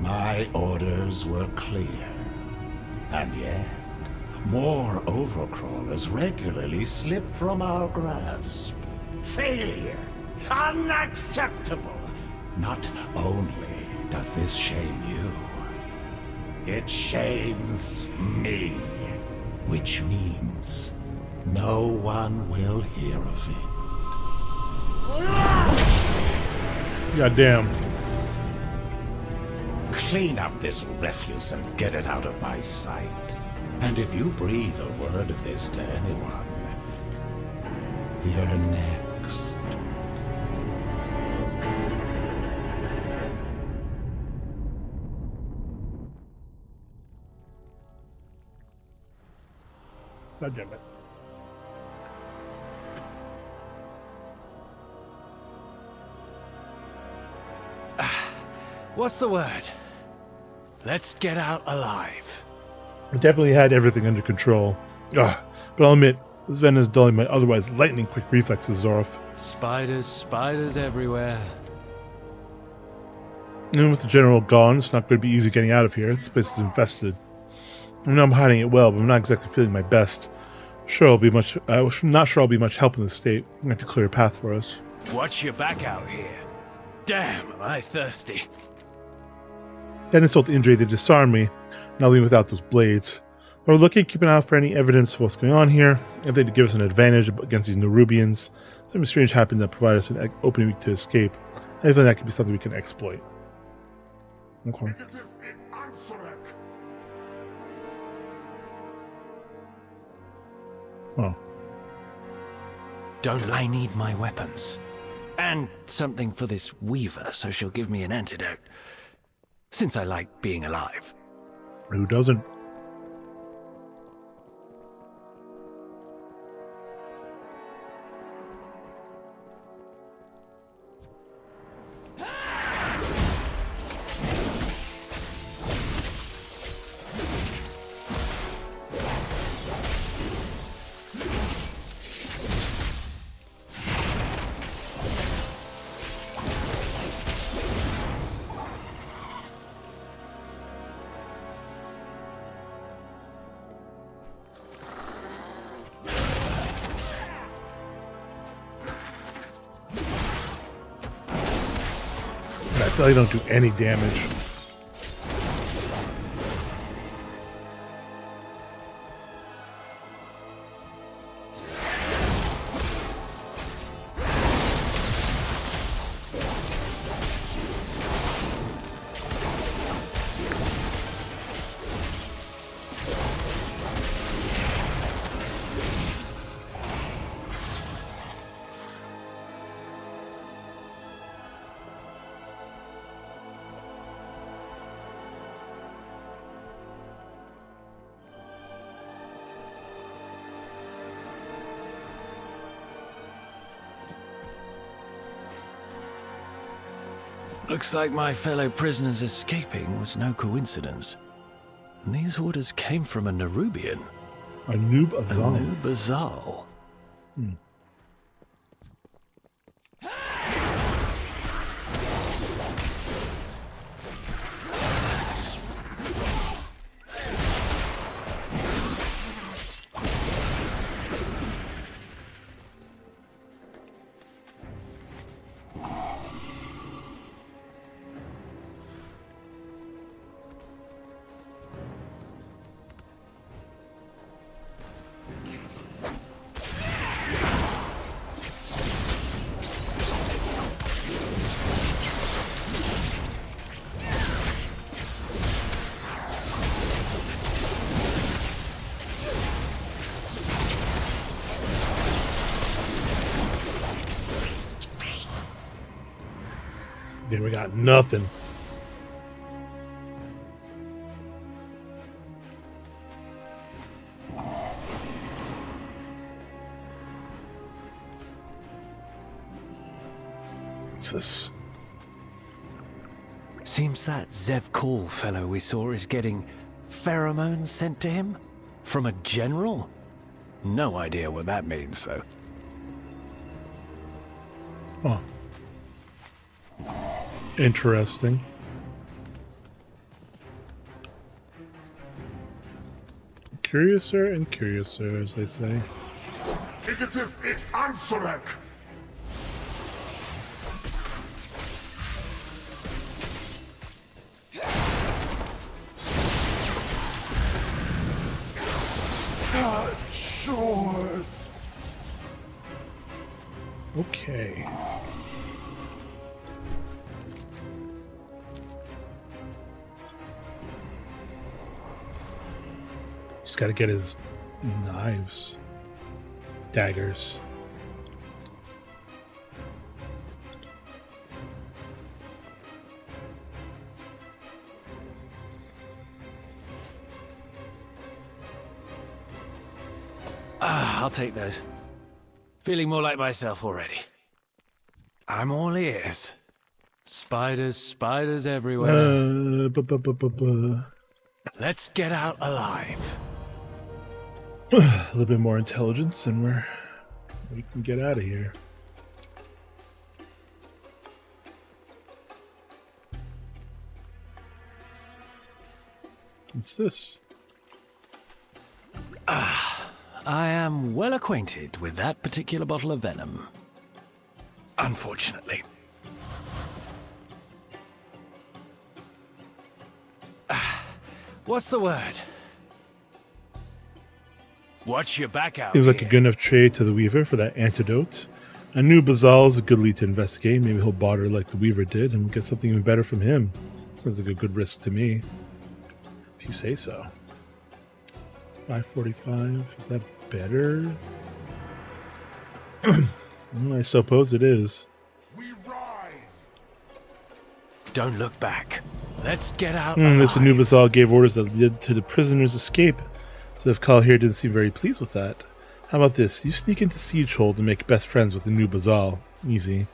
My orders were clear. And yet, more overcrawlers regularly slip from our grasp. Failure! Unacceptable! Not only does this shame you, it shames me. Which means no one will hear of it. Goddamn. Clean up this refuse and get it out of my sight. And if you breathe a word of this to anyone, you're next. God damn it. What's the word? Let's get out alive. I definitely had everything under control. But I'll admit, this venom is dulling my otherwise lightning-quick reflexes, Zorf. Spiders everywhere. And with the general gone, it's not going to be easy getting out of here. This place is infested. I know I'm hiding it well, but I'm not exactly feeling my best. I'm not sure I'll be much help in this state. I'm going to have to clear a path for us. Watch your back out here. Damn, am I thirsty. That insult to injury, they disarm me, not leaving without those blades. We're looking, keeping out for any evidence of what's going on here. If they give us an advantage against these Nerubians, something strange happened that provided us an opening to escape. I feel that could be something we can exploit. Okay. Oh. Don't I need my weapons? And something for this Weaver, so she'll give me an antidote. Since I like being alive. Who doesn't? I feel like I don't do any damage. Looks like my fellow prisoners escaping was no coincidence. These orders came from a Nerubian. A Noob Azal. A Noob Azal. Yeah, we got nothing. What's this? Seems that Zev Call fellow we saw is getting pheromones sent to him? From a general? No idea what that means, though. Oh. Interesting. Curiouser and curiouser, as they say. Sure. Okay. Just gotta get his knives, daggers. I'll take those. Feeling more like myself already. I'm all ears. Spiders, spiders everywhere. Let's get out alive. A little bit more intelligence and we can get out of here. What's this? I am well acquainted with that particular bottle of venom. unfortunately. What's the word? Watch your back out. Seems like a good enough trade to the Weaver for that antidote. A new Bazal is a good lead to investigate. Maybe he'll barter like the Weaver did, and we'll get something even better from him. Sounds like a good risk to me, if you say so. 545, is that better? I suppose it is. Don't look back. Let's get out. This new Bazal gave orders that led to the prisoner's escape. So if Khal here didn't seem very pleased with that. How about this? You sneak into Siege Hold and make best friends with the new Bazal. Easy.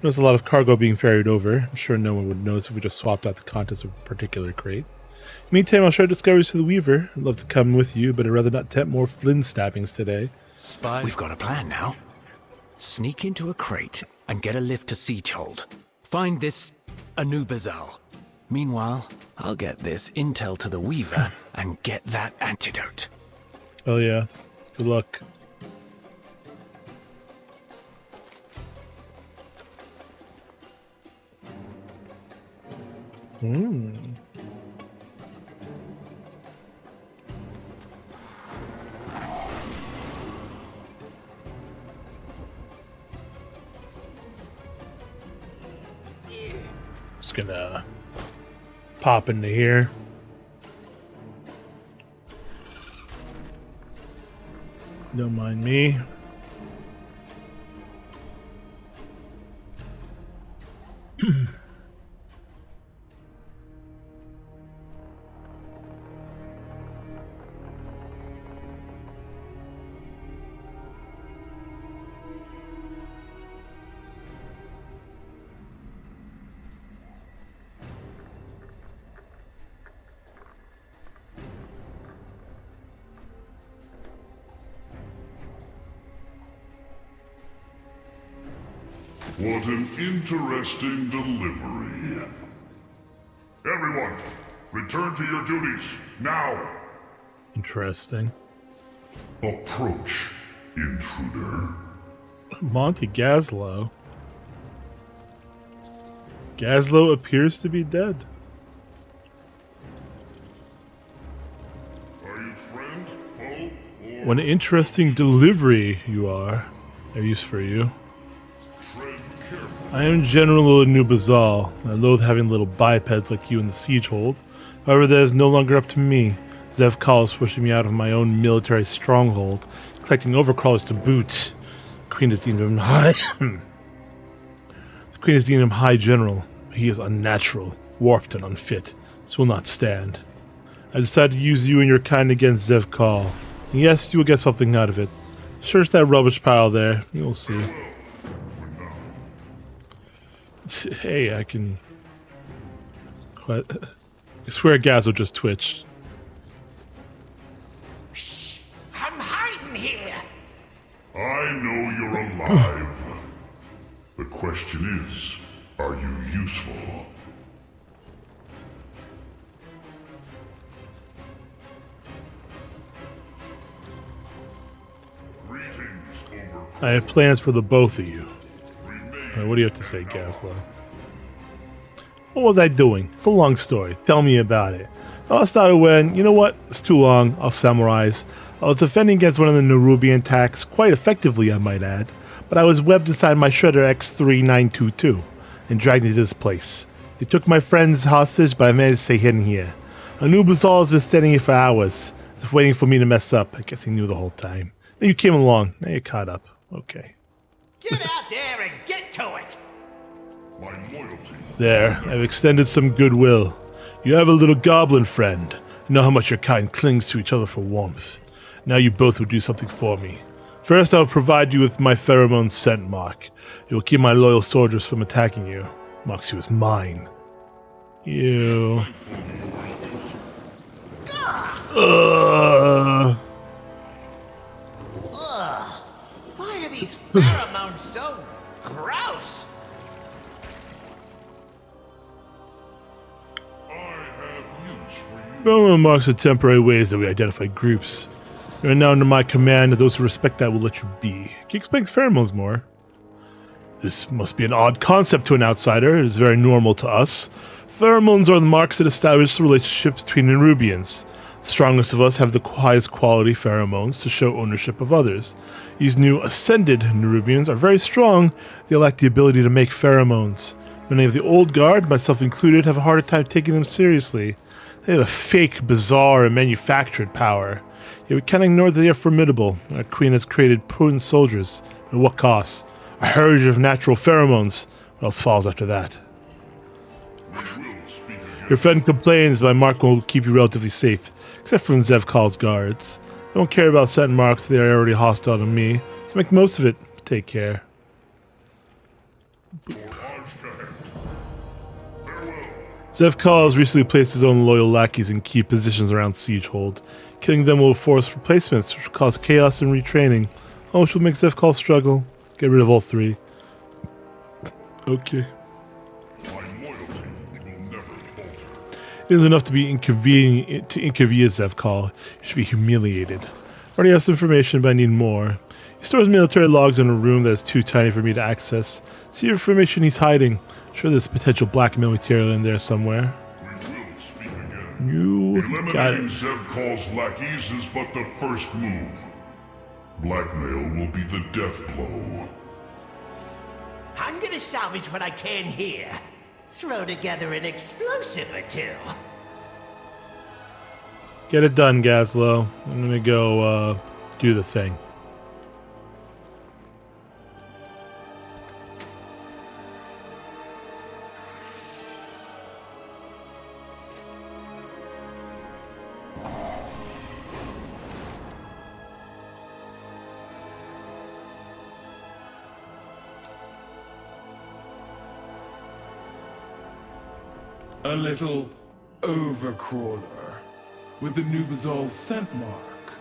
There's a lot of cargo being ferried over. I'm sure no one would notice if we just swapped out the contents of a particular crate. Meantime, I'll share discoveries to the Weaver. I'd love to come with you, but I'd rather not tempt more Flynn stabbings today. Spy. We've got a plan now. Sneak into a crate and get a lift to Siegehold. Find this Anubizal. Meanwhile, I'll get this intel to the Weaver and get that antidote. Oh yeah. Good luck. Just gonna pop into here. Don't mind me. What an interesting delivery. Everyone, return to your duties, now! Interesting. Approach, intruder. Monty Gaslow. Gaslow appears to be dead. Are you friend, foe, or... What an interesting delivery you are. I have use for you. I am General Anubizal. I loathe having little bipeds like you in the siege hold. However, that is no longer up to me. Zev Kal is pushing me out of my own military stronghold, collecting overcrawlers to boot. The Queen has deemed him high. The Queen has deemed him High General. He is unnatural, warped, and unfit. This will not stand. I decided to use you and your kind against Zev Kal. And yes, you will get something out of it. Search that rubbish pile there. You'll see. Hey, I can... I swear Gazzo just twitched. Shh! I'm hiding here! I know you're alive. The question is, are you useful? Greetings, I have plans for the both of you. What do you have to say, Gaslow? What was I doing? It's a long story. Tell me about it. I started when, you know what? It's too long. I'll summarize. I was defending against one of the Nerubian attacks, quite effectively, I might add. But I was webbed inside my Shredder X3922 and dragged into this place. They took my friends hostage, but I managed to stay hidden here. Anubizal has been standing here for hours, as if waiting for me to mess up. I guess he knew the whole time. Then you came along. Now you're caught up. Okay. Get out there and get to it! My loyalty. There, I've extended some goodwill. You have a little goblin friend. I know how much your kind clings to each other for warmth. Now you both will do something for me. First, I will provide you with my pheromone scent mark. It will keep my loyal soldiers from attacking you. Marks you as mine. You. Ugh. Why are these pheromones so gross? Pheromone marks are temporary ways that we identify groups. You are now under my command, and those who respect that will let you be. Can you explain pheromones more? This must be an odd concept to an outsider. It is very normal to us. Pheromones are the marks that establish the relationship between Nerubians. The strongest of us have the highest quality pheromones to show ownership of others. These new ascended Nerubians are very strong. They lack the ability to make pheromones. Many of the old guard, myself included, have a harder time taking them seriously. They have a fake, bizarre, and manufactured power. Yet we can't ignore that they are formidable. Our queen has created potent soldiers. At what cost? A heritage of natural pheromones. What else follows after that? Your friend complains, but my mark will keep you relatively safe, except from Zevkal's guards. I don't care about sent marks, they are already hostile to me, so make most of it. Take care. Zevkal has recently placed his own loyal lackeys in key positions around Siegehold. Killing them will force replacements, which will cause chaos and retraining, all which will make Zevkal struggle. Get rid of all three. Okay. It is enough to be inconvenient to inconvenience Zevkal. You should be humiliated. I already have some information, but I need more. He stores military logs in a room that is too tiny for me to access. See your information he's hiding. I'm sure there's potential blackmail material in there somewhere. You got it. Eliminating Zevkal's lackeys is but the first move. Blackmail will be the death blow. I'm gonna salvage what I can here. Throw together an explosive or two. Get it done, Gazlo. I'm gonna go do the thing. A little overcrawler with the Nubazol scent mark.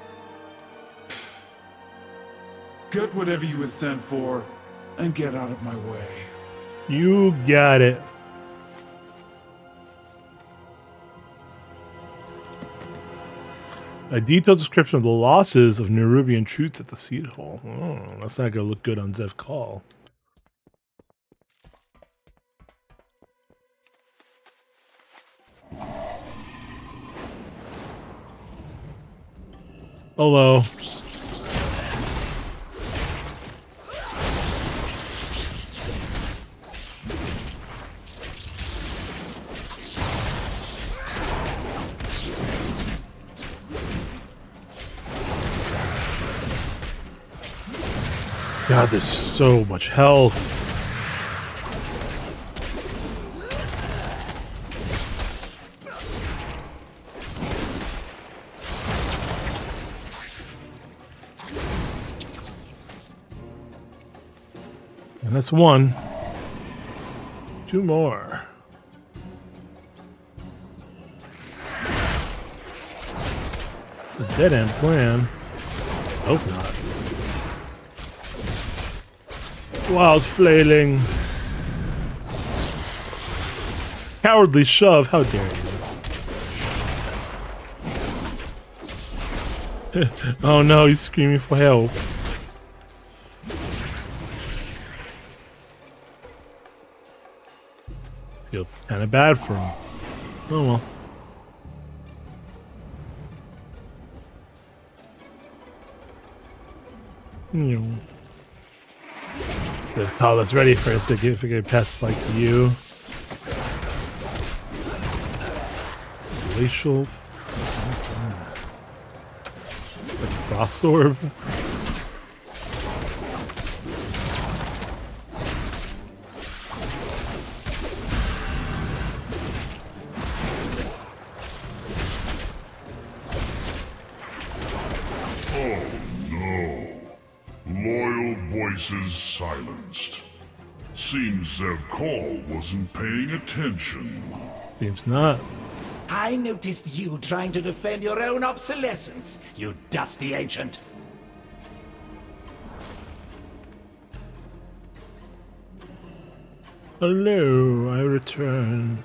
Get whatever you were sent for and get out of my way. You got it. A detailed description of the losses of Nerubian troops at the Siege Hall. Oh, that's not gonna look good on Zevkal. Hello. God, there's so much health. And that's one. Two more. It's a dead end plan. Hope not. Wild flailing. Cowardly shove. How dare you? Oh no, he's screaming for help. Feel kind of bad for him. Oh well. The call is ready for a significant pest like you. Glacial. Like frost orb. Loyal voices silenced. Seems Zevkal wasn't paying attention. Seems not. I noticed you trying to defend your own obsolescence, you dusty ancient. Hello, I return.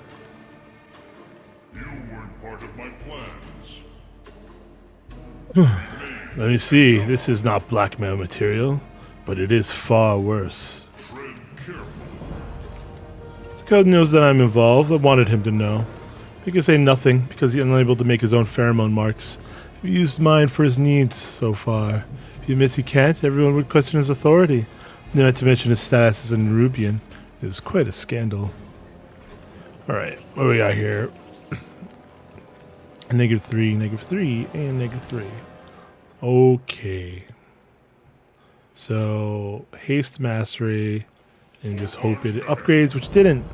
You weren't part of my plans. Let me see. This is not blackmail material, but it is far worse. Tread Code knows that I'm involved. I wanted him to know. He can say nothing because he's unable to make his own pheromone marks. He used mine for his needs so far. If he admits he can't, everyone would question his authority. Not to mention his status as a Nerubian. It is quite a scandal. Alright, what do we got here? -3, -3, and -3. Okay. So, haste mastery, and just hope it upgrades, which didn't.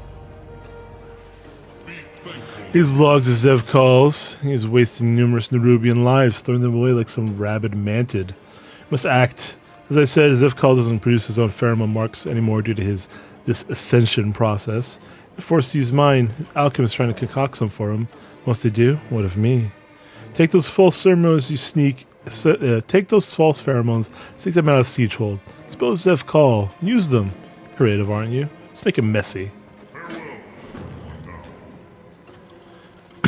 These logs of Zev calls. He is wasting numerous Nerubian lives, throwing them away like some rabid mantid. Must act. As I said, Zev Call doesn't produce his own pheromone marks anymore due to this ascension process. He's forced to use mine. His alchemist trying to concoct some for him. Must they do? What of me? Take those false pheromones you sneak. Take those false pheromones. Sneak them out of Siegehold. Suppose Zev Call. Use them. Creative, aren't you? Let's make it messy.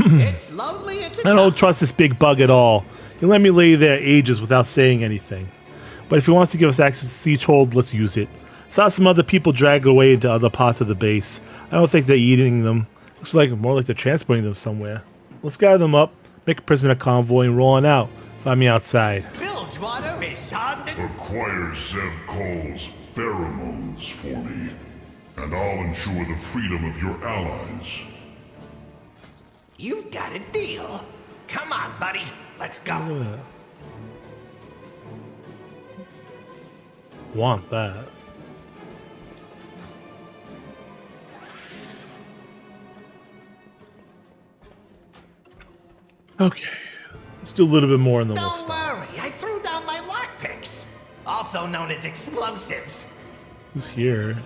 It's lonely. It's I don't trust this big bug at all. He let me lay there ages without saying anything. But if he wants to give us access to Siegehold, let's use it. Saw some other people drag away into other parts of the base. I don't think they're eating them. Looks like more like they're transporting them somewhere. Let's gather them up, make a prisoner convoy, and roll on out. Find me outside. Bilgewater is on the... Acquire Zev Call's pheromones for me, and I'll ensure the freedom of your allies. You've got a deal. Come on, buddy. Let's go. Want that. Okay. Let's do a little bit more in the list. Don't worry, I threw down my lockpicks, also known as explosives. Who's here?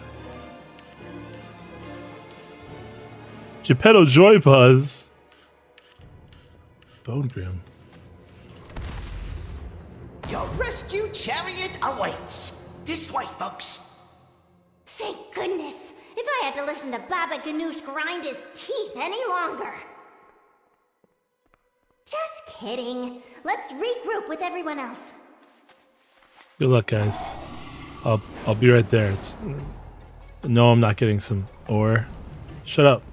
Geppetto Joy Buzz. Bone Grim. Your rescue chariot awaits. This way, folks. Thank goodness. If I had to listen to Baba Ganoush grind his teeth any longer. Just kidding. Let's regroup with everyone else. Good luck, guys. I'll be right there. No, I'm not getting some ore. Shut up.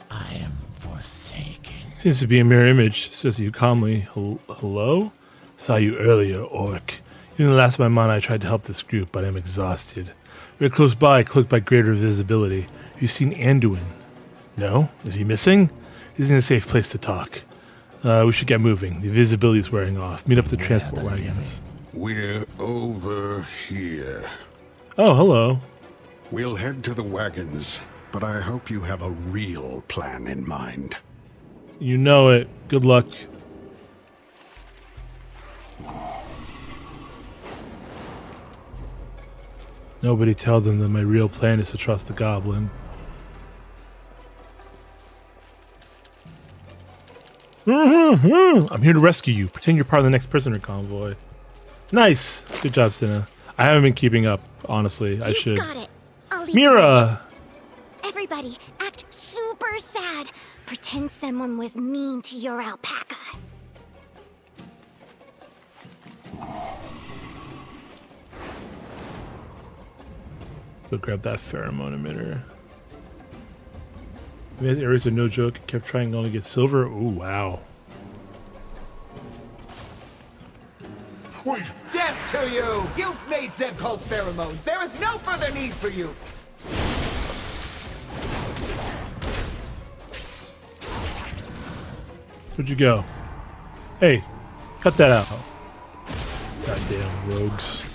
I am forsaken. Seems to be a mirror image, says you calmly. Hello? Saw you earlier, orc. In the last of my mana I tried to help this group, but I'm exhausted. We're close by, cloaked by greater visibility. Have you seen Anduin? No? Is he missing? He's in a safe place to talk. We should get moving. The visibility is wearing off. Meet up at the transport wagons. We're over here. Oh, hello. We'll head to the wagons, but I hope you have a real plan in mind. You know it. Good luck. Nobody tell them that my real plan is to trust the goblin. I'm here to rescue you. Pretend you're part of the next prisoner convoy. Nice. Good job, Cinna. I haven't been keeping up, honestly. I should. Got it. I'll lead Mira! Everybody, act super sad. Pretend someone was mean to your alpaca. Go grab that pheromone emitter. These areas are no joke. Kept trying only to get silver. Ooh, wow. Wait! Death to you! You've made Zev Call's pheromones. There is no further need for you. Where'd you go? Hey, cut that out. Goddamn rogues.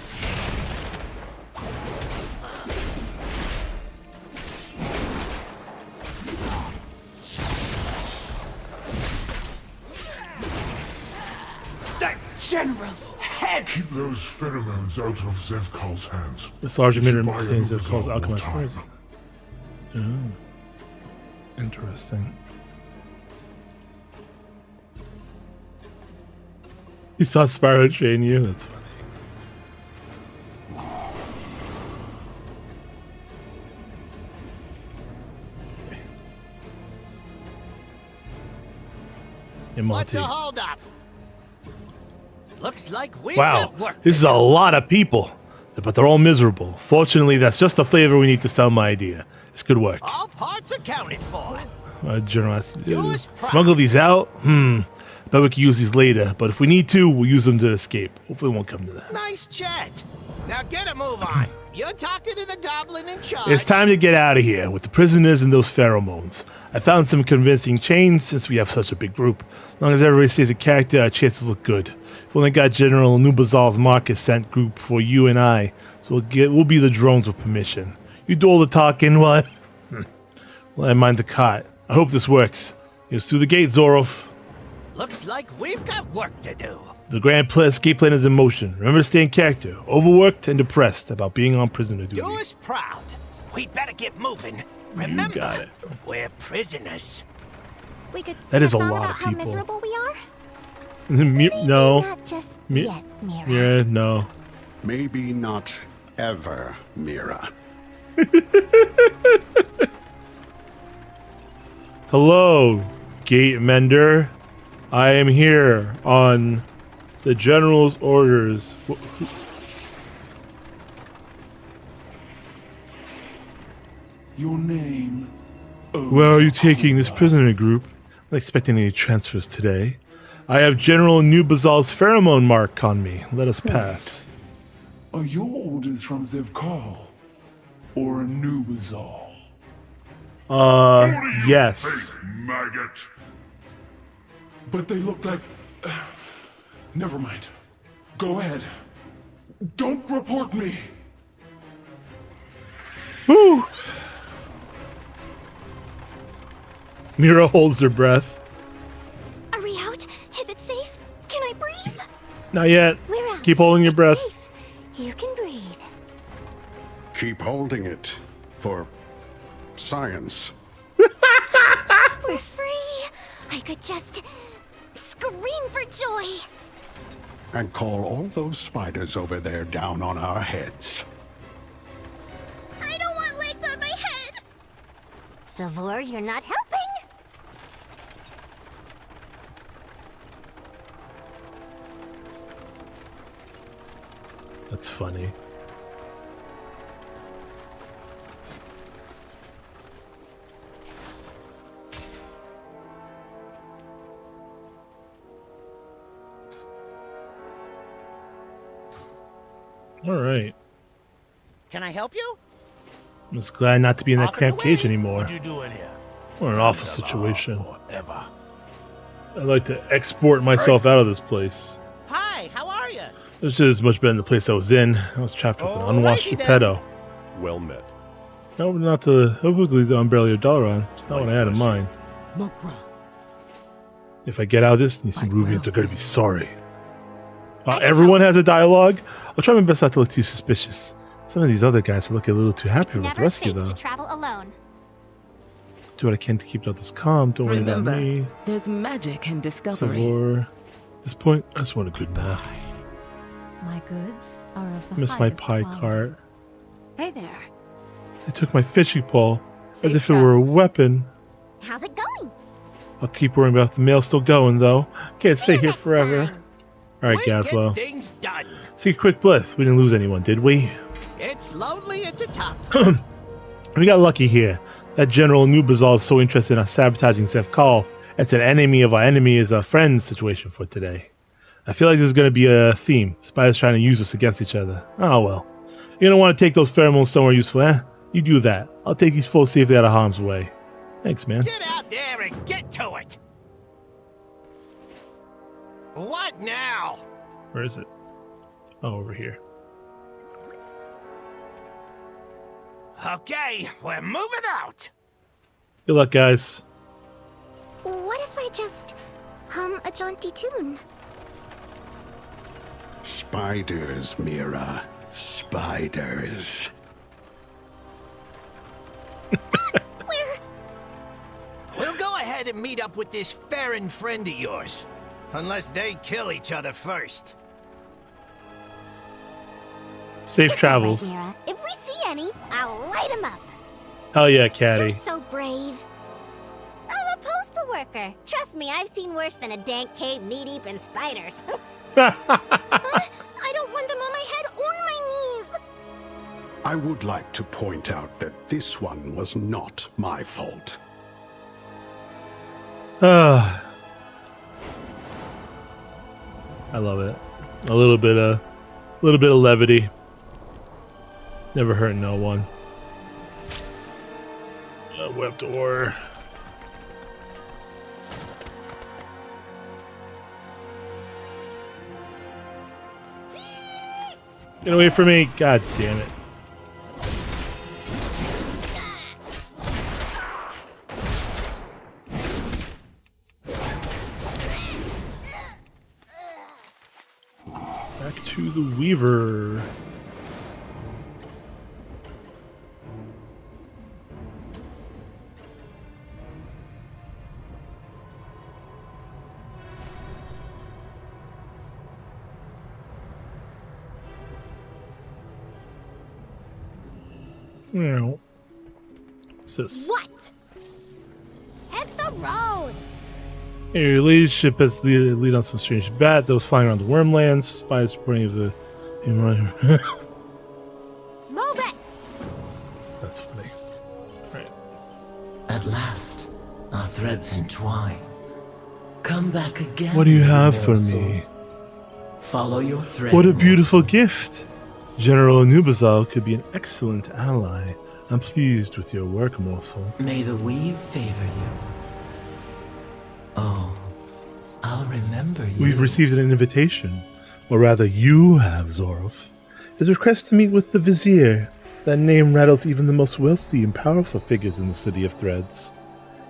General's head! Keep those pheromones out of Zev Call's hands. This large emitter Buy contains them Zev Call's without more alchemized time. poison. Oh. Interesting. You thought Spyro would chain you? That's funny. What's Monty. a holdup? Looks like we've Wow, got work. this is a lot of people, but they're all miserable. Fortunately, that's just the flavor we need to sell my idea. It's good work. All parts accounted for. General, smuggle these out? Bet we can use these later, but if we need to, we'll use them to escape. Hopefully it won't come to that. Nice chat. Now get a move on. You're talking to the goblin in charge. It's time to get out of here with the prisoners and those pheromones. I found some convincing chains since we have such a big group. As long as everybody stays a character, our chances look good. We've only got General Nubazal's Marcus sent group for you and I, so we'll be the drones with permission. You do all the talking while I mind the cart. I hope this works. Here's through the gate, Zorov. Looks like we've got work to do. The grand escape plan is in motion. Remember to stay in character. Overworked and depressed about being on prisoner duty. Do us proud. We better get moving. Remember, You got it. we're prisoners. We could That is a sing lot about of how people. miserable we are. No. Not just Mi- yet, Mira. Yeah, no. Maybe not ever, Mira. Hello, gate mender. I am here on the general's orders. Your name? Where are you taking this prisoner group? Not expecting any transfers today. I have General Nubazal's pheromone mark on me. Let us pass. Are your orders from Zevkal? Or a Nubazal? Yes. Maggot. But they look like... Never mind. Go ahead. Don't report me! Woo! Mira holds her breath. Are we out? Is it safe? Can I breathe? Not yet. We're out. Keep holding your breath. Safe. You can breathe. Keep holding it for science. We're free. I could just scream for joy. And call all those spiders over there down on our heads. I don't want legs on my head. Savor, you're not helping. That's funny. All right. Can I help you? I'm just glad not to be in that Off and cramped away. cage anymore. What you doing here? What an awful situation. I'd like to export myself out of this place. Hi, how are you? This is much better than the place I was in. I was trapped with an unwashed Alrighty then. Geppetto. Well met. No, not the hopefully the Umbrella Dalaran. It's not what I had in mind. Mokra. If I get out of this, these Rubians are going to be sorry. Everyone has a dialogue. I'll try my best not to look too suspicious. Some of these other guys are looking a little too happy with the rescue, though. Travel alone. Do what I can to keep others calm. Don't worry about me. There's magic in discovery. Savor. At this point, I just want a good nap. My goods are of the Miss my highest pie quality. cart. Hey there. They took my fishing pole as Safe if it were a travels. weapon. How's it going? I'll keep worrying about the mail still going, though. Can't stay here forever. All right, We get Gaslow. things done. See, quick blith. We didn't lose anyone, did we? It's lonely at the top. We got lucky here. That General Nubazal is so interested in us sabotaging Zevkal. It's an enemy of our enemy is a friend situation for today. I feel like this is going to be a theme. Spiders trying to use us against each other. Oh, well. You don't want to take those pheromones somewhere useful, eh? You do that. I'll take these folks safely out of harm's way. Thanks, man. Get out there and get to it. What now? Where is it? Oh, over here. Okay, we're moving out. Good luck, guys. What if I just hum a jaunty tune? Spiders, Mira. Spiders. We'll go ahead and meet up with this Farron friend of yours. Unless they kill each other first. Safe travels. Mira. If we see any, I'll light 'em up. Hell yeah, Caddy. You're so brave. I'm opposed to coworker. Trust me, I've seen worse than a dank cave knee-deep in spiders. I don't want them on my head or my knees. I would like to point out that this one was not my fault. I love it. A little bit of levity. Never hurt no one. Web door. Get away from me! God damn it. Back to the Weaver. Now, what's this? What? Hit the road! Your leadership has lead on some strange bat that was flying around the Wormlands. Spies reporting of the... Move it! That's funny. Alright. At last, our threads entwine. Come back again. What do you have for morsel. me? Follow your thread. What a beautiful gift! General Anubizal could be an excellent ally. I'm pleased with your work, morsel. May the weave favor you. Oh, I'll remember you. We've received an invitation. Or rather, you have, Zorov. His request to meet with the Vizier. That name rattles even the most wealthy and powerful figures in the City of Threads.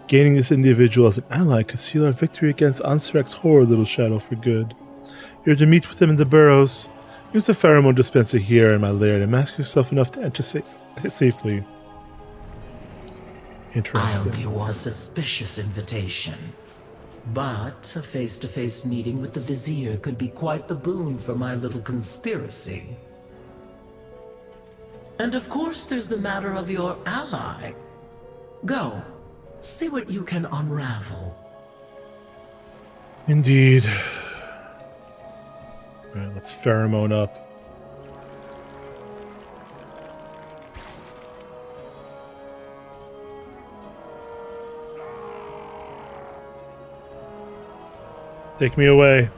Gaining this individual as an ally could seal our victory against Ansarek's horrid little shadow for good. You're to meet with him in the burrows. Use the pheromone dispenser here in my lair to mask yourself enough to enter safely. Interesting. I'll give a suspicious invitation. But a face-to-face meeting with the Vizier could be quite the boon for my little conspiracy. And of course there's the matter of your ally. Go, see what you can unravel. Indeed. Alright, let's pheromone up. Take me away.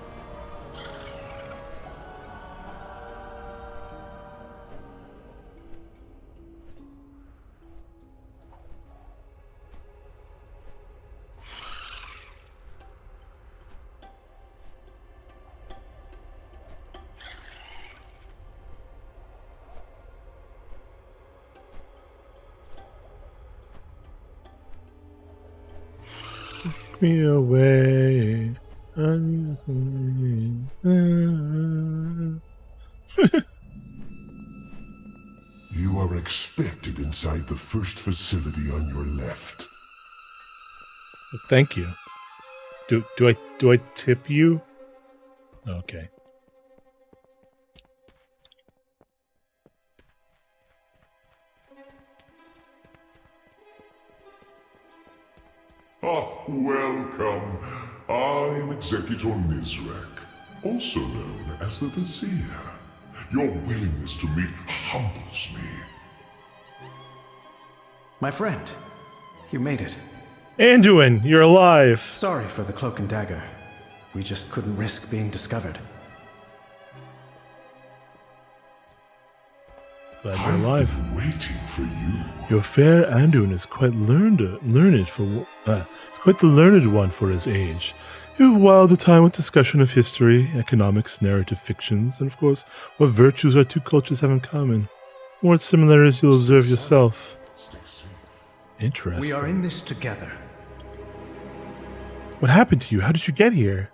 Take me away. You are expected inside the first facility on your left. Thank you. Do I tip you? Okay. Welcome. I'm Executor Nizrek, also known as the Vizier. Your willingness to meet humbles me. My friend, you made it. Anduin, you're alive. Sorry for the cloak and dagger. We just couldn't risk being discovered. Glad you're alive. I've been waiting for you. Your fair Anduin is quite quite the learned one for his age. You've whiled the time with discussion of history, economics, narrative fictions, and of course, what virtues our two cultures have in common. More similarities you'll observe yourself. Interesting. We are in this together. What happened to you? How did you get here?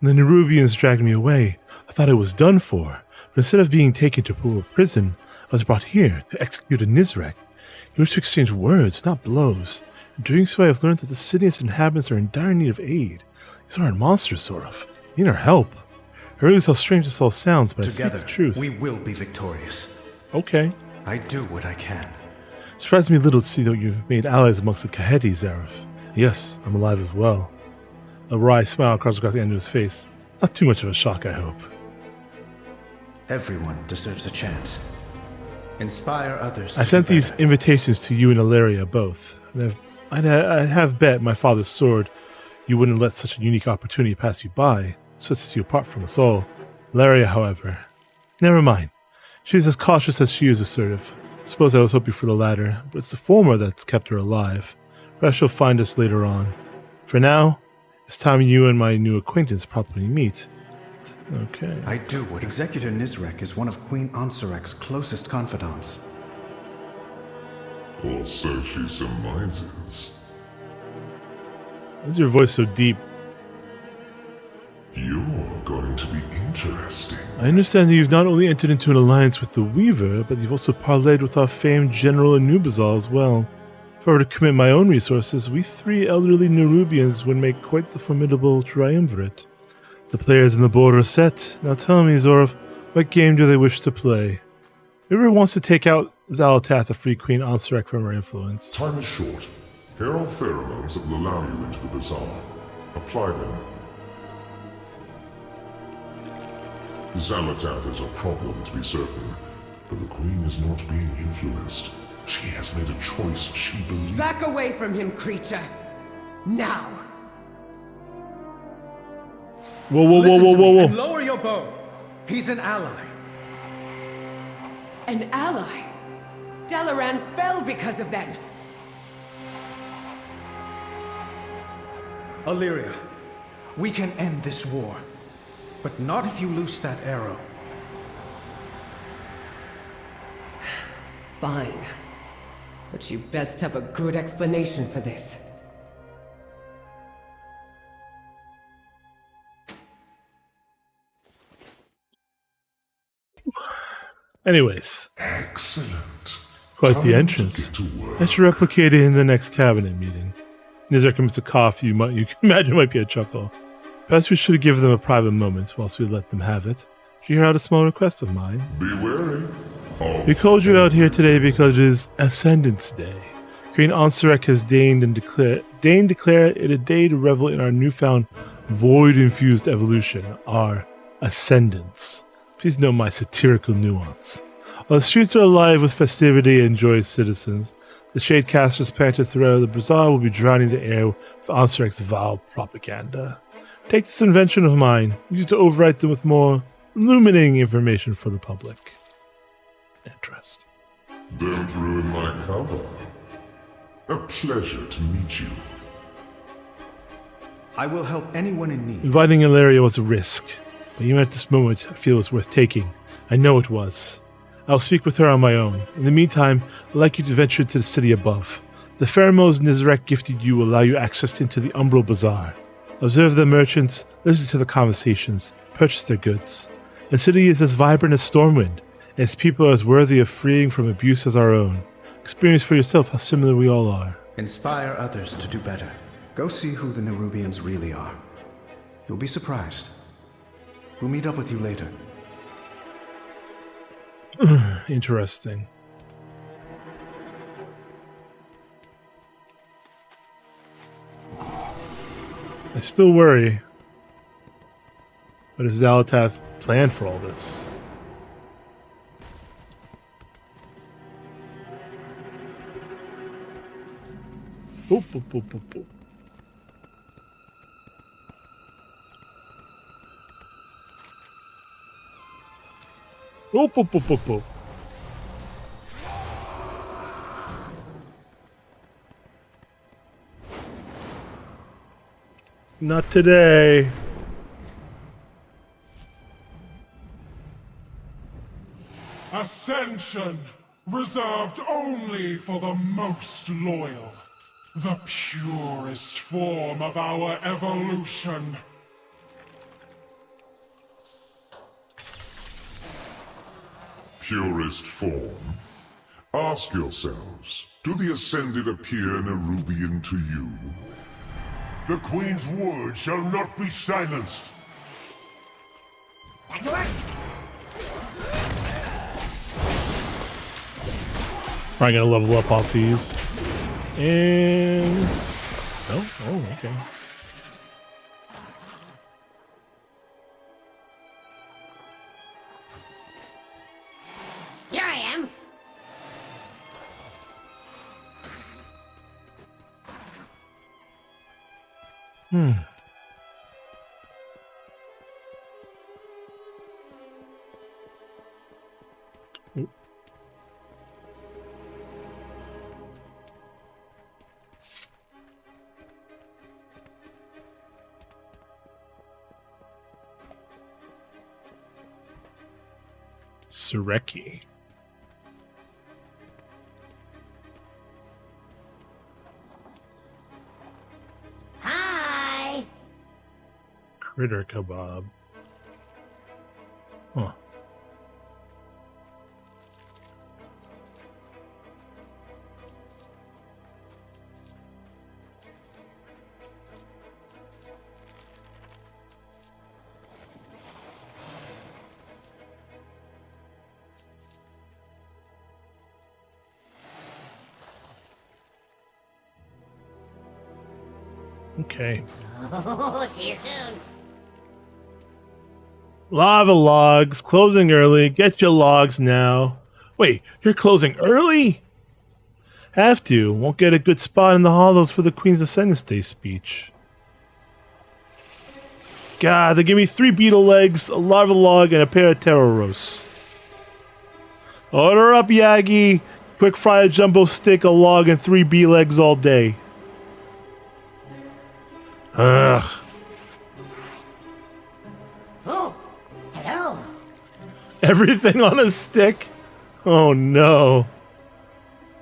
The Nerubians dragged me away. I thought I was done for, but instead of being taken to a prison, I was brought here to execute a Nizrek. You wish to exchange words, not blows. In doing so, I have learned that the city's inhabitants are in dire need of aid. These aren't monsters, sort of. They need our help. I realize how strange this all sounds, but Together, I speak the truth. we will be victorious. Okay. I do what I can. It surprised me little to see that you've made allies amongst the Kaheti, Zareth. Yes, I'm alive as well. A wry smile crossed across Andrew's face. Not too much of a shock, I hope. Everyone deserves a chance. Inspire others. I sent these invitations to you and Ilaria both. And I'd have bet my father's sword you wouldn't let such a unique opportunity pass you by. Sets you apart from us all. Ilaria, however, never mind. She's as cautious as she is assertive. Suppose I was hoping for the latter, but it's the former that's kept her alive. Perhaps she'll find us later on. For now, it's time you and my new acquaintance properly meet. Okay. I do what Executor Nizrek is one of Queen Ansarek's closest confidants. Or so she surmises. Why is your voice so deep? You're going to be interesting. I understand that you've not only entered into an alliance with the Weaver, but you've also parlayed with our famed General Anubizal as well. If I were to commit my own resources, we three elderly Nerubians would make quite the formidable triumvirate. The players in the board are set. Now tell me, Zorov, what game do they wish to play? Whoever wants to take out Zalatath, the Free Queen Ansarek, from her influence. Time is short. Here are pheromones that will allow you into the bazaar. Apply them. Zalatath is a problem, to be certain, but the Queen is not being influenced. She has made a choice she believes. Back away from him, creature! Now! Whoa, whoa, whoa, whoa, whoa, whoa. And lower your bow. He's an ally. An ally? Dalaran fell because of them! Illyria, we can end this war. But not if you loose that arrow. Fine. But you best have a good explanation for this. Anyways. Excellent. Quite the entrance. I should replicate it in the next cabinet meeting. Nizrek commits a cough you can imagine might be a chuckle. Perhaps we should give them a private moment whilst we let them have it. Did you hear out a small request of mine? Be wary. We called you out here today because it is Ascendance Day. Queen Ansarek has deigned declare it a day to revel in our newfound void-infused evolution, our ascendance. Please note my satirical nuance. While the streets are alive with festivity and joyous citizens, the Shadecasters planted throughout the bazaar will be drowning the air with Ansarek's vile propaganda. Take this invention of mine, use it to overwrite them with more illuminating information for the public. Interesting. Don't ruin my cover. A pleasure to meet you. I will help anyone in need. Inviting Ilaria was a risk, but even at this moment, I feel it was worth taking. I know it was. I'll speak with her on my own. In the meantime, I'd like you to venture to the city above. The pheromones Nizrek gifted you will allow you access into the Umbral Bazaar. Observe the merchants, listen to the conversations, purchase their goods. The city is as vibrant as Stormwind, and its people are as worthy of freeing from abuse as our own. Experience for yourself how similar we all are. Inspire others to do better. Go see who the Nerubians really are. You'll be surprised. We'll meet up with you later. Interesting. I still worry. What does Zalatath plan for all this? Boop, boop, boop, boop, boop. Boop, boop, boop, boop, boop. Not today. Ascension, reserved only for the most loyal. The purest form of our evolution. Purest form? Ask yourselves, do the Ascended appear Nerubian to you? The Queen's word shall not be silenced. Back to work! Probably gonna level up off these. And No? Oh, okay. Here I am. Hmm. Oop. Sureki. Hi. Critter kebab. Huh. Okay. Oh, see you soon. Lava logs. Closing early. Get your logs now. Wait, you're closing early? Have to. Won't get a good spot in the hollows for the Queen's Ascendance Day speech. God, they give me 3 beetle legs, a lava log, and a pair of taro roasts. Order up, Yagi. Quick fry a jumbo steak, a log, and 3 bee legs all day. Ugh. Oh, hello. Everything on a stick? Oh no.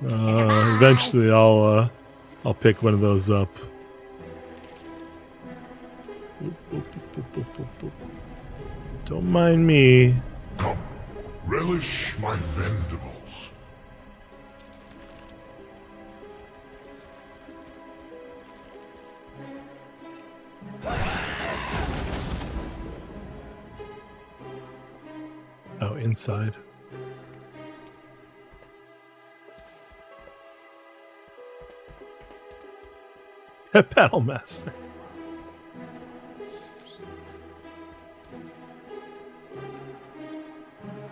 Eventually I'll pick one of those up. Don't mind me. Come, relish my vendibles. Oh, inside. Battle Master.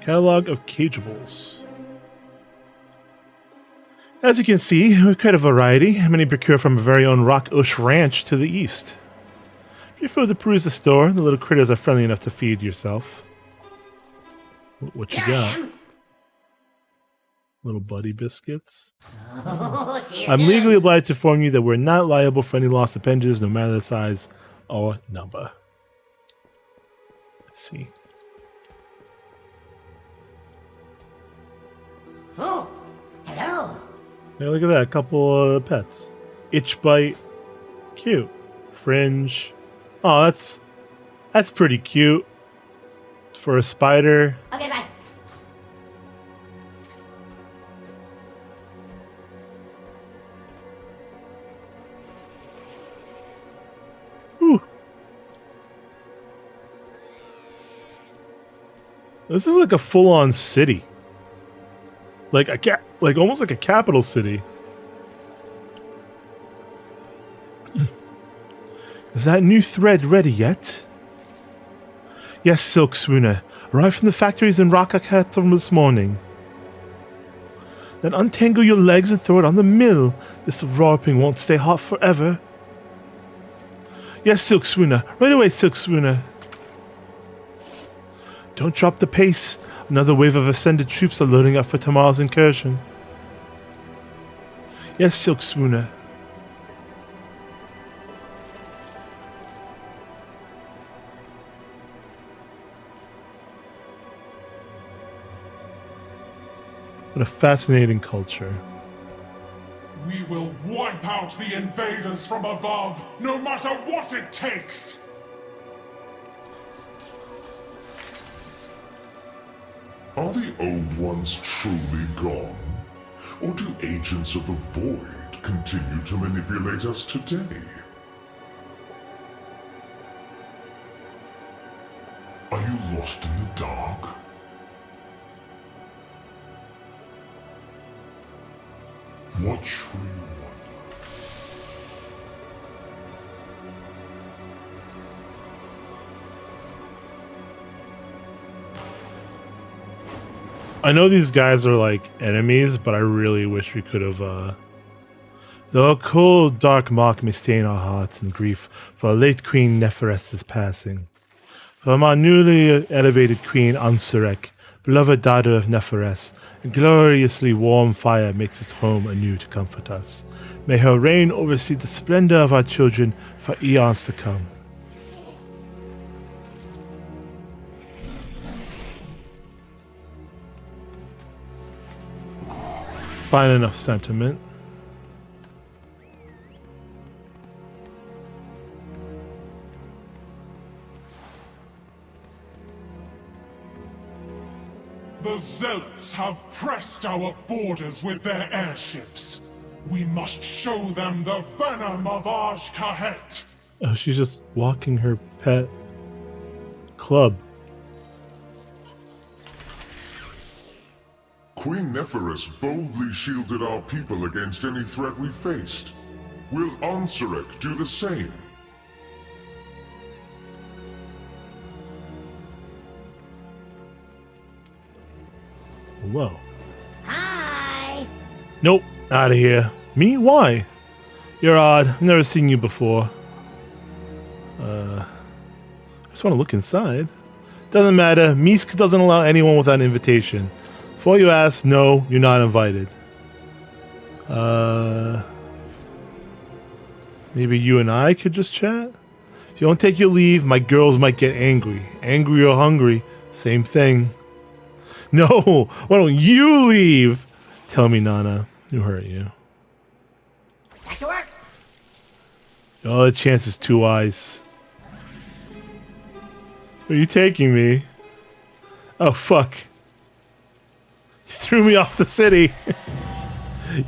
Catalog of cageables. As you can see, we have quite a variety. Many procure from our very own Rock Ush Ranch to the east. If you prefer to peruse the store, the little critters are friendly enough to feed yourself. What you got? Little buddy biscuits. Oh, see you I'm soon. legally obliged to inform you that we're not liable for any lost appendages, no matter the size or number. Let's see. Oh, hello. Hey, look at that. A couple pets. Itch bite. Cute. Fringe. Oh, that's pretty cute. For a spider. Okay, bye. Whew. This is like a full-on city. Like almost like a capital city. Is that new thread ready yet? Yes, Silk Swooner. Arrived from the factories in Rakakat this morning. Then untangle your legs and throw it on the mill. This warping won't stay hot forever. Yes, Silk Swooner. Right away, Silk Swooner. Don't drop the pace. Another wave of ascended troops are loading up for tomorrow's incursion. Yes, Silk Swooner. What a fascinating culture. We will wipe out the invaders from above, no matter what it takes! Are the old ones truly gone? Or do agents of the Void continue to manipulate us today? Are you lost in the dark? Watch where you wander. I know these guys are like enemies, but I really wish we could have, though a cold, dark mark may stain our hearts in grief for our late Queen Neferest's passing. From our newly elevated Queen Ansurek, beloved daughter of Neferest, a gloriously warm fire makes its home anew to comfort us. May her reign oversee the splendor of our children for eons to come. Fine enough sentiment. The Zealots have pressed our borders with their airships. We must show them the venom of Aj Kahet. Oh, she's just walking her pet club. Queen Neferest boldly shielded our people against any threat we faced. Will Ansurek do the same? Whoa. Hi! Nope, out of here. Me? Why? You're odd. I've never seen you before. I just want to look inside. Doesn't matter. Misk doesn't allow anyone without an invitation. Before you ask, no, you're not invited. Maybe you and I could just chat? If you don't take your leave, my girls might get angry. Angry or hungry, same thing. No, why don't you leave? Tell me, Nana, who hurt you? Back to work. Oh, the chance is 2 eyes. Where are you taking me? Oh, fuck. You threw me off the city.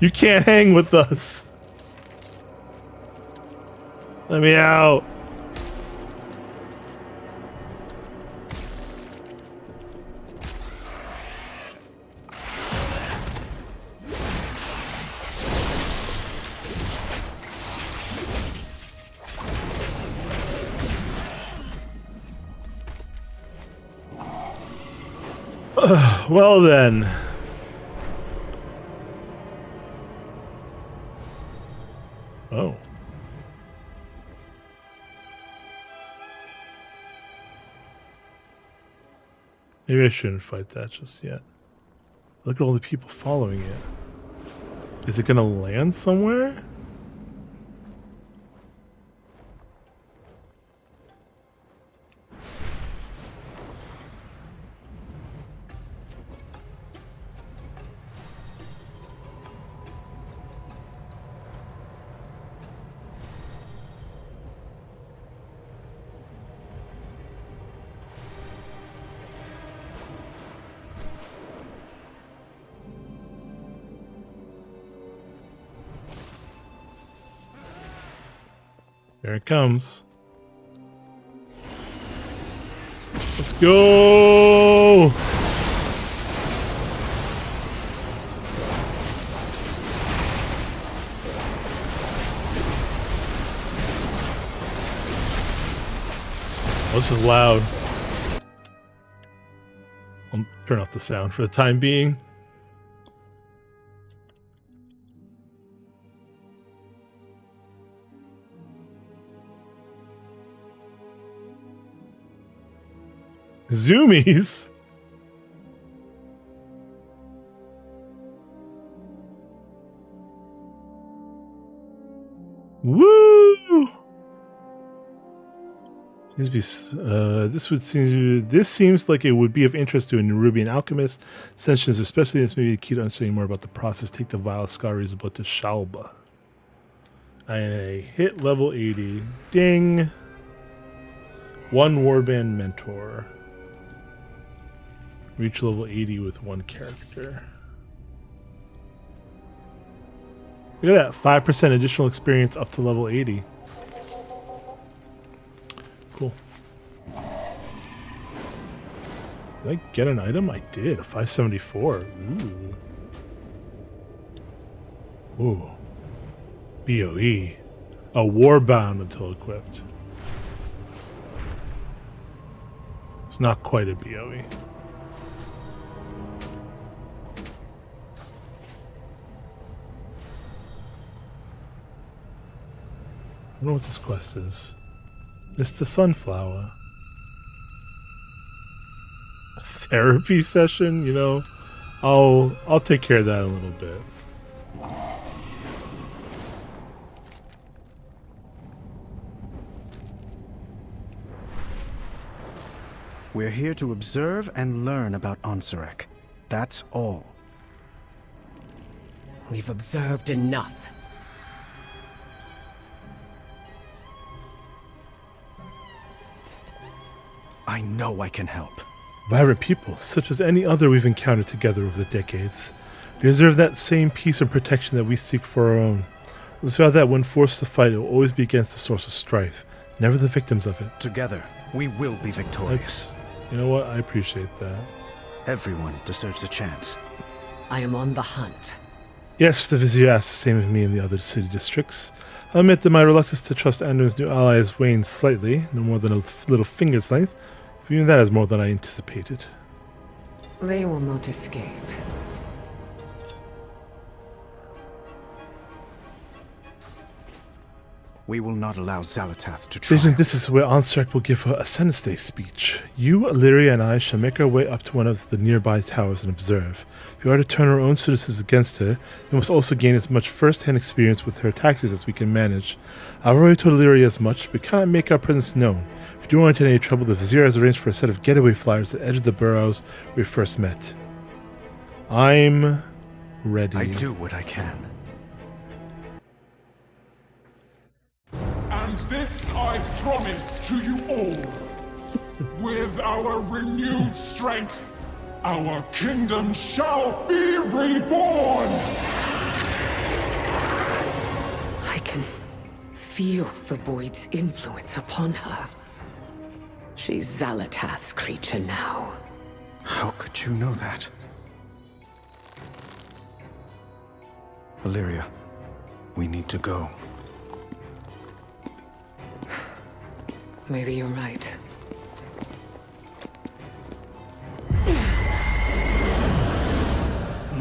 You can't hang with us. Let me out. Well then. Oh. Maybe I shouldn't fight that just yet. Look at all the people following it. Is it gonna land somewhere? There it comes. Let's go! Oh, this is loud. I'll turn off the sound for the time being. Zoomies? Woo! Seems to be, this seems like it would be of interest to a Nerubian alchemist. Sentience, especially this may be key to understanding more about the process. Take the vial scholars about the Shalba. I hit level 80. Ding! 1 warband mentor. Reach level 80 with 1 character. Look at that, 5% additional experience up to level 80. Cool. Did I get an item? I did, a 574. Ooh. Ooh. BOE. A warbound until equipped. It's not quite a BOE. I don't know what this quest is. Mr. Sunflower. A therapy session, you know? I'll take care of that in a little bit. We're here to observe and learn about Onsarek. That's all. We've observed enough. I know I can help. Vibrant people, such as any other we've encountered together over the decades, deserve that same peace and protection that we seek for our own. Let's vow that when forced to fight, it will always be against the source of strife, never the victims of it. Together, we will be victorious. You know what? I appreciate that. Everyone deserves a chance. I am on the hunt. Yes, the Vizier asked the same of me in the other city districts. I'll admit that my reluctance to trust Anduin's new ally has waned slightly, no more than a little finger's length. Even that is more than I anticipated. They will not escape. We will not allow Zalatath to try. This is where Onsarek will give her Ascendance Day speech. You, Illyria, and I shall make our way up to one of the nearby towers and observe. If we are to turn our own citizens against her, we must also gain as much first-hand experience with her tactics as we can manage. I've already told Illyria as much, but cannot make our presence known. If you don't want any trouble, the Vizier has arranged for a set of getaway flyers at the edge of the burrows we first met. I'm ready. I do what I can. And this I promise to you all. With our renewed strength, our kingdom shall be reborn! I can feel the Void's influence upon her. She's Zalatath's creature now. How could you know that? Illyria, we need to go. Maybe you're right.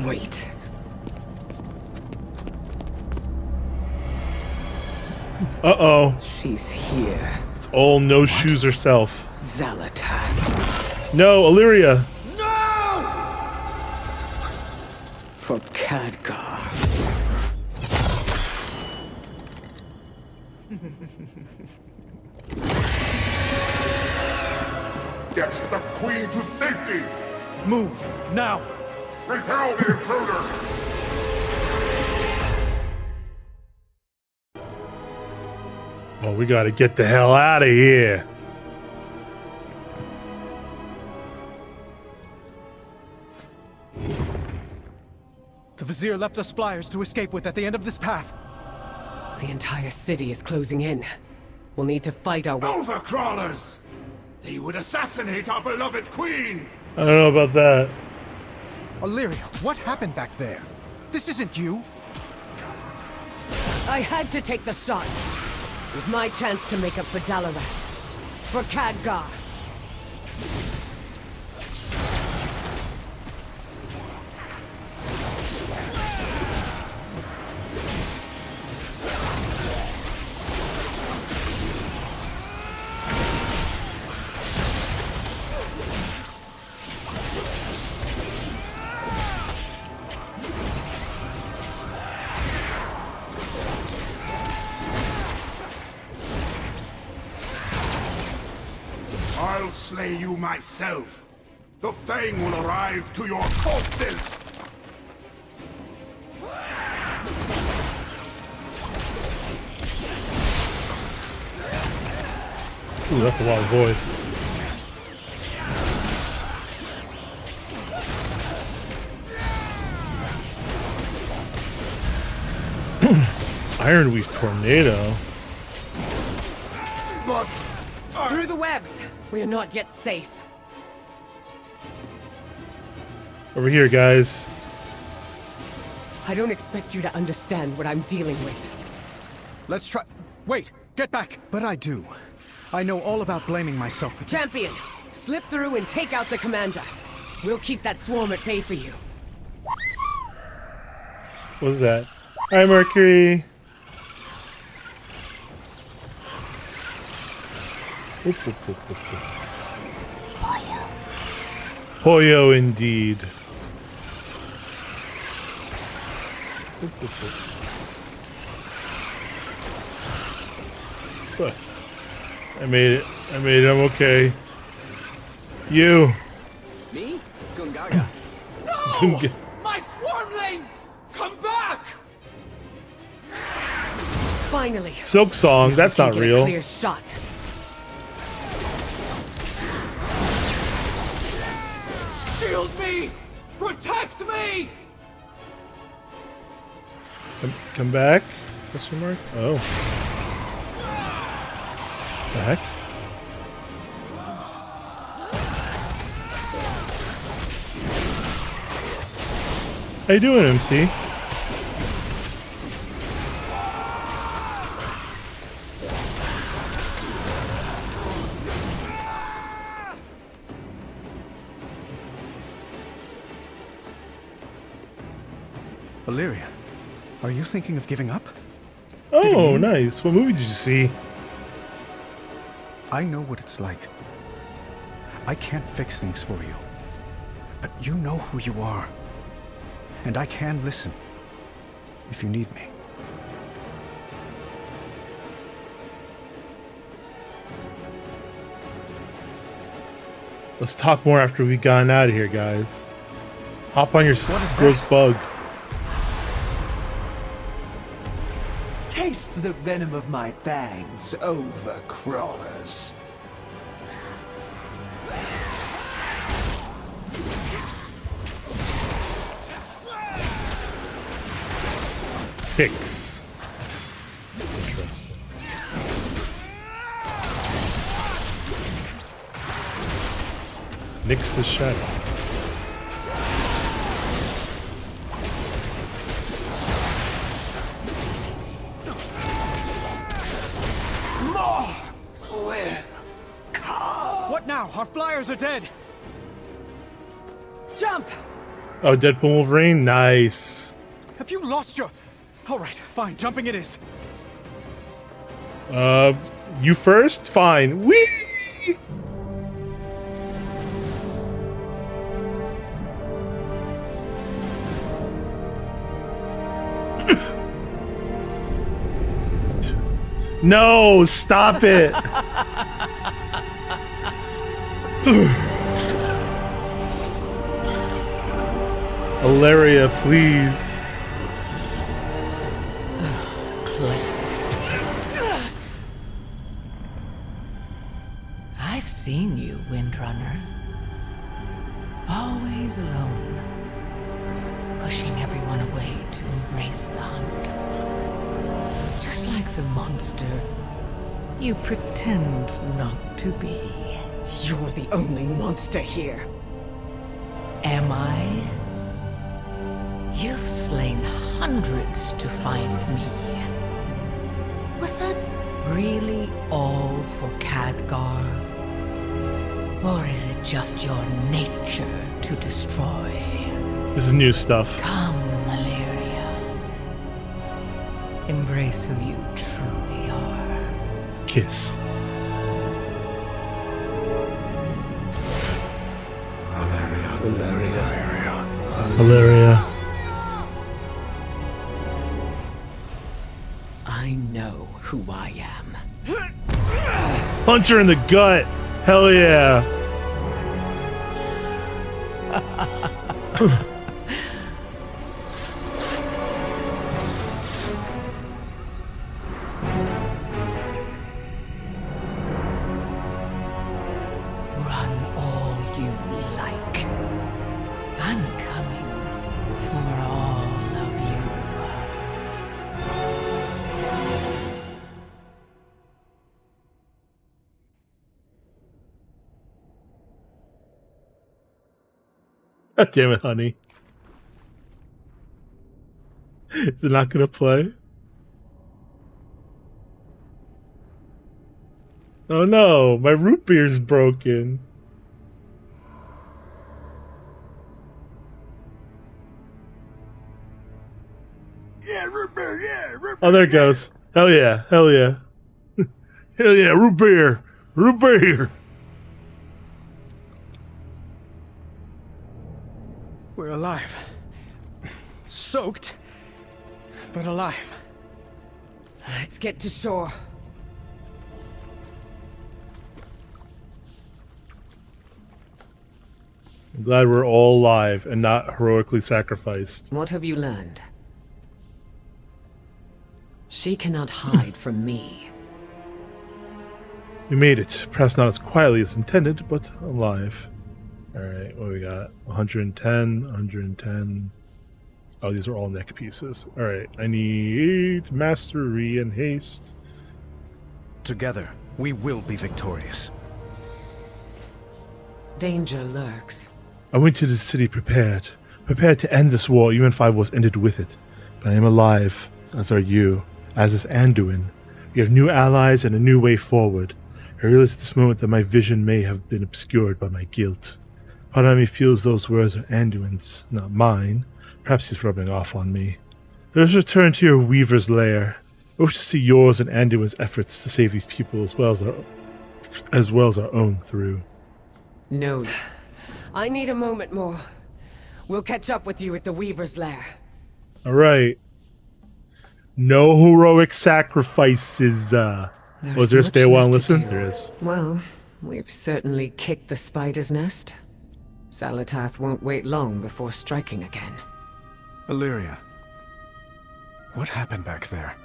Wait. Uh-oh. She's here. It's all no shoes herself. Zalatath. No, Illyria. For Khadgar. Get the Queen to safety! Move, now! Repel the intruder! Well, we gotta get the hell out of here. The Vizier left us flyers to escape with at the end of this path. The entire city is closing in. We'll need to fight our way. Overcrawlers! They would assassinate our beloved queen! I don't know about that. Illyria, what happened back there? This isn't you. I had to take the shot. It was my chance to make up for Dalaran. For Khadgar. I'll slay you myself. The Fang will arrive to your corpses! Ooh, that's a lot of void. Ironweave tornado. But through the webs, we are not yet safe. Over here, guys. I don't expect you to understand what I'm dealing with. Let's try. Wait, get back. But I do. I know all about blaming myself for. Champion, slip through and take out the commander. We'll keep that swarm at bay for you. What was that? Hi, Mercury. Oop, oop, oop, oop, oop. Hoyo indeed. Oop, oop, oop. But I made it. I made it. I'm okay. You. Me? Gungaga. No! My swarmlings! Come back! Finally. Silk Song. That's not Get a real. clear shot. Shield me! Protect me! Come back? Question mark? Oh. The heck? How you doing, MC? Illyria, are you thinking of giving up? Oh, nice. What movie did you see? I know what it's like. I can't fix things for you. But you know who you are. And I can listen. If you need me. Let's talk more after we've gotten out of here, guys. Hop on your gross bug. Taste the venom of my fangs, overcrawlers. Hicks. Interesting. Nyx's shadow. What now? Our flyers are dead. Jump! Oh, Deadpool Wolverine? Nice. Have you lost your... Alright, fine, jumping it is. You first? Fine. Whee! No, stop it. Ilaria, please. I've seen you, Windrunner. Always alone. Pushing everyone away to embrace the hunt. Just like the monster you pretend not to be. You're the only monster here. Am I? You've slain hundreds to find me. Was that really all for Khadgar? Or is it just your nature to destroy? This is new stuff. Come, Illyria. Embrace who you truly are. Kiss. Ilaria. I know who I am. Punch her in the gut. Hell yeah. Run all you like. I'm coming for all of you. God damn it, honey. Is it not gonna play? Oh no, my root beer's broken. Yeah, root beer, yeah, root beer. Oh, there it goes. Hell yeah, hell yeah. Hell yeah, root beer. Rupert! We're alive. Soaked, but alive. Let's get to shore. I'm glad we're all alive and not heroically sacrificed. What have you learned? She cannot hide from me. We made it. Perhaps not as quietly as intended, but alive. Alright, what do we got? 110, 110. Oh, these are all neck pieces. Alright, I need mastery and haste. Together, we will be victorious. Danger lurks. I went to the city prepared to end this war, even if I was ended with it. But I am alive, as are you, as is Anduin. We have new allies and a new way forward. I realize at this moment that my vision may have been obscured by my guilt. Part of me feels those words are Anduin's, not mine. Perhaps he's rubbing off on me. Let us return to your Weaver's lair. I wish to see yours and Anduin's efforts to save these people as well as our own through. No. I need a moment more. We'll catch up with you at the Weaver's lair. Alright. No heroic sacrifices. Was there a stay a while and listen? There is. Well, we've certainly kicked the spider's nest. Zalatath won't wait long before striking again. Illyria, what happened back there?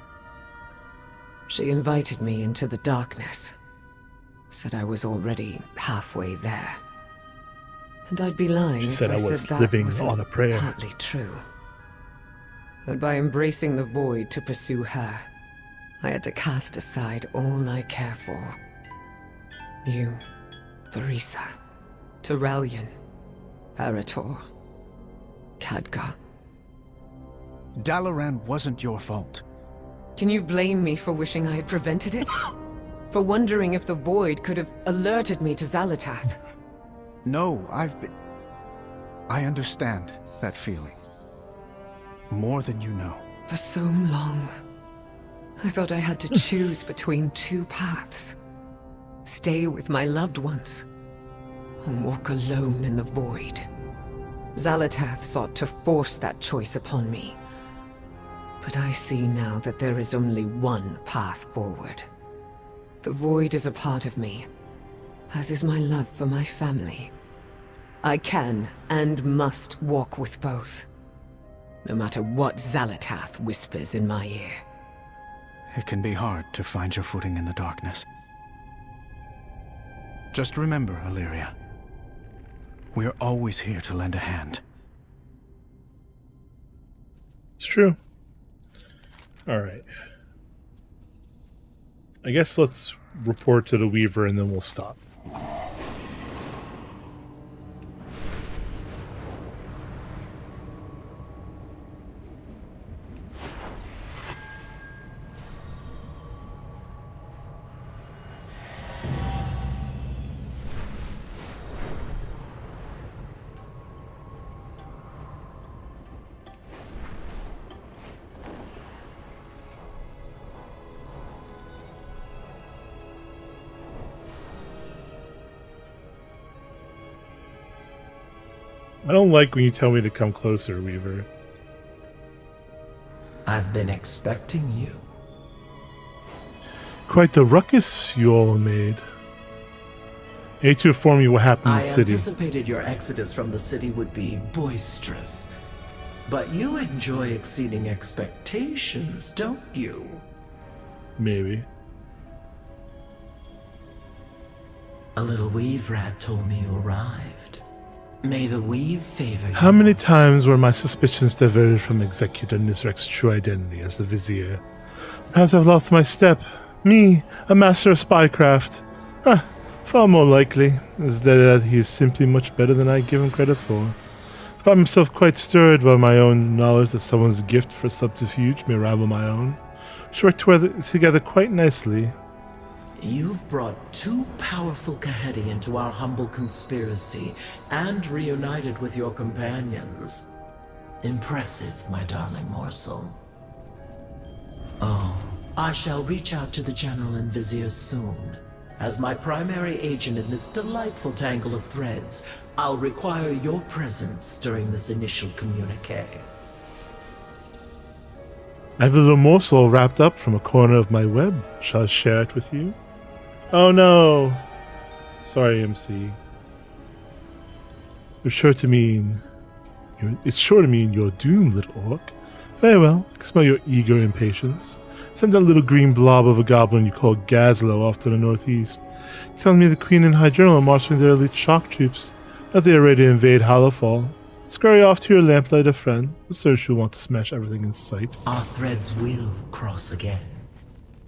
She invited me into the darkness. Said I was already halfway there. And I'd be lying She said I was that living wasn't on a prayer. partly true. But by embracing the void to pursue her, I had to cast aside all I care for. You, Varisa, Turalyon, Arator, Khadgar. Dalaran wasn't your fault. Can you blame me for wishing I had prevented it? For wondering if the void could have alerted me to Zalatath? No, I understand that feeling. More than you know. For so long, I thought I had to choose between two paths. Stay with my loved ones, or walk alone in the void. Zalatath sought to force that choice upon me. But I see now that there is only one path forward. The void is a part of me, as is my love for my family. I can and must walk with both, no matter what Zalatath whispers in my ear. It can be hard to find your footing in the darkness. Just remember, Illyria, we're always here to lend a hand. It's true. Alright. I guess let's report to the Weaver and then we'll stop. I don't like when you tell me to come closer, Weaver. I've been expecting you. Quite the ruckus you all made. I hate to inform you what happened in the city. I anticipated your exodus from the city would be boisterous. But you enjoy exceeding expectations, don't you? Maybe. A little weave rat told me you arrived. May the weave favor you. How many times were my suspicions diverted from Executor Nizrek's true identity as the Vizier? Perhaps I've lost my step. Me, a master of spycraft. Far more likely is that he is simply much better than I give him credit for. I find myself quite stirred by my own knowledge that someone's gift for subterfuge may rival my own. Which work together quite nicely. You've brought two powerful Kahedi into our humble conspiracy and reunited with your companions. Impressive, my darling morsel. Oh, I shall reach out to the General and Vizier soon. As my primary agent in this delightful tangle of threads, I'll require your presence during this initial communique. I have a little morsel wrapped up from a corner of my web. Shall I share it with you? Oh no! Sorry, MC. It's sure to mean you're doomed, little orc. Very well, I can smell your eager impatience. Send that little green blob of a goblin you call Gazlo off to the northeast. Telling me the Queen and High General are marshalling their elite shock troops, that they are ready to invade Hollowfall. Scurry off to your lamplighter friend. I'm certain she'll want to smash everything in sight. Our threads will cross again.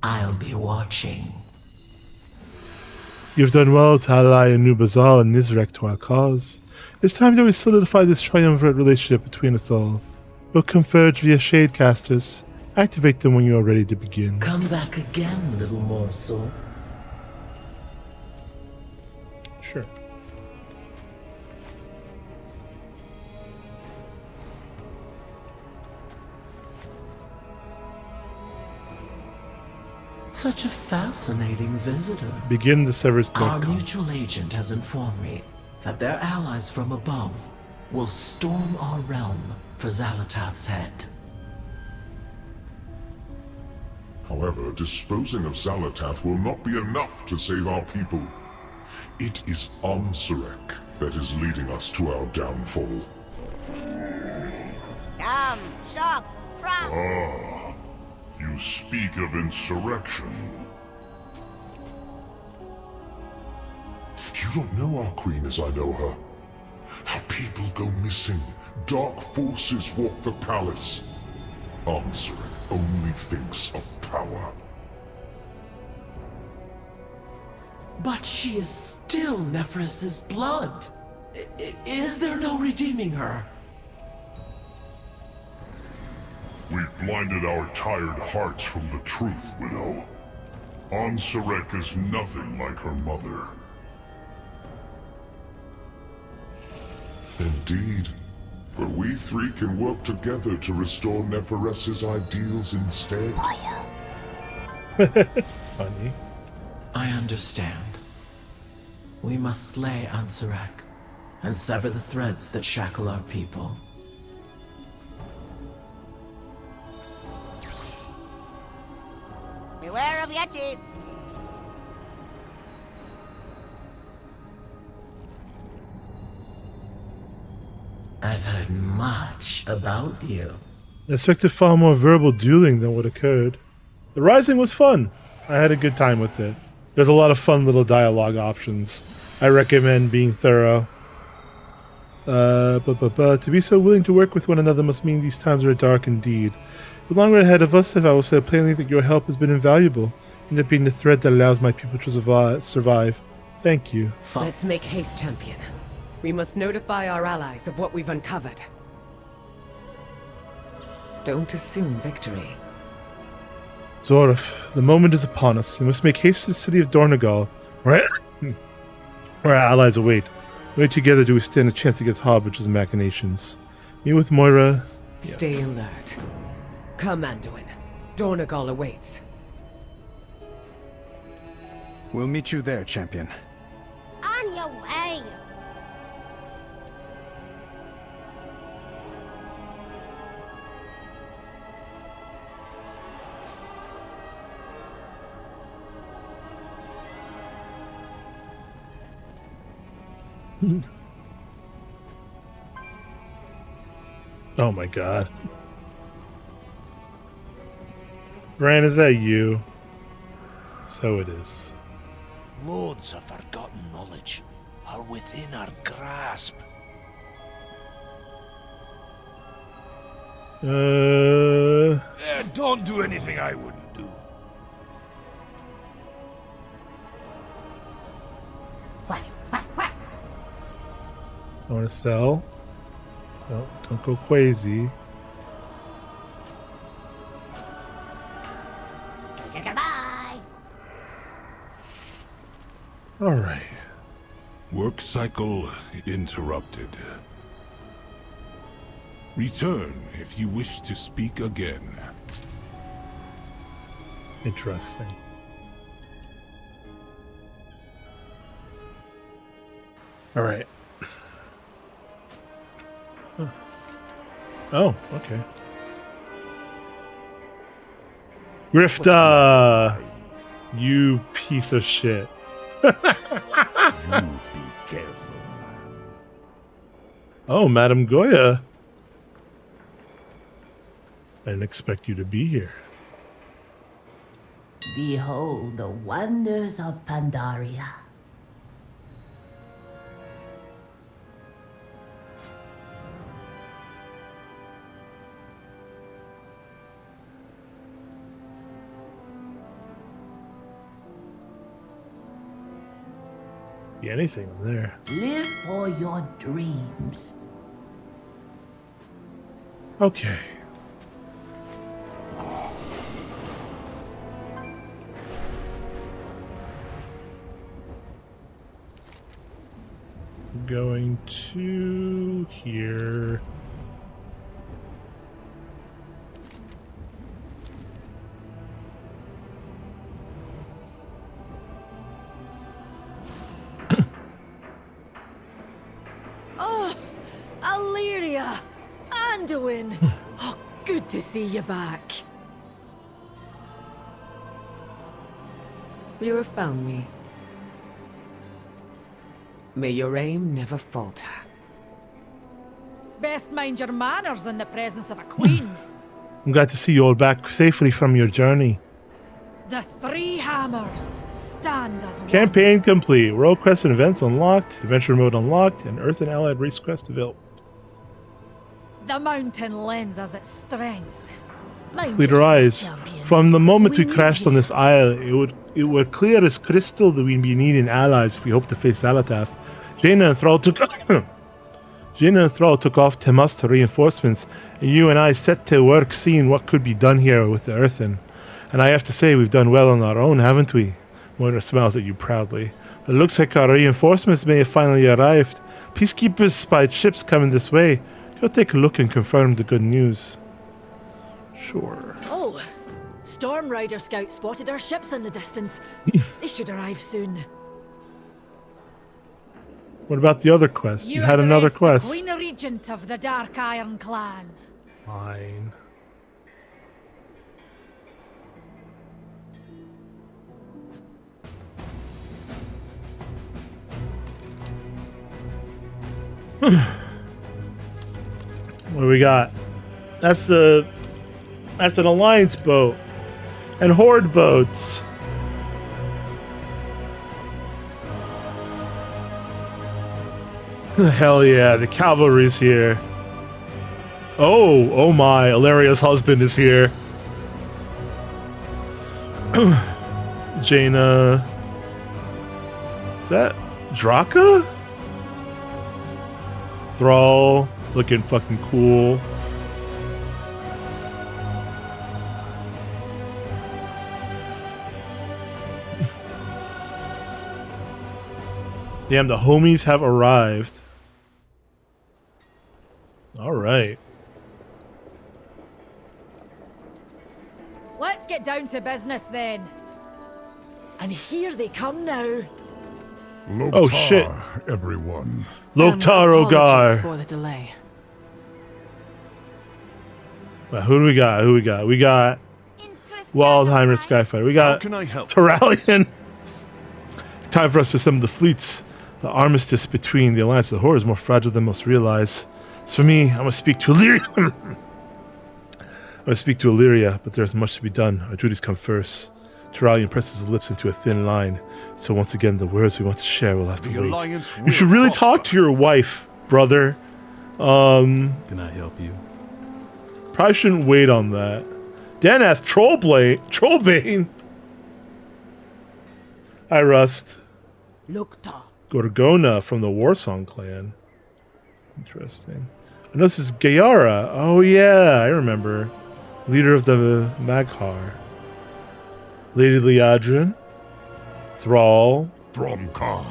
I'll be watching. You've done well to ally a new Bazal and Nizrek to our cause. It's time that we solidify this triumvirate relationship between us all. We'll converge via Shadecasters. Activate them when you are ready to begin. Come back again, little morsel. Sure. Such a fascinating visitor. Begin the Severus Our mutual agent has informed me that their allies from above will storm our realm for Zalatath's head. However, disposing of Zalatath will not be enough to save our people. It is Ansurek that is leading us to our downfall. Ah, you speak of insurrection. You don't know our queen as I know her. How people go missing. Dark forces walk the palace. Ansurek only thinks of power. But she is still Nephris's blood. Is there no redeeming her? We've blinded our tired hearts from the truth, Widow. Ansurek is nothing like her mother. Indeed. But we three can work together to restore Nephres's ideals instead. Funny. I understand. We must slay Ansurek and sever the threads that shackle our people. Beware of Yeti! I've heard much about you. I expected far more verbal dueling than what occurred. The Rising was fun. I had a good time with it. There's a lot of fun little dialogue options. I recommend being thorough. To be so willing to work with one another must mean these times are dark indeed. The long road ahead of us, if I will say plainly that your help has been invaluable, in it being the thread that allows my people to survive. Thank you. Let's make haste, champion. We must notify our allies of what we've uncovered. Don't assume victory. Zorf, the moment is upon us. We must make haste to the city of Dornegal, where our allies await. Only together do we stand a chance against Harbiger's machinations. Me with Moira. Yes. Stay alert. Come, Anduin. Dornegal awaits. We'll meet you there, champion. On your way! Oh my god. Bran, is that you? So it is. Loads of forgotten knowledge are within our grasp. Don't do anything I wouldn't do. I want to sell. Don't go crazy. Goodbye. All right. Work cycle interrupted. Return if you wish to speak again. Interesting. All right. Huh. Oh, okay. Grifta, you piece of shit. You be careful, man. Oh, Madam Goya. I didn't expect you to be here. Behold the wonders of Pandaria. Be anything in there. Live for your dreams. Okay. Going to here. Oh, Illyria! Anduin! Oh, good to see you back. You have found me. May your aim never falter. Best mind your manners in the presence of a queen. I'm glad to see you all back safely from your journey. The three hammers stand as one. Campaign complete. World Quest and events unlocked. Adventure mode unlocked. And Earth and Allied Race Quest available. The mountain lends us its strength. Mind Leader yourself, Eyes. champion. From the moment we need crashed on this isle, it would clear as crystal that we'd be needing allies if we hope to face Zalatath. Jaina and Thrall took off Temas to reinforcements, and you and I set to work seeing what could be done here with the Earthen. And I have to say, we've done well on our own, haven't we? Moira smiles at you proudly. But it looks like our reinforcements may have finally arrived. Peacekeepers spied ships coming this way. Go take a look and confirm the good news. Sure. Oh, Storm Rider Scout spotted our ships in the distance. They should arrive soon. What about the other quest? You had another address quest. the Queen Regent of the Dark Iron Clan. Fine. What do we got? That's an alliance boat and horde boats. Hell yeah, the cavalry's here. Oh my, Illyria's husband is here. Jaina. Is that Draka? Thrall, looking fucking cool. Damn, the homies have arrived. All right. Let's get down to business then. And here they come now. Loktar, Oh, shit. everyone. Loktar Ogar. For the delay. Well, who do we got? We got Waldheimer Skyfighter. We got Terralion. Time for us to assemble the fleets. The armistice between the Alliance and the Horde is more fragile than most realize. As for me, I'm going to speak to Illyria. But there's much to be done. Our duties come first. Terralion presses his lips into a thin line. So once again, the words we want to share will have to wait. You should really talk to your wife, brother. Can I help you? Probably shouldn't wait on that. Danath Trollbane. Hi, Rust. Loktar. Gorgona from the Warsong clan. Interesting. I know this is Gayara. Oh yeah, I remember. Leader of the Maghar. Lady Liadrin. Thrall. Thromkar.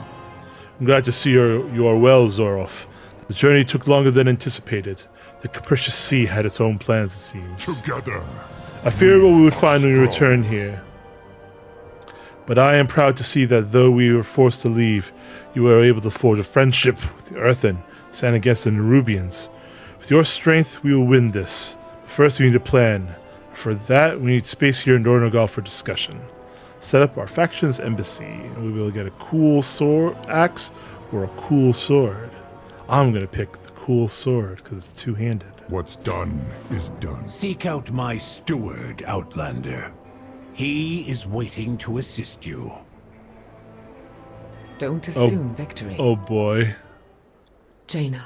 I'm glad to see you are well, Zoroff. The journey took longer than anticipated. The capricious sea had its own plans, it seems. Together. I feared what we would find when we returned here. But I am proud to see that though we were forced to leave, you were able to forge a friendship with the Earthen, stand against the Nerubians. With your strength, we will win this. But first, we need a plan. For that, we need space here in Dornogal for discussion. Set up our faction's embassy, and we will get a cool sword axe or a cool sword. I'm gonna pick the cool sword because it's two-handed. What's done is done. Seek out my steward, Outlander. He is waiting to assist you. Don't assume victory. Oh boy. Jaina,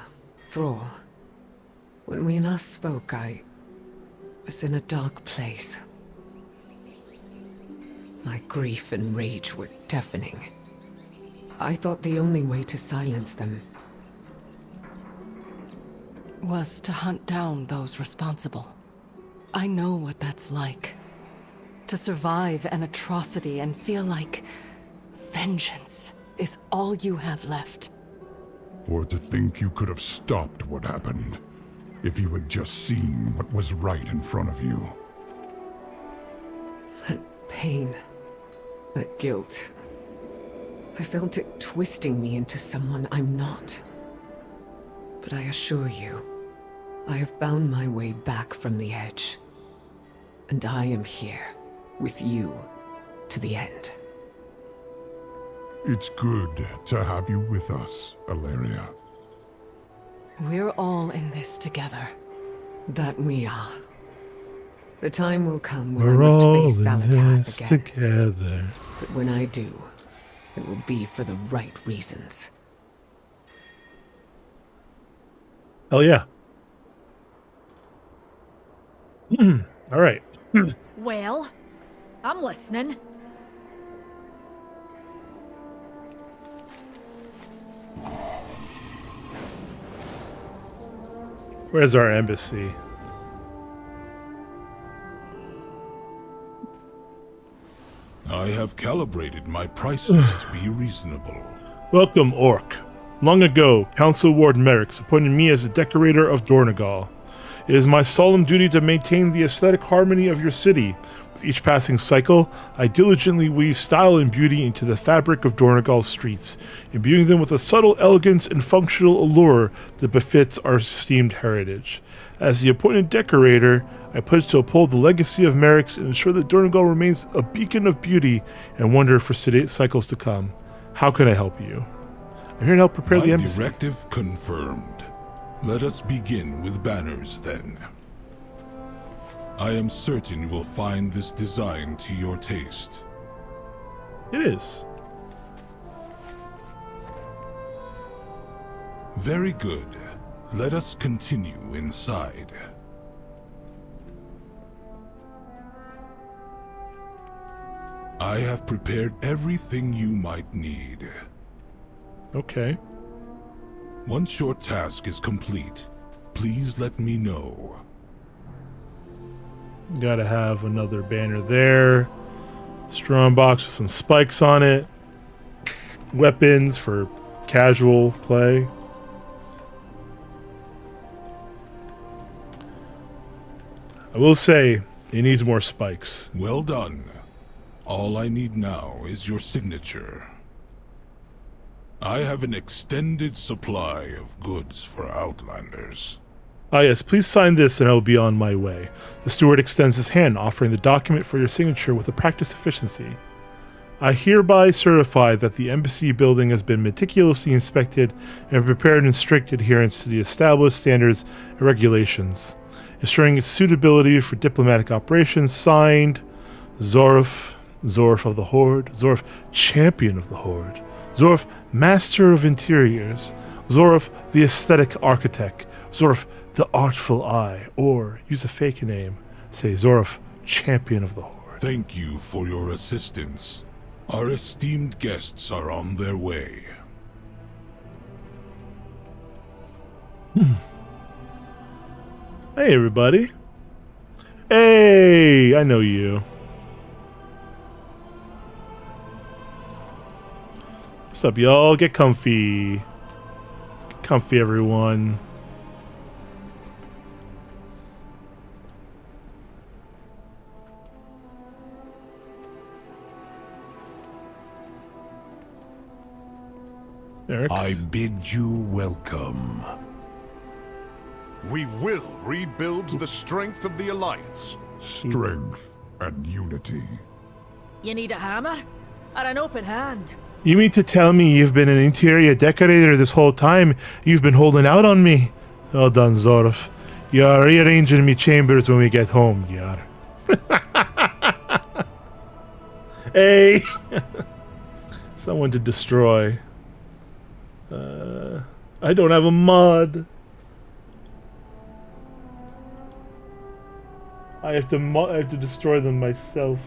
Thrall. When we last spoke, I was in a dark place. My grief and rage were deafening. I thought the only way to silence them was to hunt down those responsible. I know what that's like. To survive an atrocity and feel like vengeance is all you have left. Or to think you could have stopped what happened, if you had just seen what was right in front of you. That pain, that guilt. I felt it twisting me into someone I'm not. But I assure you, I have found my way back from the edge. And I am here, with you, to the end. It's good to have you with us, Ilaria. We're all in this together. That we are. The time will come when We're I must all face in Zalatath this again. together. But when I do, it will be for the right reasons. Hell yeah. All right. Well, I'm listening. Where's our embassy? I have calibrated my prices to be reasonable. Welcome, Orc. Long ago, Council Ward Merrick's appointed me as the decorator of Dornogal. It is my solemn duty to maintain the aesthetic harmony of your city. With each passing cycle, I diligently weave style and beauty into the fabric of Dornogal's streets, imbuing them with a subtle elegance and functional allure that befits our esteemed heritage. As the appointed decorator, I pledge to uphold the legacy of Merrick's and ensure that Dornogal remains a beacon of beauty and wonder for cycles to come. How can I help you? I'm here to help prepare the embassy. Directive confirmed. Let us begin with banners, then. I am certain you will find this design to your taste. It is. Very good. Let us continue inside. I have prepared everything you might need. Okay. Once your task is complete, please let me know. Gotta have another banner there. Strong box with some spikes on it. Weapons for casual play. I will say, it needs more spikes. Well done. All I need now is your signature. I have an extended supply of goods for Outlanders. Ah yes, please sign this and I will be on my way. The steward extends his hand, offering the document for your signature with a practiced efficiency. I hereby certify that the embassy building has been meticulously inspected and prepared in strict adherence to the established standards and regulations, ensuring its suitability for diplomatic operations. Signed, Zorf, Zorf of the Horde, Zorf, Champion of the Horde, Zorf, Master of Interiors, Zorf, the Aesthetic Architect, Zorf, the Artful Eye, or use a fake name, say Zorf, Champion of the Horde. Thank you for your assistance. Our esteemed guests are on their way. Hey everybody. Hey, I know you. What's up, y'all? Get comfy. Get comfy, everyone. I bid you welcome. We will rebuild the strength of the Alliance. Strength and unity. You need a hammer? Or an open hand? You mean to tell me you've been an interior decorator this whole time? You've been holding out on me? Well done, Zorf. You're rearranging me chambers when we get home, yar. Hey! Someone to destroy. I don't have a mod. I have to destroy them myself.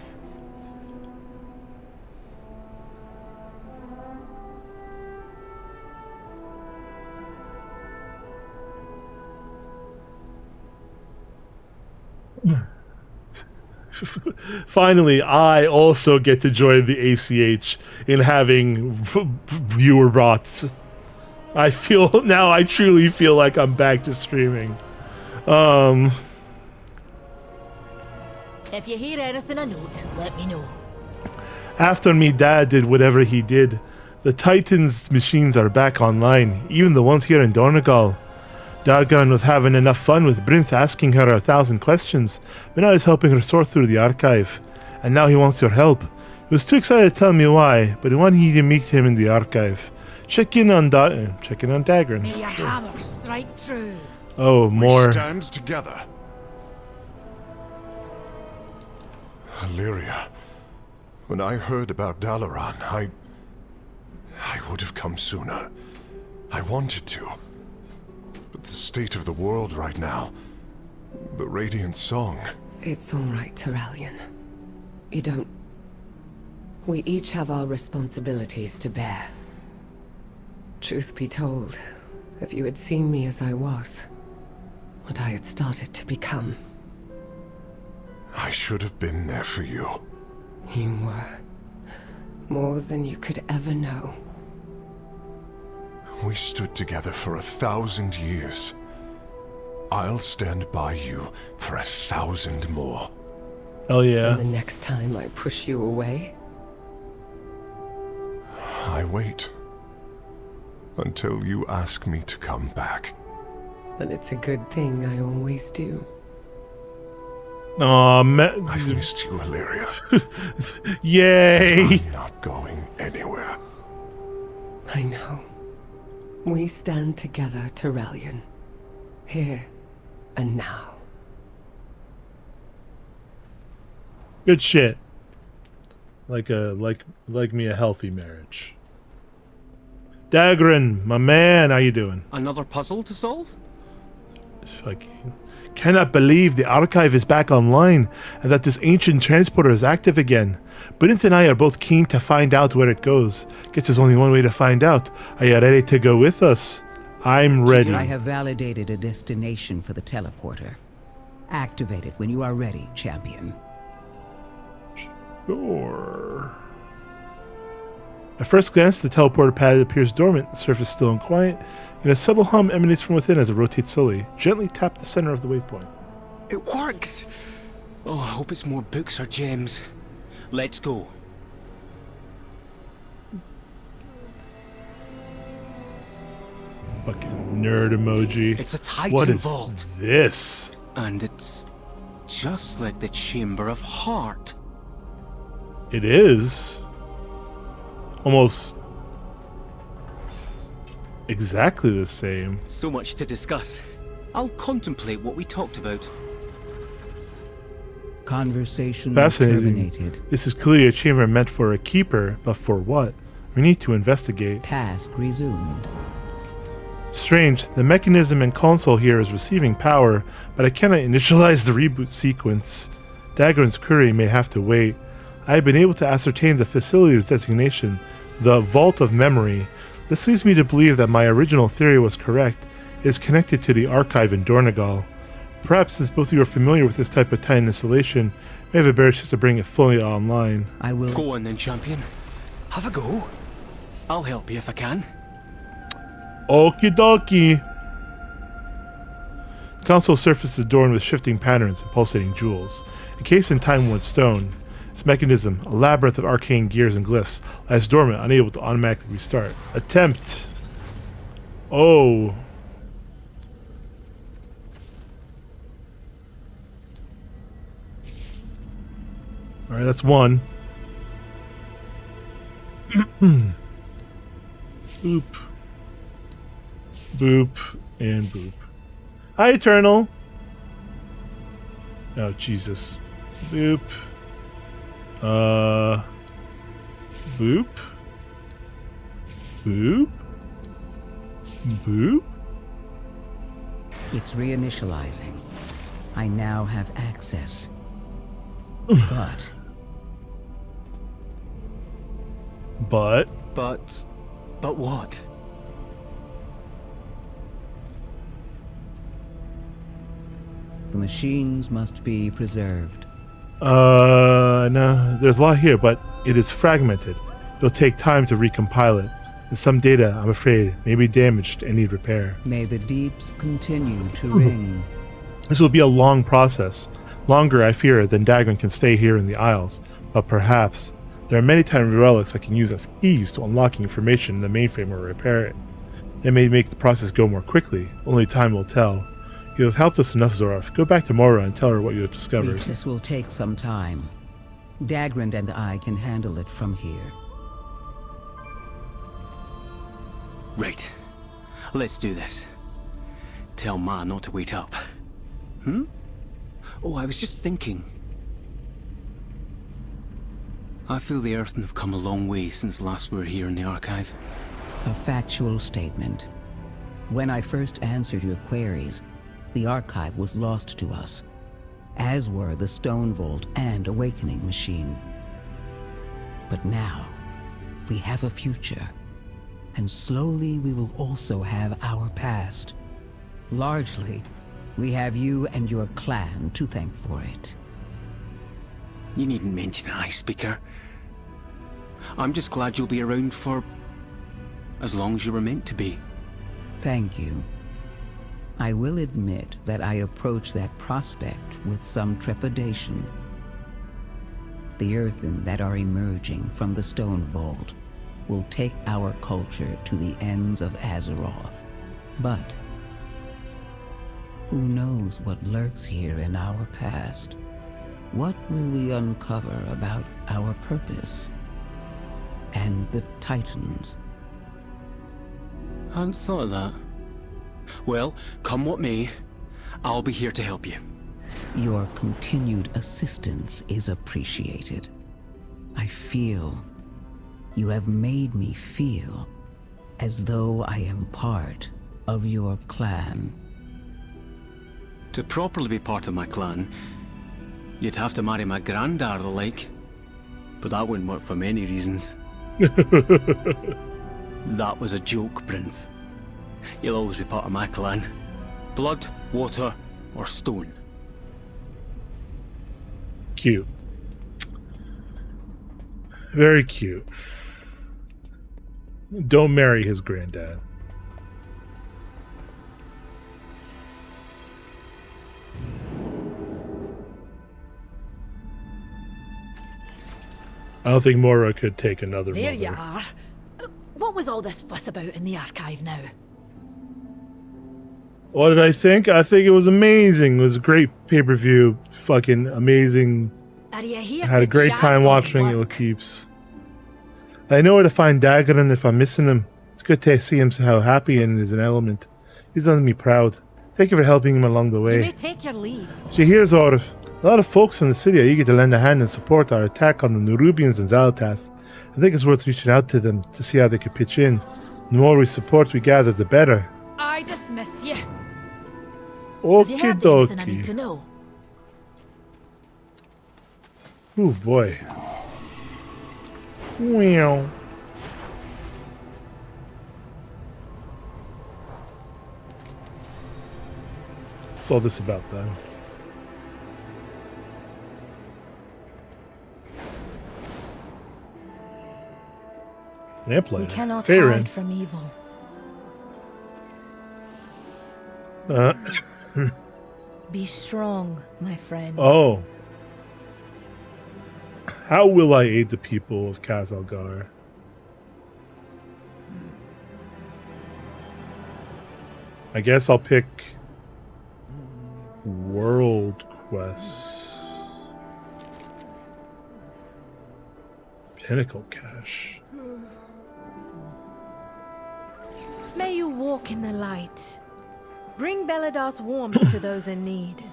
Finally, I also get to join the ACH in having viewer bots. I truly feel like I'm back to streaming. If you hear anything of note, let me know. After me dad did whatever he did, the Titan's machines are back online, even the ones here in Dornegal. Dargon was having enough fun with Brinth asking her 1,000 questions, but now he's helping her sort through the archive. And now he wants your help. He was too excited to tell me why, but he wanted you to meet him in the archive. Check in on Dagron. May your hammer strike true. Oh, more. We stand together. Illyria, when I heard about Dalaran, I would have come sooner. I wanted to. But the state of the world right now, the Radiant Song... It's all right, Terralion. You don't... We each have our responsibilities to bear. Truth be told, if you had seen me as I was, what I had started to become... I should have been there for you. You were. More than you could ever know. We stood together for 1,000 years. I'll stand by you for 1,000 more. Oh yeah. And the next time I push you away? I wait. Until you ask me to come back. And it's a good thing I always do. Aw, I've missed you, Illyria. Yay! I'm not going anywhere. I know. We stand together, Terralion. Here and now. Good shit. Like me a healthy marriage. Dagron, my man, how you doing? Another puzzle to solve? Fucking cannot believe the archive is back online and that this ancient transporter is active again. Brinth and I are both keen to find out where it goes. Guess there's only one way to find out. Are you ready to go with us? I'm ready. I have validated a destination for the teleporter. Activate it when you are ready, champion. Sure. At first glance, the teleporter pad appears dormant, the surface still and quiet, and a subtle hum emanates from within as it rotates slowly. Gently tap the center of the waypoint. It works! Oh, I hope it's more books or gems. Let's go. Fucking nerd emoji. It's a Titan what is vault. This? And it's just like the Chamber of Heart. It is. Almost exactly the same. So much to discuss. I'll contemplate what we talked about. Conversation Fascinating. terminated. This is clearly a chamber meant for a keeper, but for what? We need to investigate. Task resumed. Strange, the mechanism and console here is receiving power, but I cannot initialize the reboot sequence. Dagron's query may have to wait. I have been able to ascertain the facility's designation, the Vault of Memory. This leads me to believe that my original theory was correct. It is connected to the archive in Dornegal. Perhaps since both of you are familiar with this type of Titan installation, we have a better chance to bring it fully online. I will go on then, champion. Have a go. I'll help you if I can. Okie dokie. The console surface is adorned with shifting patterns and pulsating jewels, encased in time-worn stone. This mechanism, a labyrinth of arcane gears and glyphs, lies dormant, unable to automatically restart. Attempt. Oh. Alright, that's one. Boop. Boop. And boop. Hi, Eternal. Oh, Jesus. Boop. Boop. Boop. Boop. It's reinitializing. I now have access. But... But what? The machines must be preserved. No, there's a lot here, but it is fragmented. It'll take time to recompile it. And some data, I'm afraid, may be damaged and need repair. May the deeps continue to ring. This will be a long process. Longer, I fear, than Dagran can stay here in the Isles. But perhaps, there are many tiny relics I can use as keys to unlocking information in the mainframe or repair it. They may make the process go more quickly. Only time will tell. You have helped us enough, Zoraf. Go back to Mora and tell her what you have discovered. This will take some time. Dagrand and I can handle it from here. Right. Let's do this. Tell Ma not to wait up. Oh, I was just thinking. I feel the Earthen have come a long way since last we were here in the archive. A factual statement. When I first answered your queries, the archive was lost to us, as were the Stone Vault and Awakening Machine. But now, we have a future, and slowly we will also have our past. Largely, we have you and your clan to thank for it. You needn't mention it, Ice Speaker. I'm just glad you'll be around for as long as you were meant to be. Thank you. I will admit that I approach that prospect with some trepidation. The Earthen that are emerging from the Stone Vault will take our culture to the ends of Azeroth. But who knows what lurks here in our past? What will we uncover about our purpose? And the Titans? I hadn't thought of that. Well, come what may, I'll be here to help you. Your continued assistance is appreciated. I feel, you have made me feel, as though I am part of your clan. To properly be part of my clan, you'd have to marry my granddad or the like. But that wouldn't work for many reasons. That was a joke, Brinth. You'll always be part of my clan. Blood, water, or stone. Cute. Very cute. Don't marry his granddad. I don't think Mora could take another There mother. you are. What was all this fuss about in the archive now? What did I think? I think it was amazing. It was a great pay-per-view. Fucking amazing. Are you here I had a to great chat time or watching work? it. Keeps. I know where to find Dagran if I'm missing him. It's good to see him how happy and is an element. He's done me proud. Thank you for helping him along the You way. may take your leave. She hears Orif. A lot of folks from the city are eager to lend a hand and support our attack on the Nerubians and Xalatath. I think it's worth reaching out to them to see how they could pitch in. The more support we gather, the better. I dismiss you. Have you Okie heard anything I need dokie. to know? Oh boy. Wow. What's all this about then? Lamplighter. We cannot Faerun. hide from evil. Be strong, my friend. Oh. How will I aid the people of Kazalgar? I guess I'll pick World Quests. Pinnacle Cache. May you walk in the light. Bring Beladar's warmth to those in need.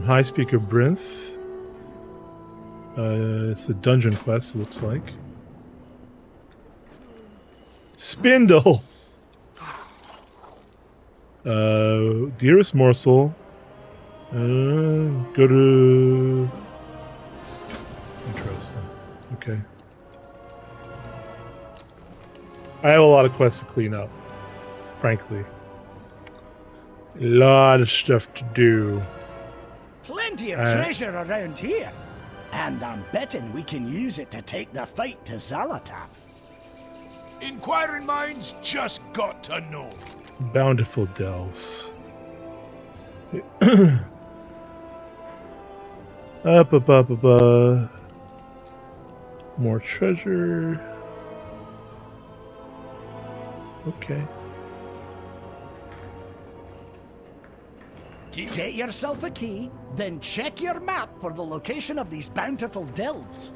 High Speaker Brinth. It's a dungeon quest, it looks like. Spindle! Dearest Morsel. Go to... Interesting. Okay. I have a lot of quests to clean up, frankly. A lot of stuff to do. Plenty of treasure around here. And I'm betting we can use it to take the fight to Zalatath. Inquiring minds just got to know. Bountiful Dells. More treasure. Okay. Get yourself a key, then check your map for the location of these bountiful delves.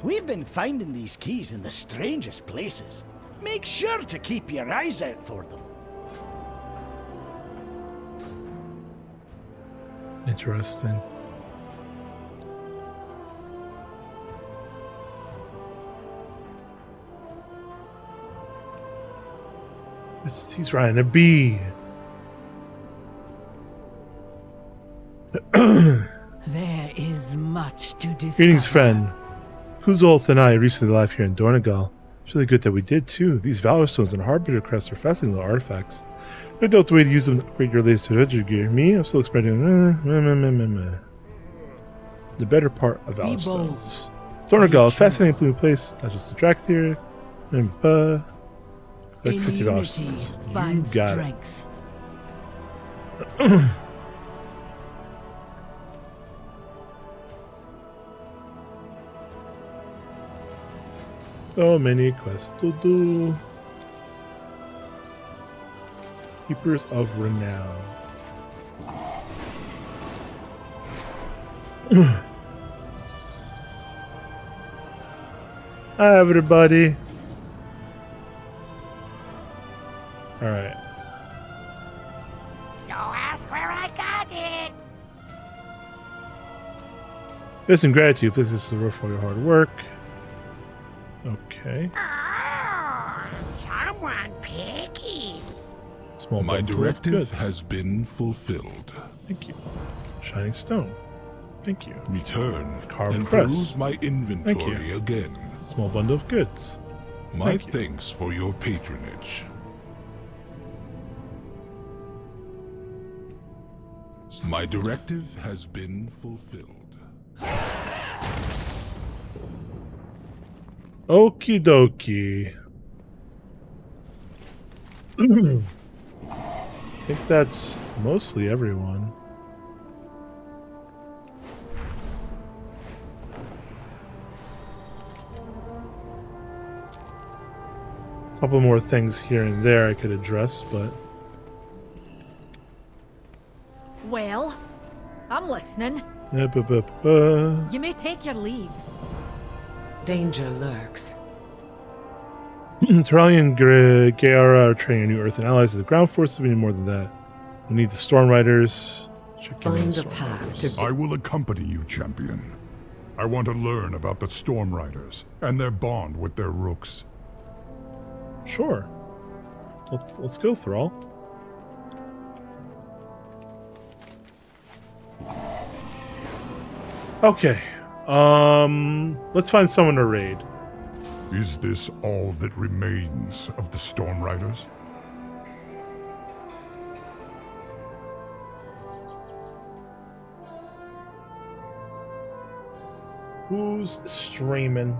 We've been finding these keys in the strangest places. Make sure to keep your eyes out for them. Interesting. He's riding a bee. There is much to discover. Greetings, friend. Kuzolth and I recently arrived here in Dornagal. It's really good that we did too. These Valor Stones and Harbinger Crests are fascinating little artifacts. No doubt the way to use them to upgrade your latest adventure gear. Me, I'm still experimenting. The better part of Valor Stones. Dornagal, a fascinating blue place. Not just a track here. Like 50 Valor Stones. You got strength. It. So many quests to do. Keepers of Renown. Hi, everybody. All right. Don't ask where I got it. Just in gratitude, please this is a reward for your hard work. Okay. Someone picky. Small My bundle of directive goods. has been fulfilled. Thank you. Shining stone. Thank you. Return Carved and press. peruse my inventory again. Small bundle of goods. My Thank you. thanks for your patronage. My directive has been fulfilled. Okie dokie. I think that's mostly everyone. A couple more things here and there I could address, but... Well, I'm listening. You You may take your leave. Danger lurks. Terralian Gaara are training new Earth and allies as the ground forces. We need more than that. We need the Storm Riders. Find a path to... I will accompany you, champion. I want to learn about the Storm Riders and their bond with their rooks. Sure. Let's go, Thrall. Okay. Let's find someone to raid. Is this all that remains of the Storm Riders? Who's streaming?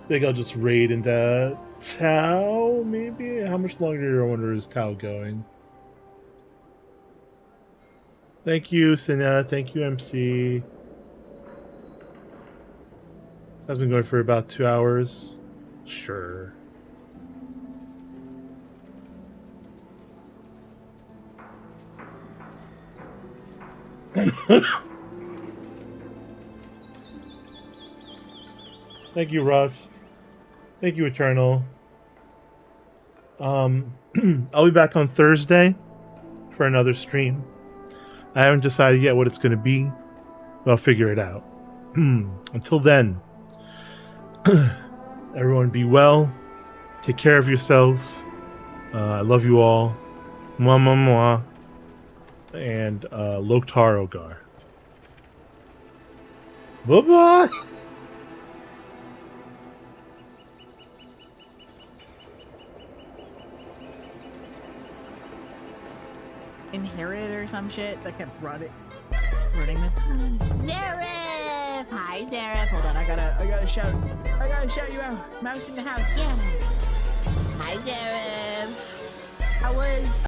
think I'll just raid into Tau, maybe? How much longer, I wonder, is Tau going? Thank you, Sina. Thank you, MC. Has been going for about 2 hours. Sure. Thank you, Rust. Thank you, Eternal. I'll be back on Thursday for another stream. I haven't decided yet what it's going to be, but I'll figure it out. Until then, everyone be well. Take care of yourselves. I love you all. Mwah, mwah, mwah. And Loktar Ogar. Bye-bye. Inherit or some shit that kept running with Zareth! Hi, Zareth. Hold on, I gotta shout you out. Mouse in the house, yeah. Hi, Zareth. How was